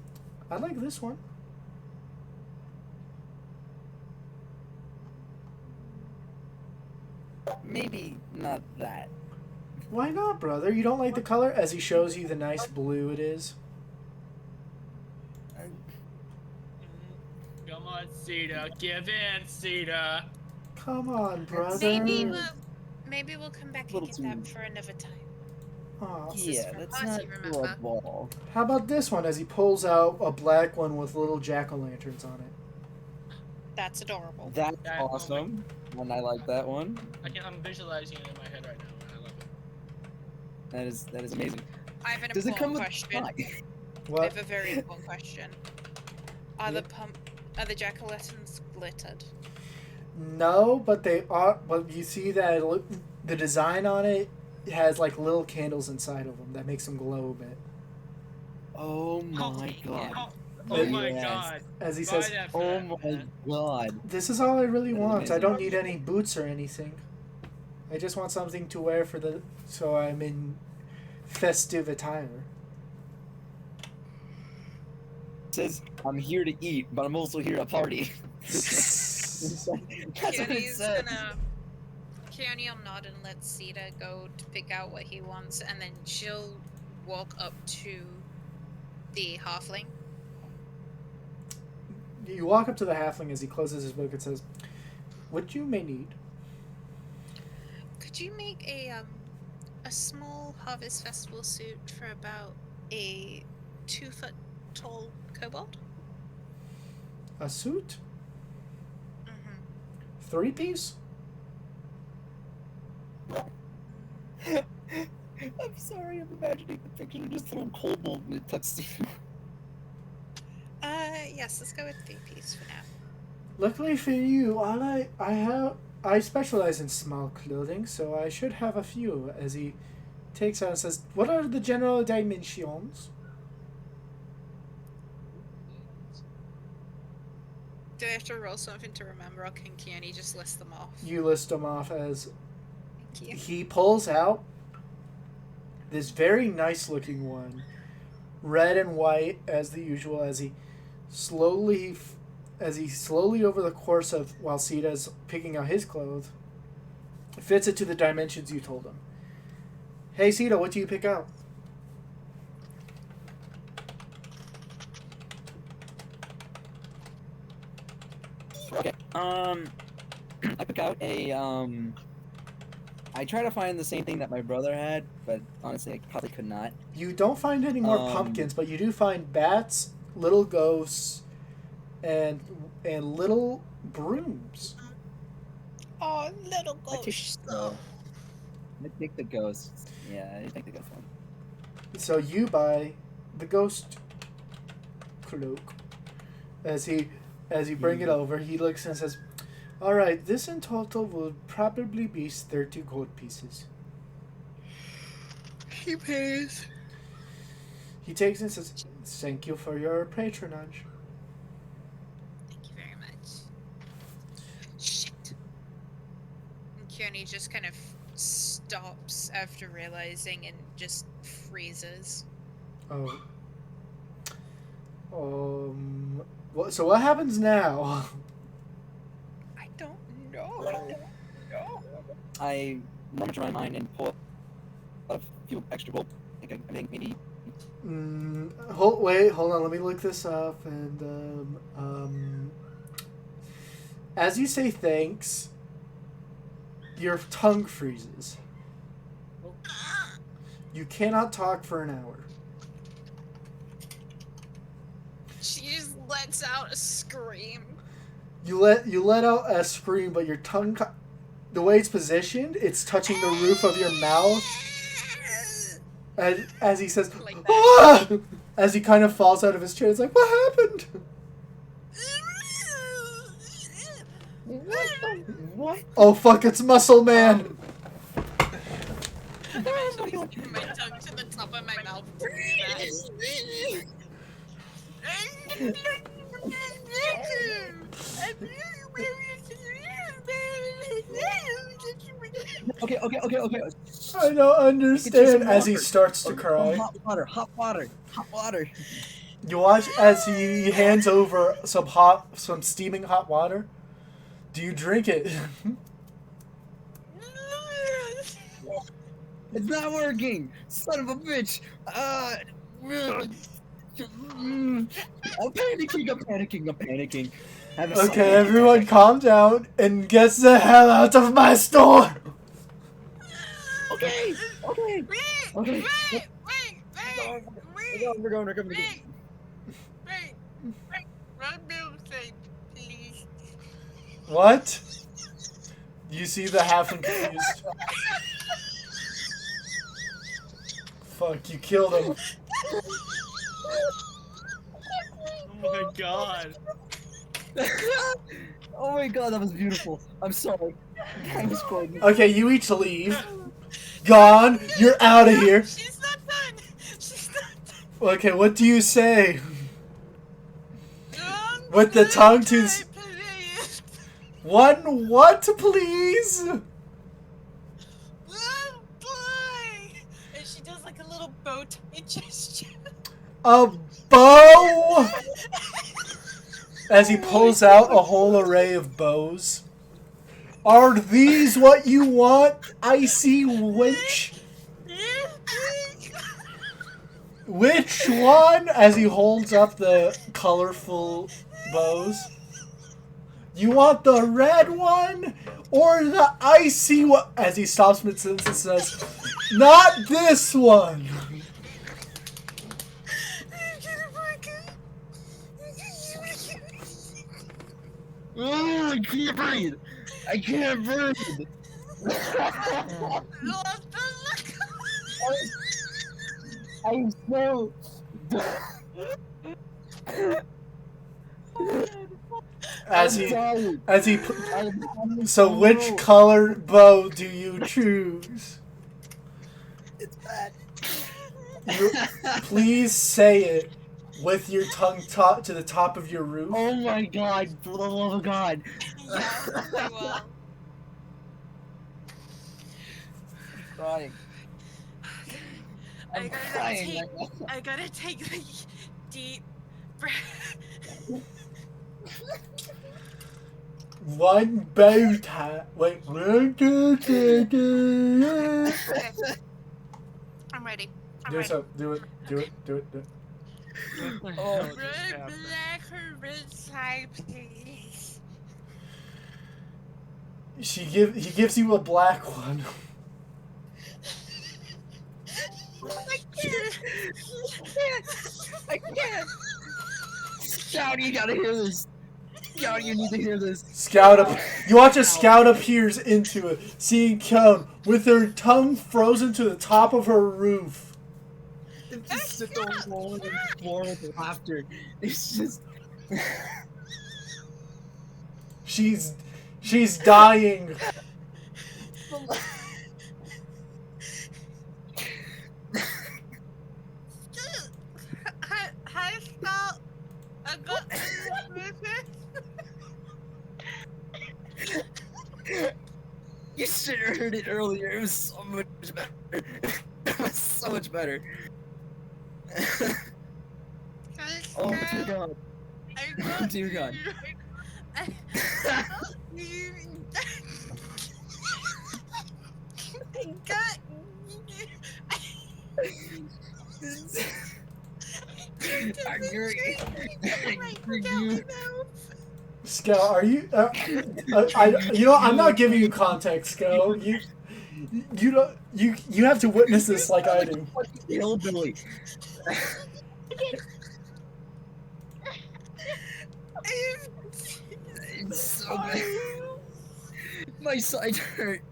"I like this one." Maybe not that. Why not, brother? You don't like the color? As he shows you the nice blue it is. Come on, Sita. Give in, Sita. Come on, brother. Maybe we'll come back and Little get too- that for another time. Aw. This is Yeah, from that's us, not you for a remember? ball. How about this one? As he pulls out a black one with little jack-o'-lanterns on it. That's adorable. That's That- awesome. And I like that one. I'm visualizing it in my head right now, and I love it. That is amazing. I have an Does it come important with question. pie? I What? have a very important question. Are Yeah. the jack-o'-lanterns glittered? No, but they are. But you see that the design on it has like little candles inside of them that makes them glow a bit. Oh my god. Oh my Yes. god. As he Buy says, that for Oh that, my man. god. "This is all I really That is want. I amazing. don't need any boots or anything. I just want something to wear so I'm in festive attire." Says, I'm here to eat, but I'm also here to party. That's what it Kearney's says. Kearney will nod and let Sita go to pick out what he wants, and then she'll walk up to the halfling. You walk up to the halfling as he closes his book and says, "What you may need." Could you make a small harvest festival suit for about a 2-foot tall kobold? A suit? Mm-hmm. 3-piece? I'm sorry, I'm imagining the picture of just little kobold in a tuxedo. Yes, let's go with 3-piece for now. Luckily for you, I specialize in small clothing, so I should have a few. As he takes out and says, "What are the general dimensions?" Do I have to roll something to remember, or can Kearney just list them off? You list them off as Thank you. he pulls out this very nice looking one, red and white as the usual, as he slowly over the course of while Sita's picking out his clothes, fits it to the dimensions you told him. "Hey Sita, what do you pick out?" Okay. I pick out a I try to find the same thing that my brother had, but honestly I probably could not. You don't find any more pumpkins, but you do find bats, little ghosts, and little brooms. Oh, little I take ghost. I take the ghosts. Yeah, I take the ghost one. So you buy the ghost cloak. As you bring it over, he looks and says, "All right, this in total will probably be 30 gold pieces." He pays. He takes it and says, "Thank you for your patronage." Thank you very much. Shit. And Kearney just kind of stops after realizing and just freezes. So what happens now? I rummage around mine and pull a few extra gold. I think maybe. Hold on. Let me look this up. And as you say thanks, your tongue freezes. You cannot talk for an hour. She just lets out a scream. You let out a scream, but your tongue, the way it's positioned, it's touching the roof of your mouth. As he says, Like that. "Ah!" As he kind of falls out of his chair, it's like, what happened? What? Oh fuck! It's Muscle Man. I'm actually sticking my tongue to the top of my mouth to do Okay. I don't understand. some As he water. starts to cry, Hot water. you watch as he hands over some steaming hot water. Do you drink it? It's not working! Son of a bitch! I'm panicking. Have a Okay, everyone, calm down and get the hell out of my store. Okay. Wait! We're going. Wait! One milkshake, please. What? You see the halfling confused. Fuck, you killed him. Oh my god. Oh my god, that was beautiful. I'm sorry. I was going. Okay, you each leave. Gone. You're out of here. She's not done! She's not done! Okay, what do you say? One With the tongue to... milkshake, please. One what, please? One boy! And she does like a little bow tie gesture. A bow? As he pulls out a whole array of bows. Are these what you want, icy witch? Which one? As he holds up the colorful bows. You want the red one? Or the icy one? As he stops mid-sentence and says, not this one. Oh, I can't breathe. I'm so. So which color bow do you choose? It's bad. Please say it with your tongue to the top of your roof. Oh my god, for the love of God. Yes, I will. Crying. I'm crying right now. I gotta take a deep breath. One bow tie. Wait. I'm ready. I'm Do ready. so. Do it. Oh, Red, black, or red side, please. He gives you a black one. I can't. Shout, you gotta hear this. Scout, you need to hear this. Scout up. You watch a scout appears into it, seeing Cone with her tongue frozen to the top of her roof. It just sits on the wall and floor with laughter. It's just. She's dying. Hi, Scout. I got You should have heard it earlier. It was so much better. It was so much better. Oh dear God. Oh dear God. got. I agree. Scout, are you? I'm not giving you context, Scout. You don't. You have to witness this like I do. Hillbilly. It's so bad. My side hurt.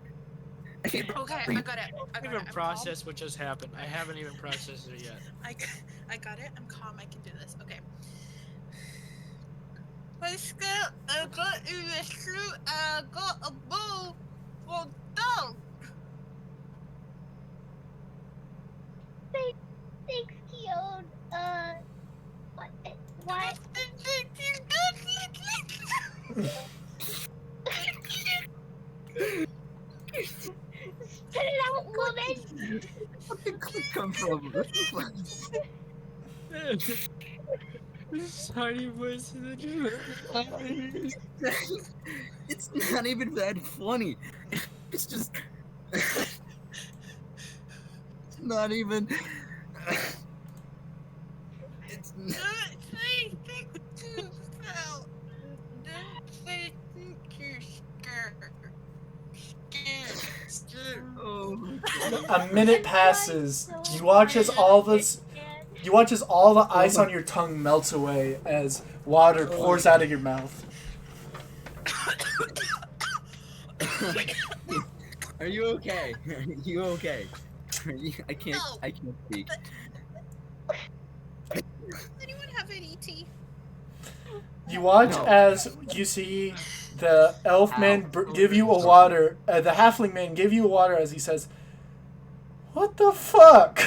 Okay, I got it. I haven't even processed what just happened. I haven't even processed it yet. I got it. I'm calm. I can do this. Okay. Let's go. I got in the shoe. I got a bowl for dog. Thanks, Keon. Why? Spit it out, woman! What did click come from? Sorry, voice in the It's not even that funny. It's just. It's not even. It's not. Oh. A minute passes. You watch as all the ice on your tongue melts away as water pours out of your mouth. Are you okay? Are you okay? I can't speak. Anyone have any tea? You watch as you see the elf man give you a water, the halfling man give you a water as he says, "What the fuck?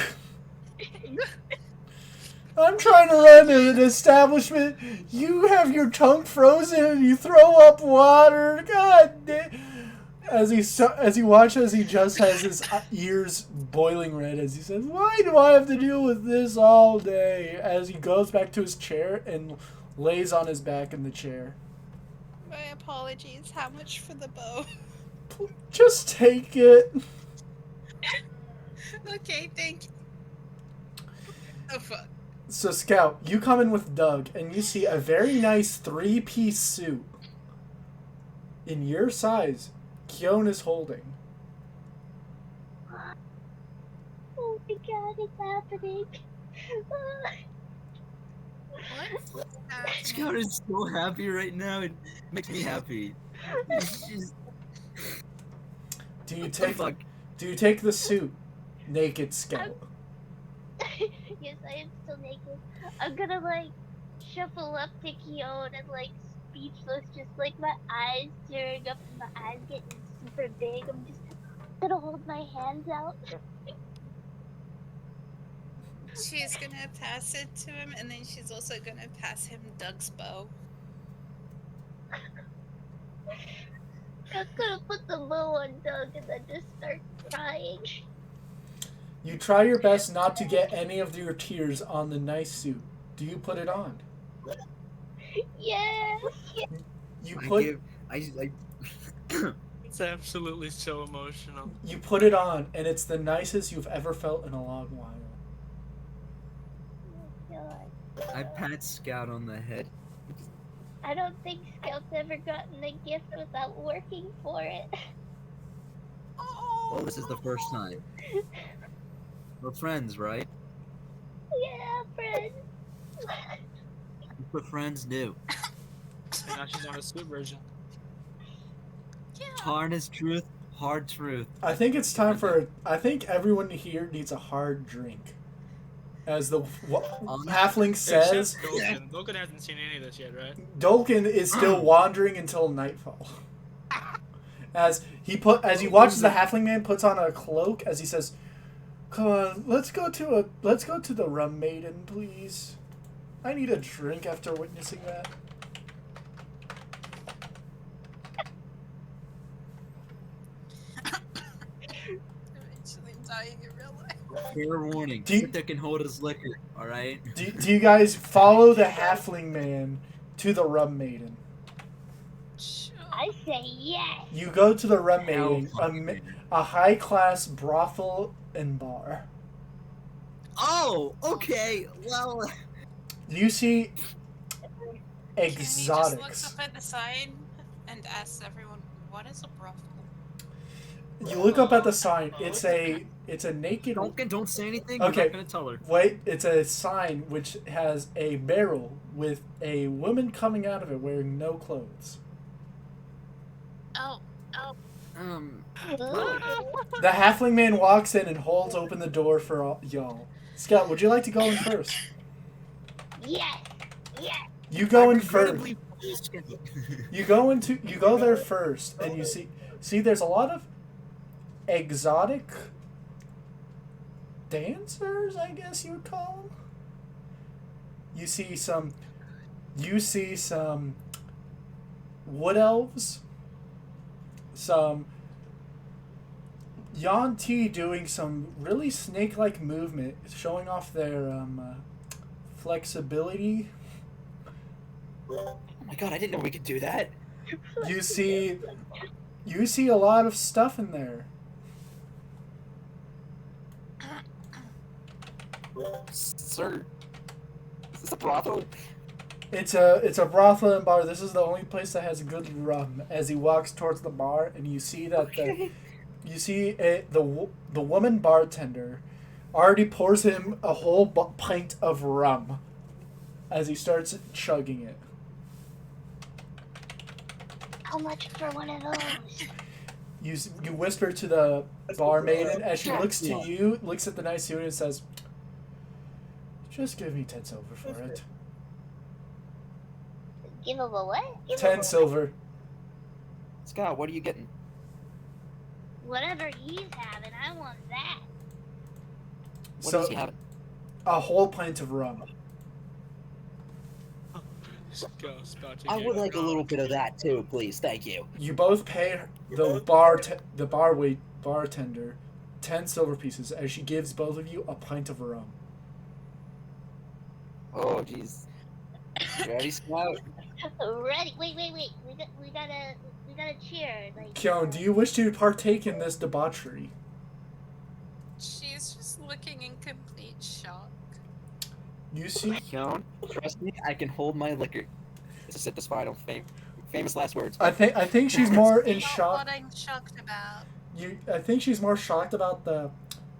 I'm trying to run an establishment. You have your tongue frozen and you throw up water. God damn." As you watch as he just has his ears boiling red as he says, "Why do I have to deal with this all day?" As he goes back to his chair and lays on his back in the chair. My apologies. How much for the bow? Just take it. Okay, thank you. Oh fuck. So Scout, you come in with Doug and you see a very nice 3-piece suit. In your size, Kion is holding. Oh my god, it's happening. What? Scout is so happy right now. It makes me happy. She's- Do you What the take fuck? Do you take the suit, naked Scout? Yes, I am still naked. I'm gonna shuffle up to Keon and speechless, just my eyes tearing up and my eyes getting super big. I'm just gonna hold my hands out. She's gonna pass it to him, and then she's also gonna pass him Doug's bow. I'm gonna put the bow on Doug and then just start crying. You try your best not to get any of your tears on the nice suit. Do you put it on? Yes. You put It's absolutely so emotional. You put it on, and it's the nicest you've ever felt in a long while. Oh my god. I pat Scout on the head. I don't think Scout's ever gotten a gift without working for it. Well, this is the first time. We're friends, right? Yeah, friend. That's what friends do. And now she's on a sweet version. Hard as truth, hard truth. I think it's time for. I think everyone here needs a hard drink. As the halfling says, Except Dolkin. Dolkin hasn't seen any of this yet, right? Dolkin is still wandering until nightfall. As he watches the halfling man puts on a cloak, as he says, "Come on, let's go to the rum maiden, please. I need a drink after witnessing that." Eventually dying in real life. Fair warning. Do you- That can hold his liquor, alright? Do you guys follow the halfling man to the rum maiden? Sure. I say yes. You go to the rum Hell meeting, fucking yeah. a high-class brothel and bar. Oh, okay. Well, You see Kenny just looks exotics. up at the sign and asks everyone, "What is a brothel?" You look up at the sign. It's a naked. don't say anything. Okay. We're not gonna tell her. Wait, it's a sign which has a barrel with a woman coming out of it wearing no clothes. Oh, The halfling man walks in and holds open the door for y'all. Scout, would you like to go in first? Yes. Yes. You go I'm in first. incredibly bullshit. You go there first, and you see there's a lot of exotic dancers, I guess you would call them. You see some wood elves, some Yanti doing some really snake-like movement, showing off their flexibility. Oh my god, I didn't know we could do that. You see a lot of stuff in there. Sir, is this a brothel? It's a brothel and bar. This is the only place that has good rum. As he walks towards the bar, and you see that the woman bartender already pours him a whole pint of rum as he starts chugging it. How much for one of those? You whisper to the barmaid, and as she looks to you, looks at the nice suit, and says, "Just give me 10 silver for it." Give him a what? 10 silver. Scott, what are you getting? Whatever he's having, I want that. What So does he have? a whole pint of rum. Scout's about to I get would like a robbed. little bit of that too, please. Thank you. You both pay the bartender 10 silver pieces as she gives both of you a pint of rum. Oh, jeez. You ready, Scout? Ready? Wait. We gotta cheer. Like. Kyon, do you wish to partake in this debauchery? she's just looking in complete shock. You see, Keon, trust me, I can hold my liquor. To sit this final famous last words. I think she's more in Not shock. what I'm shocked about. I think she's more shocked about the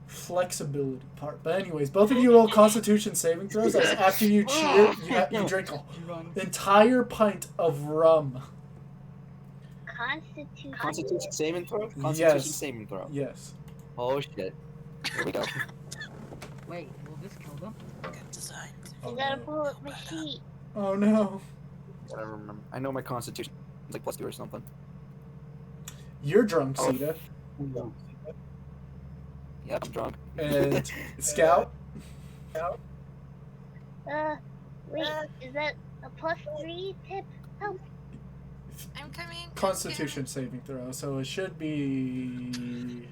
flexibility part. But anyways, both of you roll Constitution saving throws. As after you cheer, you drink an entire pint of rum. Constitution. Constitution saving throw? Constitution Yes. saving throw. Yes. Oh shit. Here we go. Wait, will this kill them? Good design. I gotta pull up my sheet. Oh no. I don't remember. I know my constitution is like +2 or something. You're drunk, Oh. Sita. Yeah, I'm drunk. And Scout. Wait, is that a +3 tip? Oh, I'm coming. Constitution saving throw. So it should be.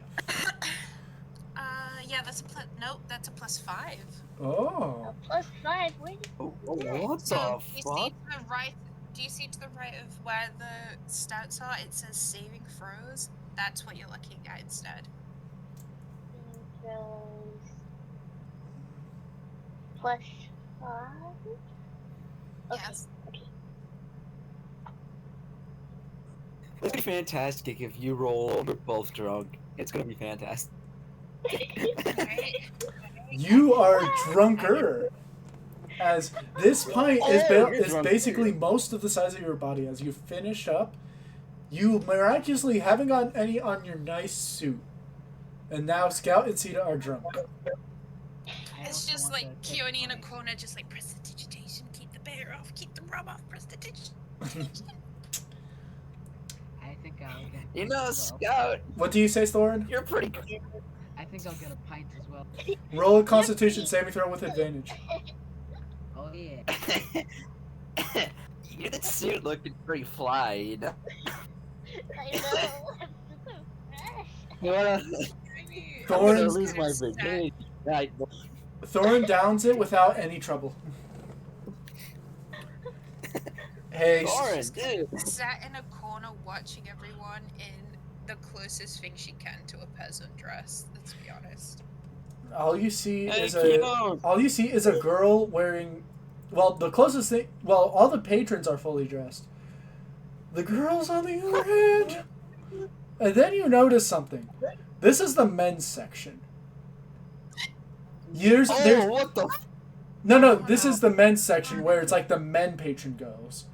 Yeah, that's a plus. Nope, that's a +5. Oh. a +5. Where did Oh, what So the you see fuck? to the right? Do you see to the right of where the stats are? It says saving throws. That's what you're looking at instead. throws +5? Okay. Yes. Okay. It'd be fantastic if you roll and we're both drunk. It's gonna be fantastic. Right? You are drunker. As this pint is, you're is drunk basically most of the size of your body. As you finish up, you miraculously haven't gotten any on your nice suit. And now Scout and Sita are drunk. It's just like Keone in a corner, just like prestidigitation, keep the bear off, keep the rum off, prestidigitation. I think I'll get. You know, as well. Scout, What do you say, Thorin? you're pretty good. I think I'll get a pint as well. Roll a Constitution saving throw with advantage. Oh yeah. You're the suit looking pretty fly, you know? I know. I'm super fresh. You wanna, I mean, I'm gonna Thorin's- lose my virginity. Right. Thorin downs it without any trouble. Hey, Lauren, She's dude. sat in a corner watching everyone in the closest thing she can to a peasant dress. Let's be honest. all you see Hey, is Keon. a girl wearing, well, the closest thing. Well, all the patrons are fully dressed. The girls, on the other hand, and then you notice something. This is the men's section. There's Oh, what the? no. This is the men's section where it's like the men patron goes.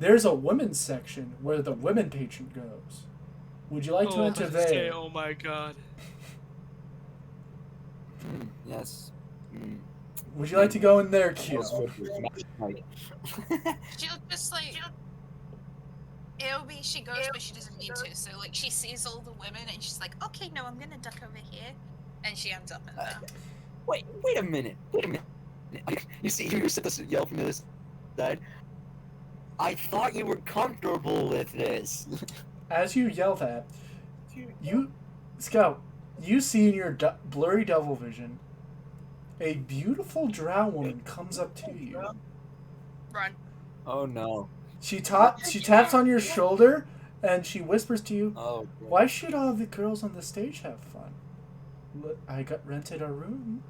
There's a women's section where the women patron goes. Would you like to enter there? Oh my god. Yes. Would you like to go in there, Q? She'll just like. It'll be she goes, but she doesn't need to. So like she sees all the women and she's like, okay, no, I'm gonna duck over here, and she ends up in there. Wait a minute. You see, you're supposed to yell from this side. I thought you were comfortable with this. As you yell that, Scout, you see in your blurry devil vision, a beautiful drow woman comes up to you. Run. Oh no. She taps on your shoulder and she whispers to you, Oh. "Why should all the girls on the stage have fun? I got rented a room."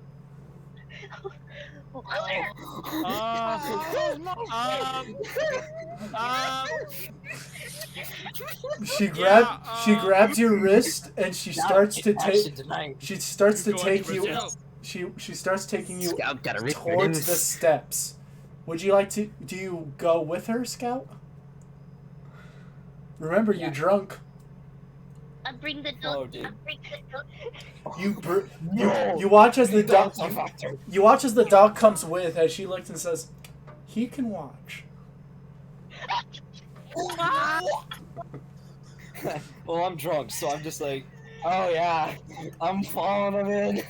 She grabs your wrist and she starts to take you Scout got a towards the steps. Would you like to? Do you go with her, Scout? Remember, you're drunk. I bring the dog. Oh, dude. I bring the dog. You watch as the dog comes with, as she looks and says, "He can watch." Well, I'm drunk, so I'm just like, oh yeah, I'm following him in.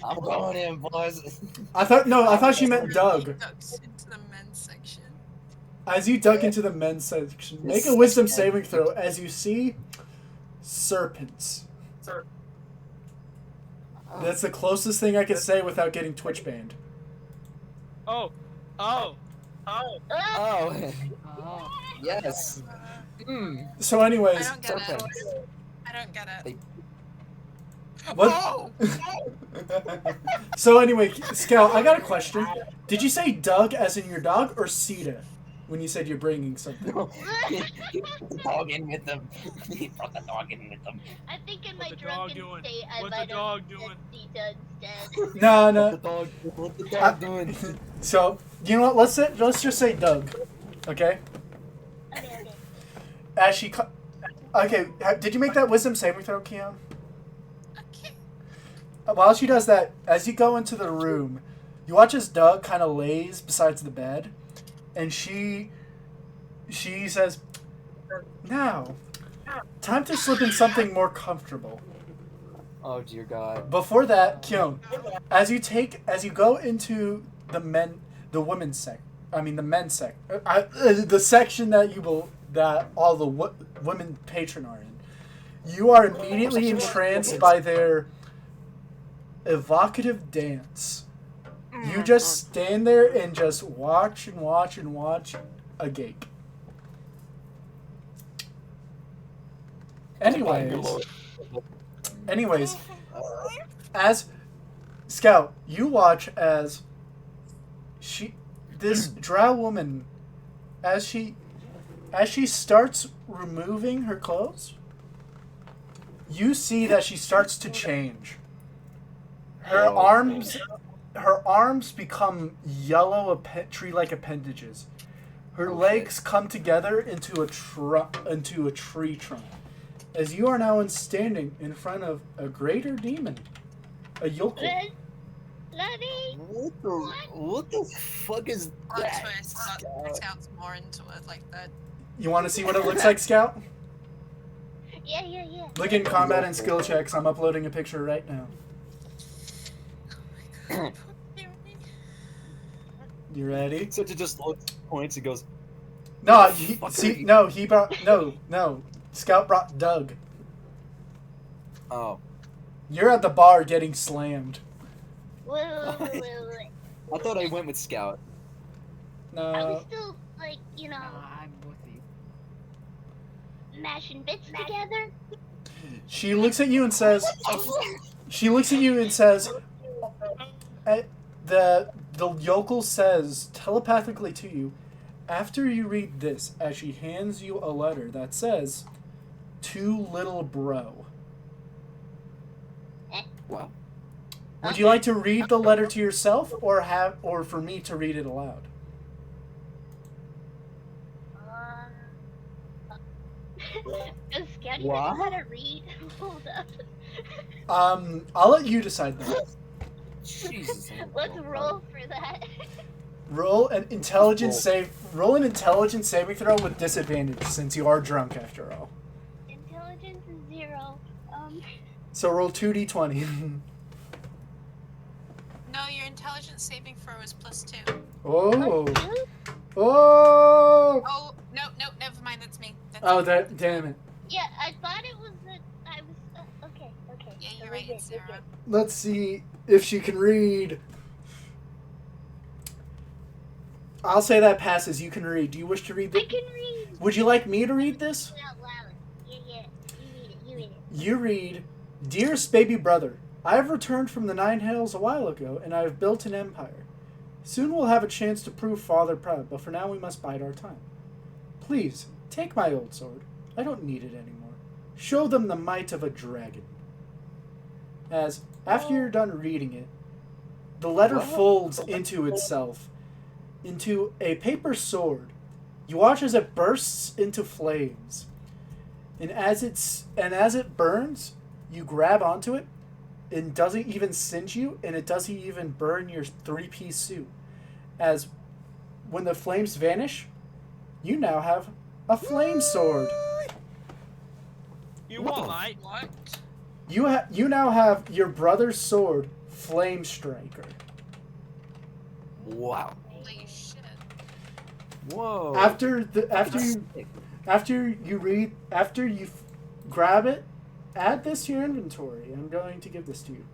I'm going in, boys. I thought she meant Doug. Ducks into the men's section. As you duck into the men's section, make a wisdom saving throw as you see serpents. That's the closest thing I can say without getting Twitch banned. Oh. Oh, Oh. yes. So, anyways, I don't get serpents. it. I don't get it. what? Oh! So anyway, Scout, I got a question. Did you say Doug as in your dog or Sita when you said you're bringing something? He brought the dog in with him. He brought the dog in with him. I think in my What the dog drunken doing? state, I What the might dog have doing? said Sita instead. No. What the dog doing? So you know what? Let's just say Doug, okay? Okay. As she, okay. Did you make that wisdom saving throw, Keon? Okay. While she does that, as you go into the room, you watch as Doug kind of lays beside the bed, and she says, "Now, time to slip in something more comfortable." Oh dear God. Before that, Kyung, as you go into the men's the section that all the women patron are in, you are immediately entranced by their evocative dance. You just stand there and just watch and watch and watch agape. Anyways, as Scout, you watch as this drow woman, as she starts removing her clothes, you see that she starts to change. Her arms become yellow tree-like appendages. Her legs come together into a tree trunk. As you are now standing in front of a greater demon, a yokel. Lovey! What the fuck is Plot that? twist. Scout's more into it like that. You want to see what it looks like, Scout? Yeah. Look in combat and skill checks. I'm uploading a picture right now. You ready? So to just look points and goes. No, Scout brought Doug. Oh. You're at the bar getting slammed. Wait. I thought I went with Scout. Are we No. still, like, you know, I'm with you. mashing bits together. She looks at you and says, uh, the yokel says telepathically to you, after you read this, as she hands you a letter that says, "To little bro." Wow. Would you like to read the letter to yourself, or for me to read it aloud? Does Scouty know how to read? Hold up. I'll let you decide that. Jesus. Let's roll for that. Roll an intelligence saving throw with disadvantage, since you are drunk after all. Intelligence is 0. So roll 2d20. No, your intelligence saving throw is +2. Oh. Plus 2? Oh. Oh, no, never mind. That's me. Oh, damn it. Yeah, I thought it was I was. Okay. Yeah, So you're we're right. good, It's we're 0. good. Let's see if she can read. I'll say that passes. You can read. Do you wish to read I can read. Would you like me to read this? Out loud. Yeah. You read it. You read, "Dearest baby brother, I have returned from the Nine Hells a while ago, and I have built an empire. Soon we'll have a chance to prove father proud, but for now we must bide our time. Please, take my old sword. I don't need it anymore. Show them the might of a dragon." As, after you're done reading it, the letter folds into itself, into a paper sword. You watch as it bursts into flames. And as it burns, you grab onto it, and doesn't even singe you, and it doesn't even burn your 3-piece suit. As when the flames vanish, you now have a flame sword. You what, mate? What? You now have your brother's sword, Flame Striker. Wow. Holy shit. Whoa. After you grab it, add this to your inventory. I'm going to give this to you.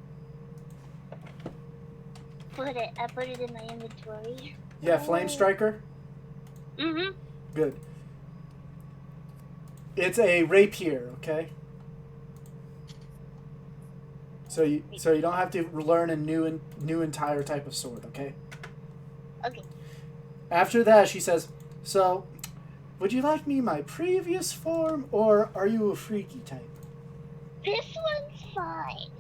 I put it in my inventory. Yeah, Flame Striker. Mhm. Good. It's a rapier, okay? So you don't have to learn a new entire type of sword, okay? Okay. After that, she says, "So, would you like me my previous form, or are you a freaky type? This one's fine.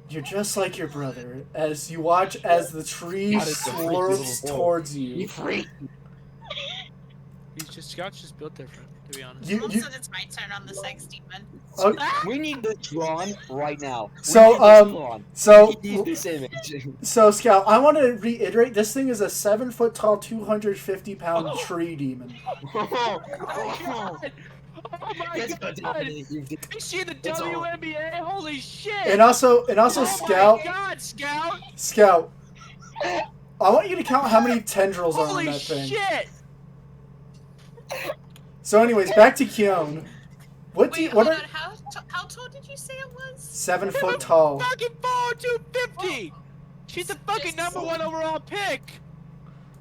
You're just like your brother." As you watch as the tree That is a freaky slurps little boy. towards you. You freak. Scout's just built different, to be honest. You- Also, it's my turn on the sex demon. Oh, We need this drawn right now. So, We need this image. So, Scout, I want to reiterate, this thing is a 7-foot tall, 250-pound tree demon. Oh my Yes, god! God, You it's see the It's all- WNBA? Holy shit! And also, oh Scout, my god, Scout! Scout, I want you to count how many tendrils are on Holy that thing. shit! So, anyways, back to Keon. What Wait, are hold on. How tall did you say it was? 7 foot tall? Fucking 4'250! She's the fucking #1 overall pick!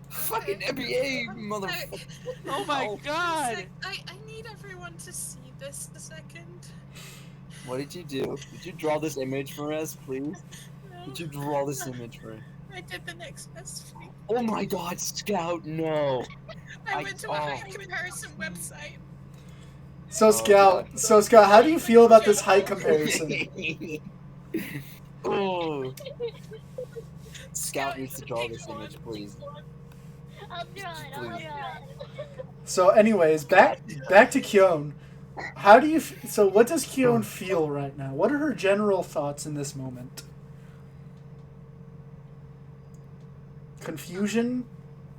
Fucking NBA motherfucker. Oh my Oh. god! I need everyone to see this a second. What did you do? Did you draw this image for us, please? No, Did you draw this image for us? I did the next best thing. Oh my god, Scout, no. I went to a oh. height comparison website. So, Oh, Scout, how do you feel about this height comparison? Oh. Scout needs to draw this image, please. I'll draw it. So, anyways, back to Keon. How do you? So, what does Keon feel right now? What are her general thoughts in this moment? Confusion,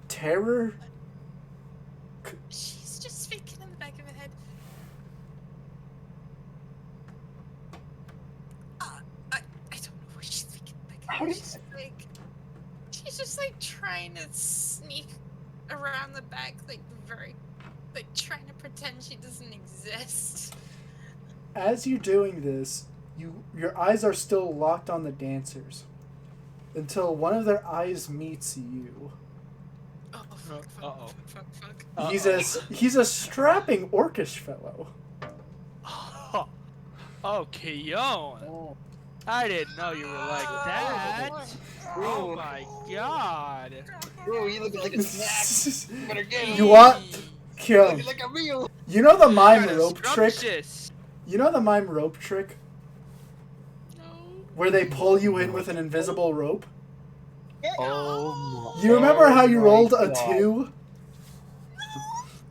terror. She's just thinking in the back of her head. I don't know what she's thinking in the back of her head. She's just like trying to sneak around the back, like trying to pretend she doesn't exist. As you're doing this, your eyes are still locked on the dancers until one of their eyes meets you. Oh, Uh-oh. Fuck. He's a strapping orcish fellow. Oh, Keon. Oh, I didn't know you were like that. Oh Ooh. my god. Ooh, you look like a snack. You better get him. You want You Kyo? look like a meal. You know the mime Kinda rope trick? scrumptious. You know the mime rope trick No. where they pull you in with an invisible rope? Oh my. You remember how you my rolled a God. 2?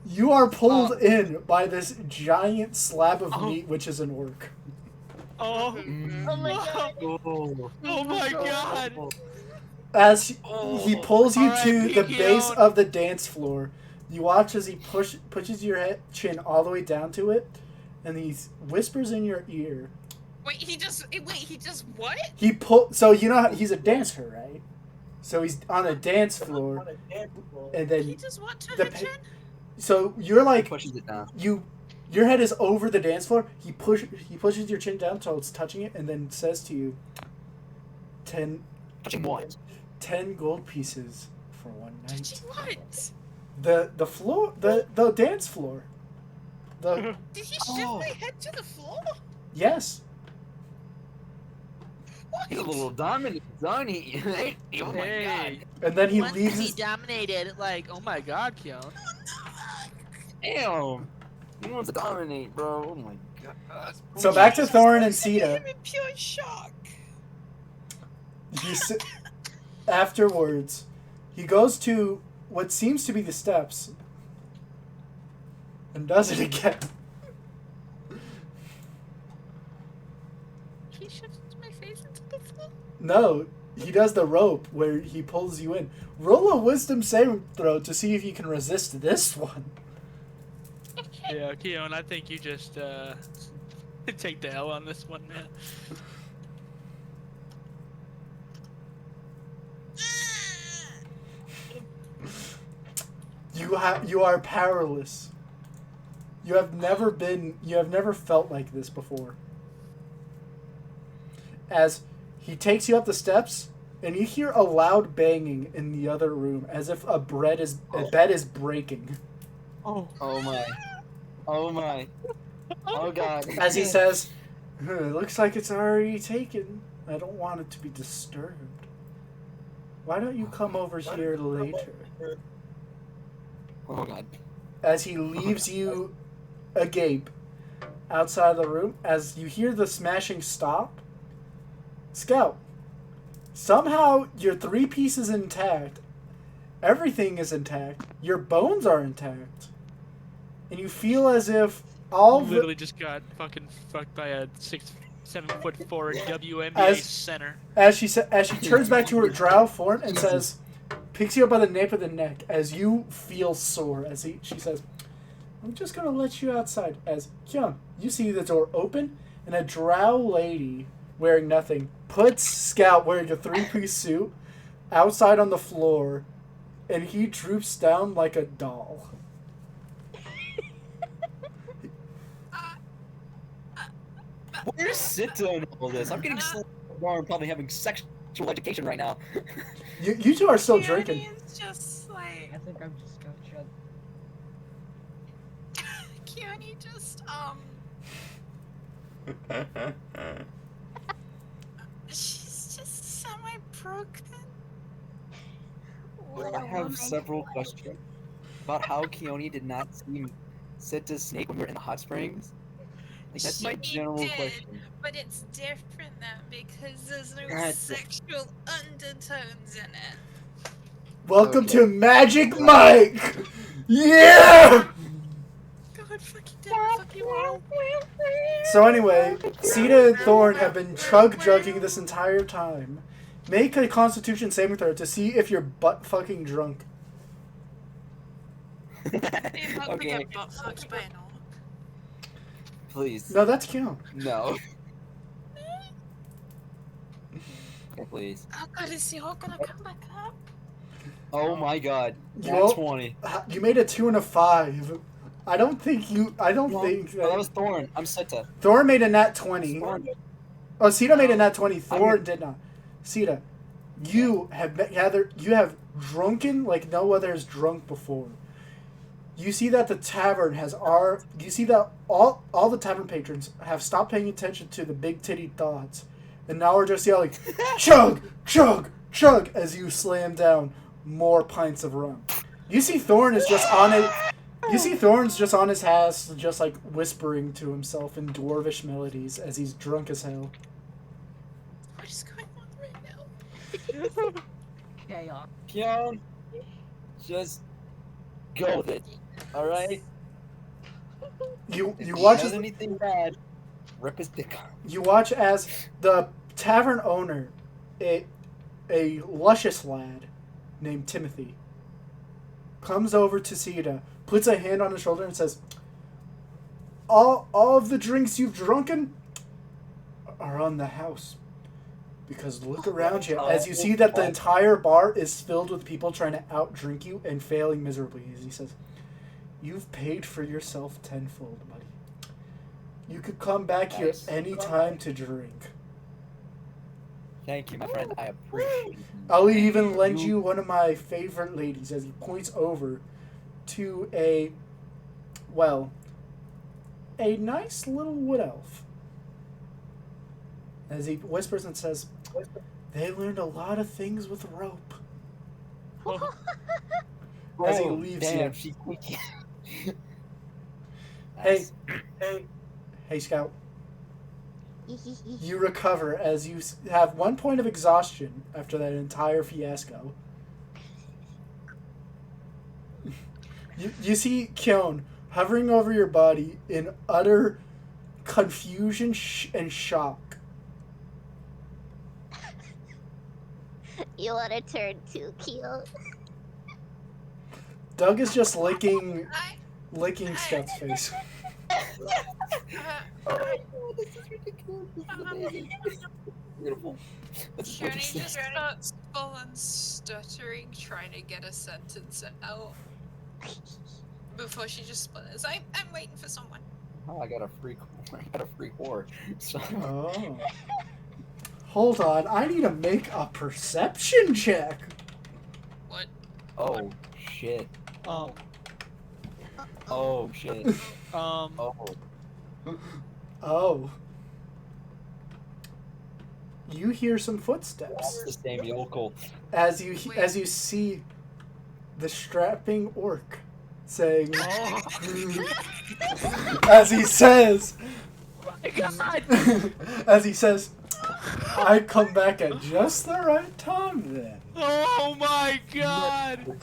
You are pulled in by this giant slab of meat, which is an orc. Oh. Oh my god. Oh. Oh my god. As he pulls you to R.I.P. the base Keon. of the dance floor, you watch as he pushes your chin all the way down to it, and he whispers in your ear. Wait, he just what? So you know how he's a dancer, right? So he's on a dance floor, and He then just what to the the chin? so you're like Pushes it down. your head is over the dance floor. He pushes your chin down till it's touching it, and then says to you, 10 gold pieces for one night. Touching what? The floor, the dance floor. The Did he shift my head to the floor? yes. What? He's a little dominant, Donnie. Oh my Hey. And then he Once leaves he his, dominated, like, oh my god, Keon. god. Damn. He wants to dominate, bro. Oh my god. So back to Thorin and Sita. I'm in pure shock. Afterwards, he goes to what seems to be the steps and does it again. He shifts my face into the floor. No, he does the rope where he pulls you in. Roll a wisdom saving throw to see if you can resist this one. Yeah, Keon, I think you just, take the L on this one, man. You are powerless. You have never felt like this before. As he takes you up the steps, and you hear a loud banging in the other room, as if a bed is breaking. Oh. Oh my. Oh my. Oh god. As he says, "It looks like it's already taken. I don't want it to be disturbed. Why don't you come over here later?" Oh god. As he leaves you agape outside of the room, as you hear the smashing stop. Scout, somehow your 3 pieces intact. Everything is intact. Your bones are intact. And you feel as if all the, Literally just got fucking fucked by a 7'4" WNBA As- center. as she turns back to her drow form and says, picks you up by the nape of the neck as you feel sore. She says, "I'm just gonna let you outside." As Kyung, you see the door open and a drow lady wearing nothing puts Scout wearing a 3-piece suit outside on the floor, and he droops down like a doll. Where's Sita in all this? I'm getting so warm, probably having sexual education right now. You two are still drinking. Keone's just like I think I'm just gonna shut. Keone just she's just semi-broken. What I a have woman. several questions about how Keone did not see Sita's snake when we were in the hot springs. Like, that's my She general did. question. But it's different now because there's no That's- sexual undertones in it. Welcome Okay. to Magic Mike! Yeah! God fucking damn fucking wow. So anyway, Sita and Thorn have been chug-jugging this entire time. Make a Constitution saving throw to see if you're butt-fucking drunk. Hey, fuck, we Okay, get butt fucked by an orc. please. No, that's count. No. Okay, please. Oh god, is the orc gonna come back up? Oh my god. You Nat won't- 20. You made a 2 and a 5. I don't think No, that... that was Thorn. I'm Sita. Thorn made a nat 20. Thorn. Oh, Sita made a nat 20. Thorn did not. Sita, You have you have drunken like no other has drunk before. You see that the tavern has you see that all the tavern patrons have stopped paying attention to the big titty thoughts, and now we're just yelling, chug, chug, chug as you slam down more pints of rum. You see Thorn is just on it. You see Thorn's just on his ass, just like whispering to himself in dwarvish melodies as he's drunk as hell. What is going on right now? Chaos. Keon, just go with it. All right. You If he watch does as anything bad, rip his dick off. you watch as the tavern owner, a luscious lad named Timothy, comes over to Sita, puts a hand on his shoulder, and says, all of the drinks you've drunken are on the house. Because look around you as you see that the entire bar is filled with people trying to outdrink you and failing miserably. As he says, you've paid for yourself tenfold, buddy. You could come back here anytime to drink. Thank you, my friend. I appreciate it. I'll even lend you one of my favorite ladies as he points over to a nice little wood elf. As he whispers and says, they learned a lot of things with rope. As he leaves damn, you. she Hey, Scout. You recover as you have 1 point of exhaustion after that entire fiasco. You see Kyon hovering over your body in utter confusion and shock. You want to turn too cute? Doug is just licking Scout's face. This is ridiculous. This is amazing. Beautiful. That's Shirley gorgeous. just starts full on stuttering, trying to get a sentence out before she just sputters. I'm waiting for someone. Oh, I got a free whore. So. Oh. Hold on, I need to make a perception check. What? Oh shit. Um. Oh shit. Oh. Oh. You hear some That's footsteps the same yokel. as you see the strapping orc saying, as he says, as he says, I come back at just the right time then. Oh my god!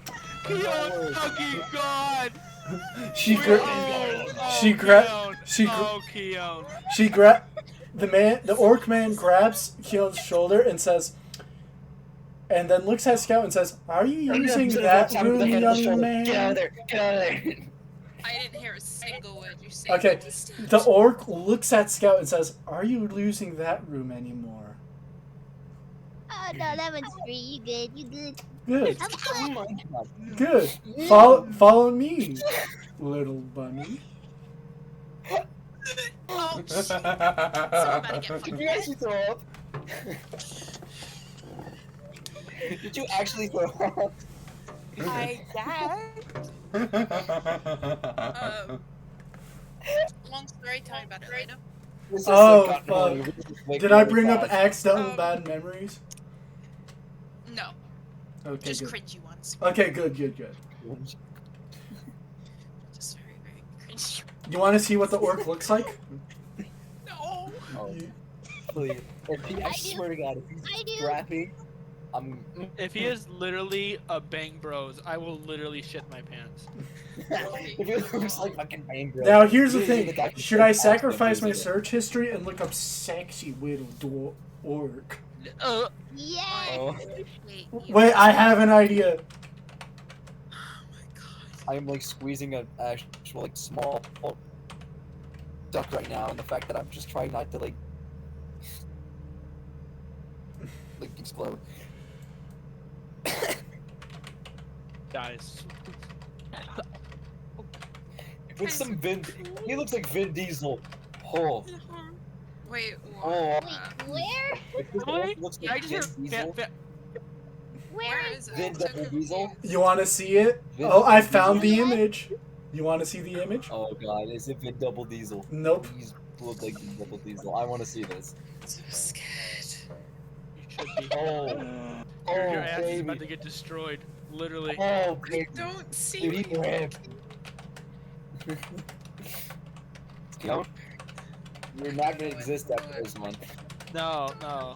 Keon fucking god! She the orc man grabs Keon's shoulder and says, and then looks at Scout and says, "Are you using that room, young man?" Get out of there! Get out of there! I didn't hear a single word you said. Okay, the orc looks at Scout and says, "Are you using that room anymore?" Oh no, that one's free. You good? You good? Good, I'm Oh good. my god. good. Follow me, little bunny. Oh shit! So I'm about to get Did you actually throw up? Did you actually throw up? I guess. Long story. Tell me about it later. This is Oh, the continuity. We just wake Did I really bring up fast. accidental bad memories? No, Okay, just good. cringy ones. Okay, good. Just very, very cringy. You want to see what the orc looks like? No. Oh, You- please. If he, I I do. swear to God, if I he's do. scrappy, I'm. If he is literally a Bang Bros, I will literally shit my pants. If he looks like fucking Bang Bros. Now here's the Literally thing: guy who should I says Aspen sacrifice my Music. search history and look up sexy little orc? Yeah. Oh, Hate you. Wait, I have an idea. Oh my god. I am like squeezing an actual like small duck right now, and the fact that I'm just trying not to like explode. Guys. With some Vin, he looks like Vin Diesel. Oh, Wait, oh. what? Wait, where? If this Wait, looks I like just Vin heard Diesel. Where is Vin it? I'm so Double Diesel? confused. You want to see it? Vin Oh, I Double found the Diesel? image. You want to see the image? Oh god, is it Vin Double Diesel? Nope. Please look like Vin Double Diesel. I want to see this. So scared. You should be. Oh, Your oh ass is about baby, to get destroyed. Literally. oh I baby, don't see dude, he what you're ripped. looking. You're not gonna exist after this one. No, no.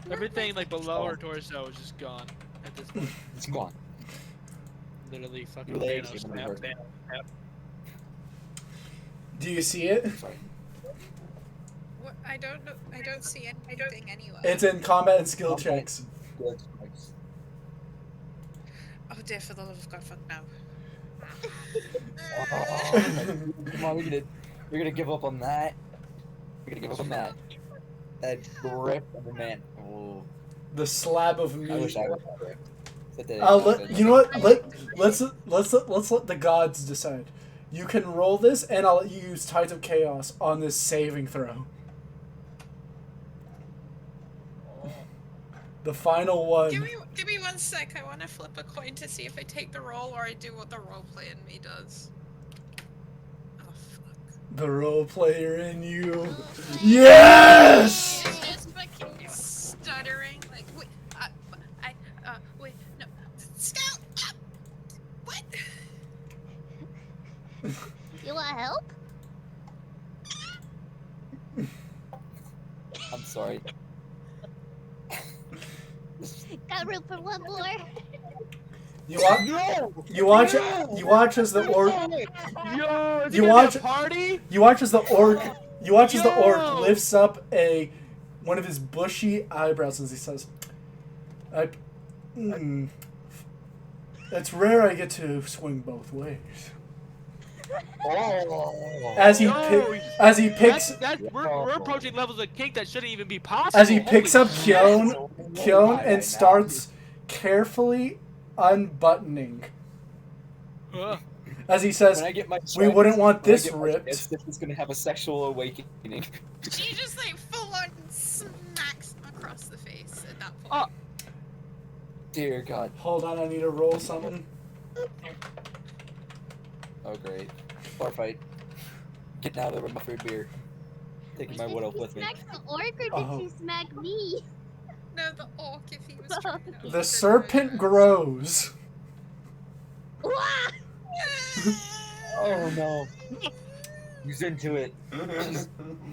Where Everything am I like below Oh. her torso is just gone at this point. It's gone. Literally fucking Your legs Thanos. are gonna Snap, hurt. snap, snap. Do you see it? Sorry. What? I don't know. I don't see anything anywhere. It's in combat and skill Okay. checks. Good. Nice. Oh dear, for the love of God, fuck now. Oh, come on, you're gonna give up on that. You're gonna give up on that. That grip of a man. Oh, The slab of I meat. wish I would have it. You know what? Let's let the gods decide. You can roll this, and I'll let you use Tides of Chaos on this saving throw. The final one. Give me 1 sec. I want to flip a coin to see if I take the roll or I do what the role play in me does. Oh fuck. The role player in you. Yes! Just fucking stuttering. Like wait, wait, no, Scout. What? You want help? I'm sorry. Got room for one more. You watch. You watch. You watch as the orc. Yo, is it You gonna watch- be a party? You watch as the orc. You watch as the orc Yo! lifts up one of his bushy eyebrows as he says, it's rare I get to swing both ways. Oh. As he Yo, picks we're approaching levels of kink that shouldn't even be possible. as he picks Holy up shit. Kyon and starts carefully unbuttoning. Ugh. As he says, When I get my we wouldn't want when I this get my ripped. Stiff is gonna have a sexual awakening. She just like full on smacks him across the face at that point. Oh. Dear God. Hold on, I need to roll something. Oh great. Bar fight. Getting out of there with my free beer. Taking my wood elf Did you with me. smack the orc or did Oh. you smack me? No, the orc if he was trying to The serpent grows. Wah! Oh no. He's into it. She's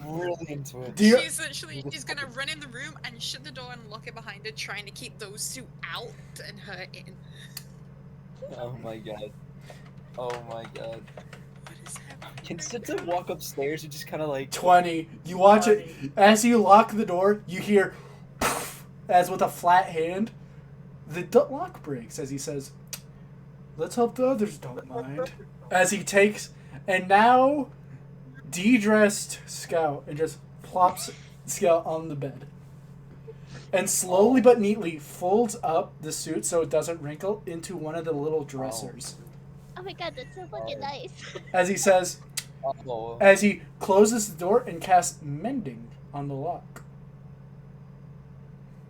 really into it. Do you, She's gonna run in the room and shut the door and lock it behind her, trying to keep those two out and her in. Oh my God. Oh my God. What is happening? Can Sita walk upstairs and just kind of like 20. You watch it as you lock the door. You hear, as with a flat hand, the lock breaks. As he says, "Let's hope the others don't mind." As he takes and now de-dressed Scout and just plops Scout on the bed, and slowly but neatly folds up the suit so it doesn't wrinkle into one of the little dressers. Oh my god, that's so fucking nice. As he says, oh. as he closes the door and casts Mending on the lock.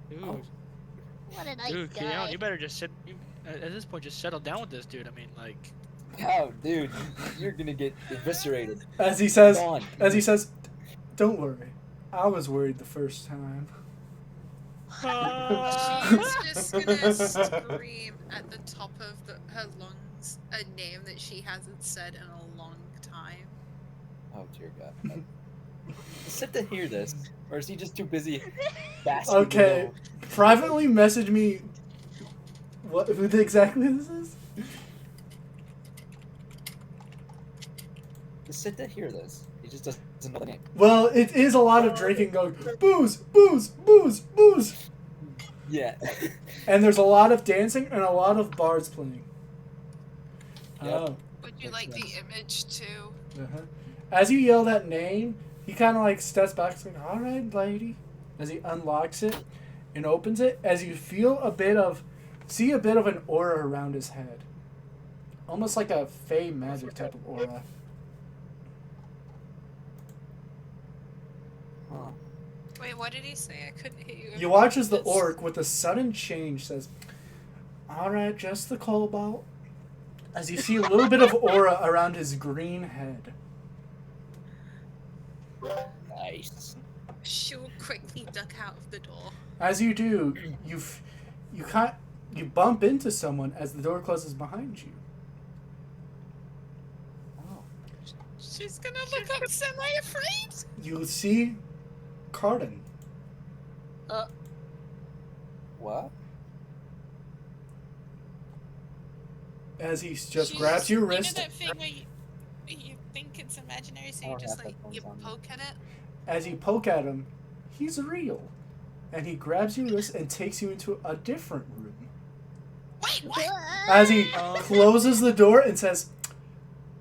Dude, What a nice dude, guy. Keon, you better just sit. At this point, just settle down with this dude. I mean, like. Oh, dude, you're gonna get eviscerated. As he says, Gone. "Don't worry, I was worried the first time." She's just gonna scream at the top of her lungs a name that she hasn't said in a long time. Oh dear God. Does Sita hear this, or is he just too busy basking? Okay, privately message me who exactly this is. Does Sita hear this? He just doesn't know the name. Well, it is a lot of drinking going, booze, booze, booze, booze. Yeah. And there's a lot of dancing and a lot of bards playing. Yep. Oh. Would you like the image too? Uh-huh. As you yell that name, he kind of like steps back and like, "All right, lady." As he unlocks it and opens it, as you feel see a bit of an aura around his head. Almost like a fey magic type of aura. Huh. Wait, what did he say? I couldn't hear you. You watch as the orc, with a sudden change, says, Alright, just the cobalt. As you see a little bit of aura around his green head. Nice. She'll quickly duck out of the door. As you do, you bump into someone as the door closes behind you. Oh. She's gonna look up semi-afraid. You see Carden. What? As he just She grabs your You know wrist. that thing where you think it's imaginary, so I you don't just have like headphones you on. poke at it. As you poke at him, he's real. And he grabs your wrist and takes you into a different room. Wait, what? As he closes the door and says,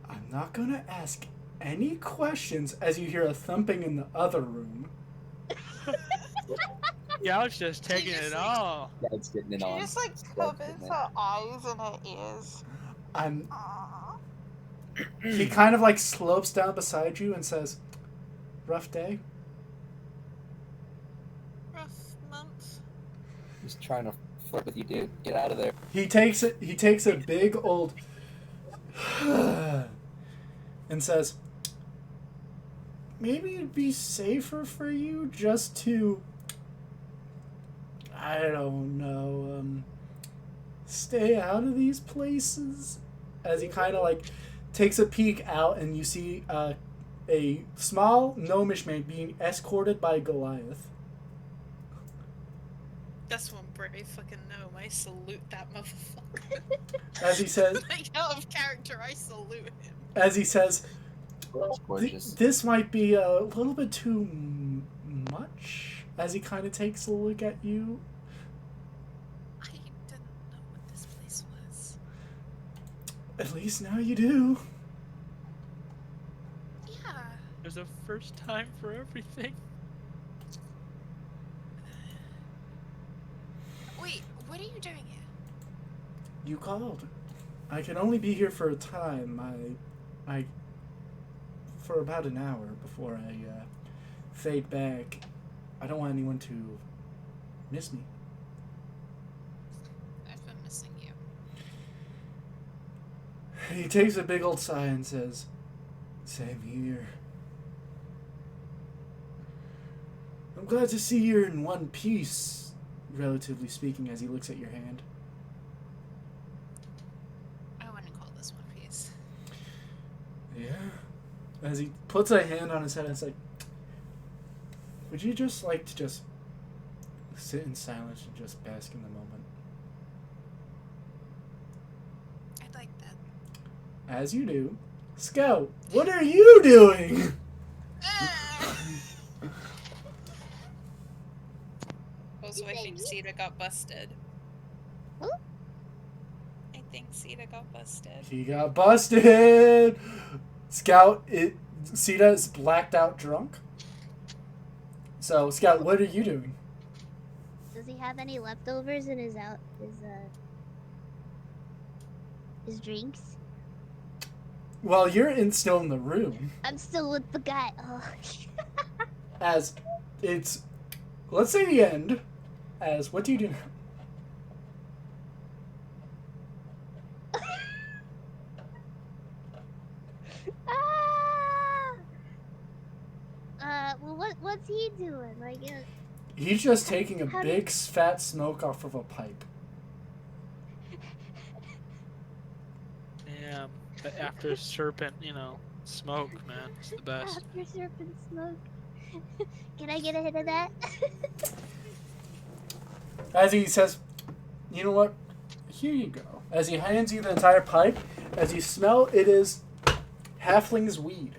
I'm not going to ask any questions, as you hear a thumping in the other room. Yeah, I was just taking just, it like- all. Dad's getting it She on. just like Dad's covers getting it. her eyes and her ears. I'm. Aww. He kind of like slopes down beside you and says, rough day? Rough month. He's trying to flirt with you, dude. Get out of there. He takes a big old and says, maybe it'd be safer for you just to, I don't know, stay out of these places. As he kind of like takes a peek out, and you see a small gnomish man being escorted by Goliath. That's one brave fucking gnome. I salute that motherfucker. As he says, Like out of character, I salute him. as he says, That's gorgeous. this might be a little bit too much. As he kind of takes a look at you. I didn't know what this place was. At least now you do. Yeah. There's a first time for everything. Wait, what are you doing here? You called. I can only be here for a time. I for about an hour before I fade back. I don't want anyone to miss me. I've been missing you. He takes a big old sigh and says, same here. I'm glad to see you're in one piece, relatively speaking, as he looks at your hand. I wouldn't call this one piece. Yeah. As he puts a hand on his head and it's like, would you just like to just sit in silence and just bask in the moment? I'd like that. As you do. Scout, what are you doing? Also, I think Cedar got busted. Who? I think Cedar got busted. He got busted. Scout, Sita is blacked out drunk. So, Scout, what are you doing? Does he have any leftovers in his drinks? Well, you're still in the room. I'm still with the guy. Oh. As it's, let's say the end. As, what do you do now? Well, what's he doing? Like, He's just taking a How big fat smoke off of a pipe. Yeah, but after serpent, smoke, man, it's the best. after serpent smoke. Can I get a hit of that? As he says, you know what? Here you go. As he hands you the entire pipe, as you smell, it is halfling's weed.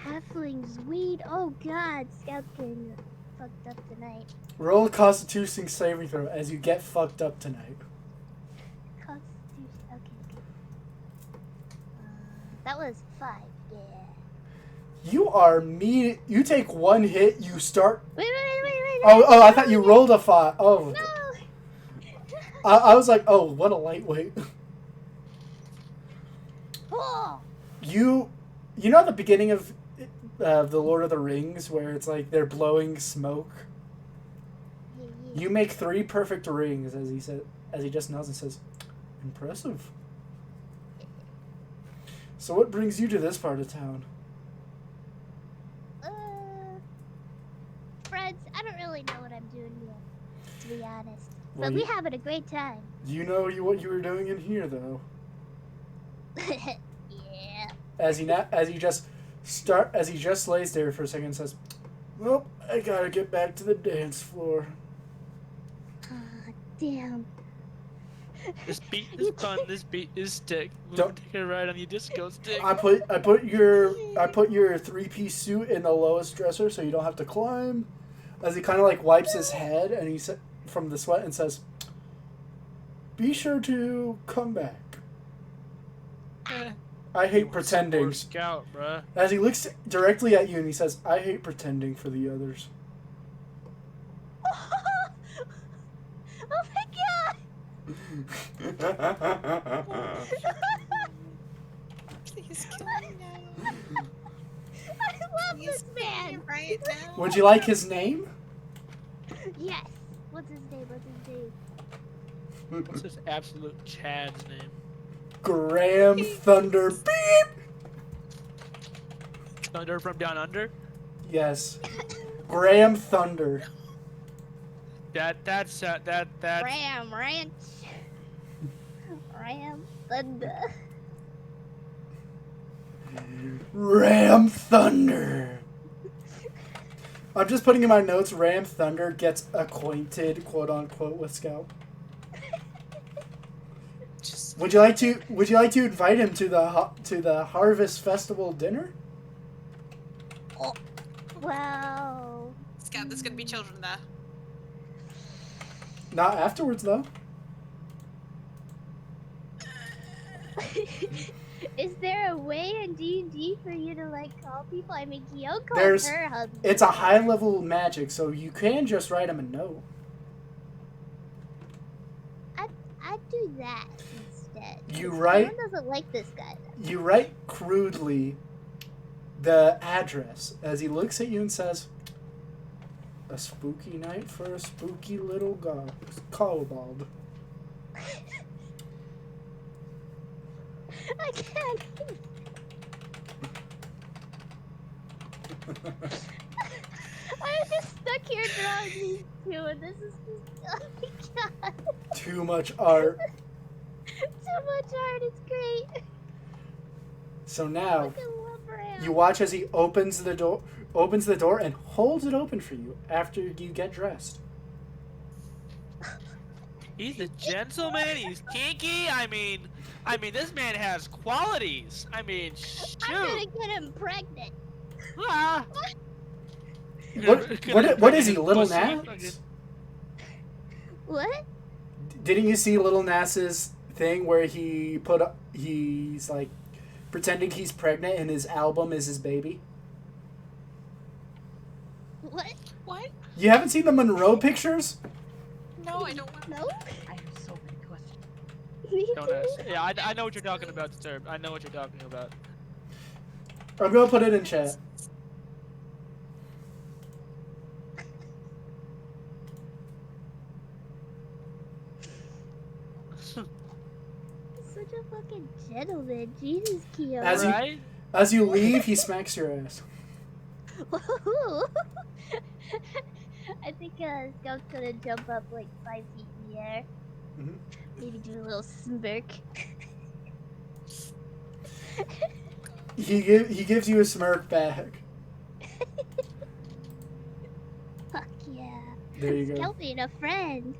Halfling's weed. Oh God, Scout's getting fucked up tonight. Roll a Constitution saving throw as you get fucked up tonight. Constitution. Okay. That was 5. Yeah. You are mean. You take one hit. You start. Wait. Oh! I thought you rolled a 5. Oh. No. I was like, oh, what a lightweight. Oh. You know the beginning of the Lord of the Rings where it's like they're blowing smoke. Yeah. You make 3 perfect rings, as he said. as he just nods and says, "Impressive. So what brings you to this part of town?" Friends, I don't really know what I'm doing here, to be honest. Well, But we having a great time. You know what you were doing in here, though. Yeah. As he just lays there for a second and says, "Well, I gotta get back to the dance floor." Ah, damn. This beat is fun. This beat is stick. We're Don't- taking a ride on your disco stick. I put your 3-piece suit in the lowest dresser so you don't have to climb. As he kind of like wipes his head and he from the sweat and says, "Be sure to come back. Eh, I you hate want pretending." some more Scout, bruh. As he looks directly at you and he says, "I hate pretending for the others." Oh my god! Please kill me now. I love Please this kill me man! right now. Would you like his name? Yes! What's his name? What's his name? What's this absolute Chad's name? Graham Thunder Beep. Thunder from Down Under? Yes, Graham Thunder. That's Ram Ranch. Ram Thunder. Ram Thunder. I'm just putting in my notes. Ram Thunder gets acquainted, quote unquote, with Scout. Just Would you like to invite him to the Harvest Festival dinner? Well. Scout, there's gonna be children there. Not afterwards, though. Is there a way in D&D for you to like call people? I mean, Kyo calls There's- her husband. It's a high level magic, so you can just write him a note. I'd do that instead. You 'cause write- Kyo doesn't like this guy. You write crudely the address as he looks at you and says, "A spooky night for a spooky little kobold." I can't. I'm just stuck here drawing these two, and this is just. Oh my god. Too much art. Too much art. It's great. So now Fucking love Ram. you watch as he opens the door and holds it open for you after you get dressed. He's a gentleman. He's kinky. I mean, this man has qualities. I mean, I'm gonna shoot. get him pregnant. Ah. What is he, Little Pussy? Nas? What? Didn't you see Little Nas's thing where he's like pretending he's pregnant and his album is his baby? What? What? You haven't seen the Monroe pictures? No, I don't want. No? I have so many questions. Me Don't too. ask. Yeah, I know what you're talking about, Disturb. I know what you're talking about. I'm gonna put it in chat. Such a fucking gentleman. Jesus, Kyo. As you- Right? As you leave, he smacks your ass. I think Scout's gonna jump up like 5 feet in the air. Mhm. Maybe do a little smirk. He gives you a smirk back. Fuck yeah. There you go. Scout being a friend.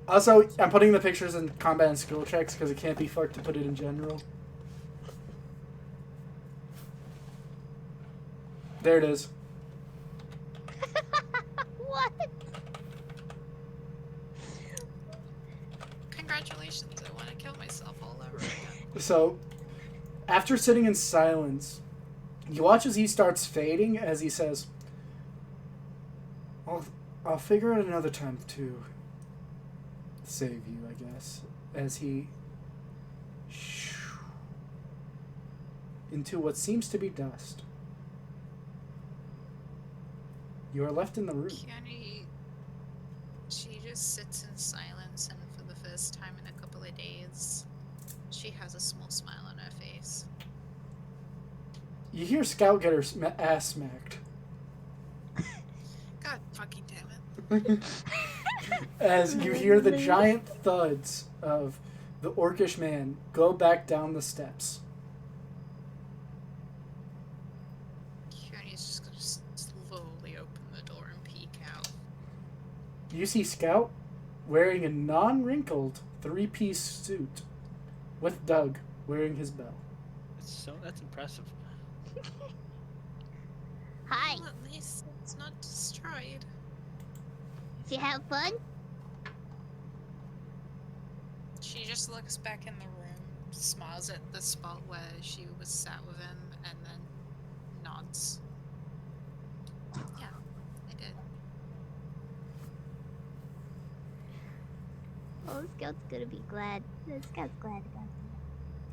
Also, I'm putting the pictures in combat and skill checks because it can't be fucked to put it in general. There it is. What? Congratulations, I want to kill myself all over again. So, after sitting in silence, you watch as he starts fading as he says, I'll figure out another time to save you, I guess. As he into what seems to be dust. You are left in the room. Kiani, she just sits in silence, and for the first first time in a couple of days. She has a small smile on her face. You hear Scout get her ass smacked. God fucking damn it. As you hear the giant thuds of the orcish man go back down the steps. Kearney's just gonna slowly open the door and peek out. You see Scout wearing a non-wrinkled three-piece suit with Doug wearing his bell. That's impressive. Hi. Well, at least it's not destroyed. Did you have fun? She just looks back in the room, smiles at the spot where she was sat with him, and then nods. Yeah, I did. Oh, Scout's gonna be glad. Scout's glad about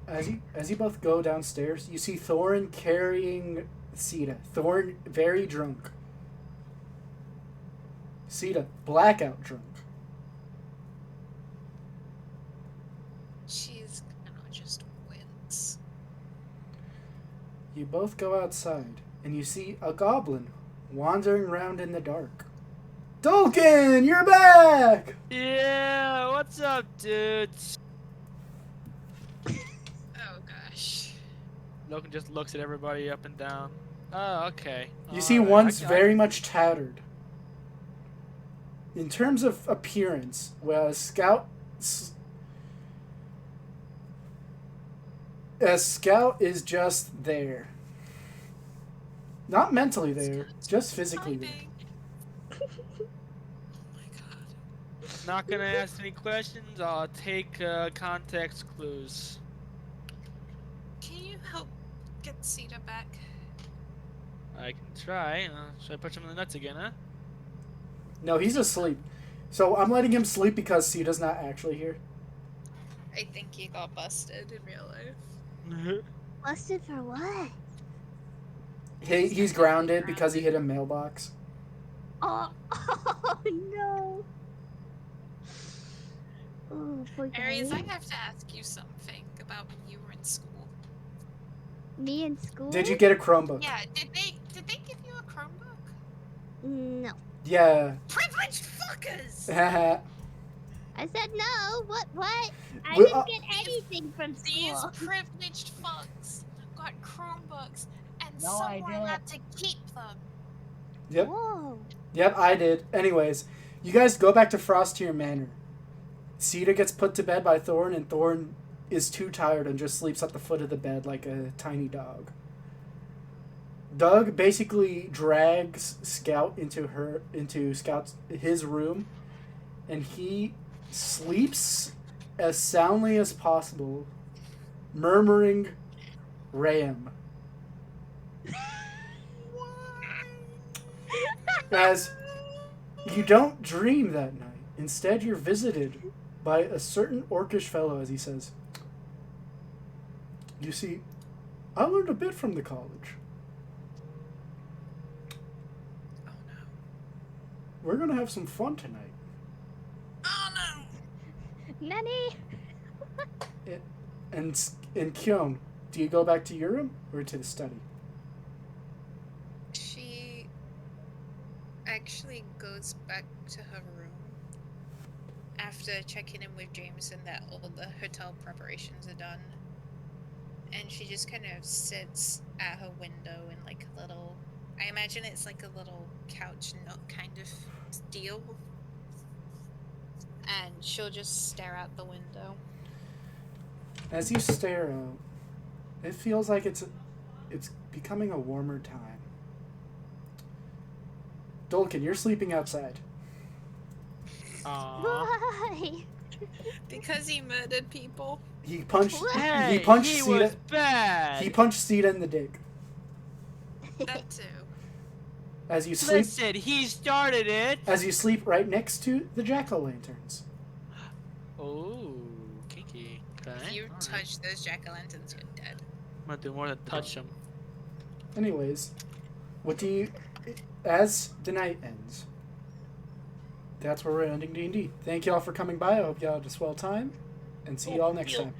that. As you both go downstairs, you see Thorin carrying Sita. Thorin very drunk. Sita blackout drunk. She's gonna just wince. You both go outside, and you see a goblin wandering around in the dark. Dolkin, you're back! Yeah, what's up, dudes? Oh gosh. Logan just looks at everybody up and down. Oh, okay. You see Alright, one's I- very much tattered. In terms of appearance, well, Scout is just there. Not mentally there, just physically there. Timing. Oh my god. Not gonna ask any questions. I'll take context clues. Can you help get Sita back? I can try. Should I punch him in the nuts again, huh? No, he's asleep. So I'm letting him sleep because Sita's not actually here. I think he got busted in real life. Busted for what? He's grounded because he hit a mailbox. Oh, oh no. Oh, poor guy. Aries, I have to ask you something about when you were in school. Me in school? Did you get a Chromebook? Yeah, did they give you a Chromebook? No. Yeah. Privileged fuckers! Haha. I said no. What? I Well, didn't get anything from These school. privileged fucks got Chromebooks, and No, I someone didn't. had to keep them. Yep. Whoa. Yep, I did. Anyways, you guys go back to Frostier Manor. Sita gets put to bed by Thorin, and Thorin is too tired and just sleeps at the foot of the bed like a tiny dog. Doug basically drags Scout into his room, and he sleeps as soundly as possible, murmuring Ram. As you don't dream that night. Instead, you're visited by a certain orcish fellow, as he says, "You see, I learned a bit from the college. Oh no. We're gonna have some fun tonight." Oh no! Nanny. And Kyon, do you go back to your room or to the study? She actually goes back to her room after checking in with Jameson that all the hotel preparations are done. And she just kind of sits at her window in like a little, I imagine it's like a little couch nook kind of deal. And she'll just stare out the window. As you stare out, it feels like it's becoming a warmer time. Dolkin, you're sleeping outside. Aww. Why? Because he murdered people. He punched. Hey, he punched he Sita. was bad. He punched Sita in the dick. That too. As you sleep, Listen, he started it. as you sleep right next to the jack-o'-lanterns. Oh, kinky. If Okay. you touch those jack-o'-lanterns, you're dead. I'm gonna do more than touch him. Anyways, what do you? As the night ends, that's where we're ending D&D. Thank y'all for coming by. I hope y'all had a swell time, and see y'all next time.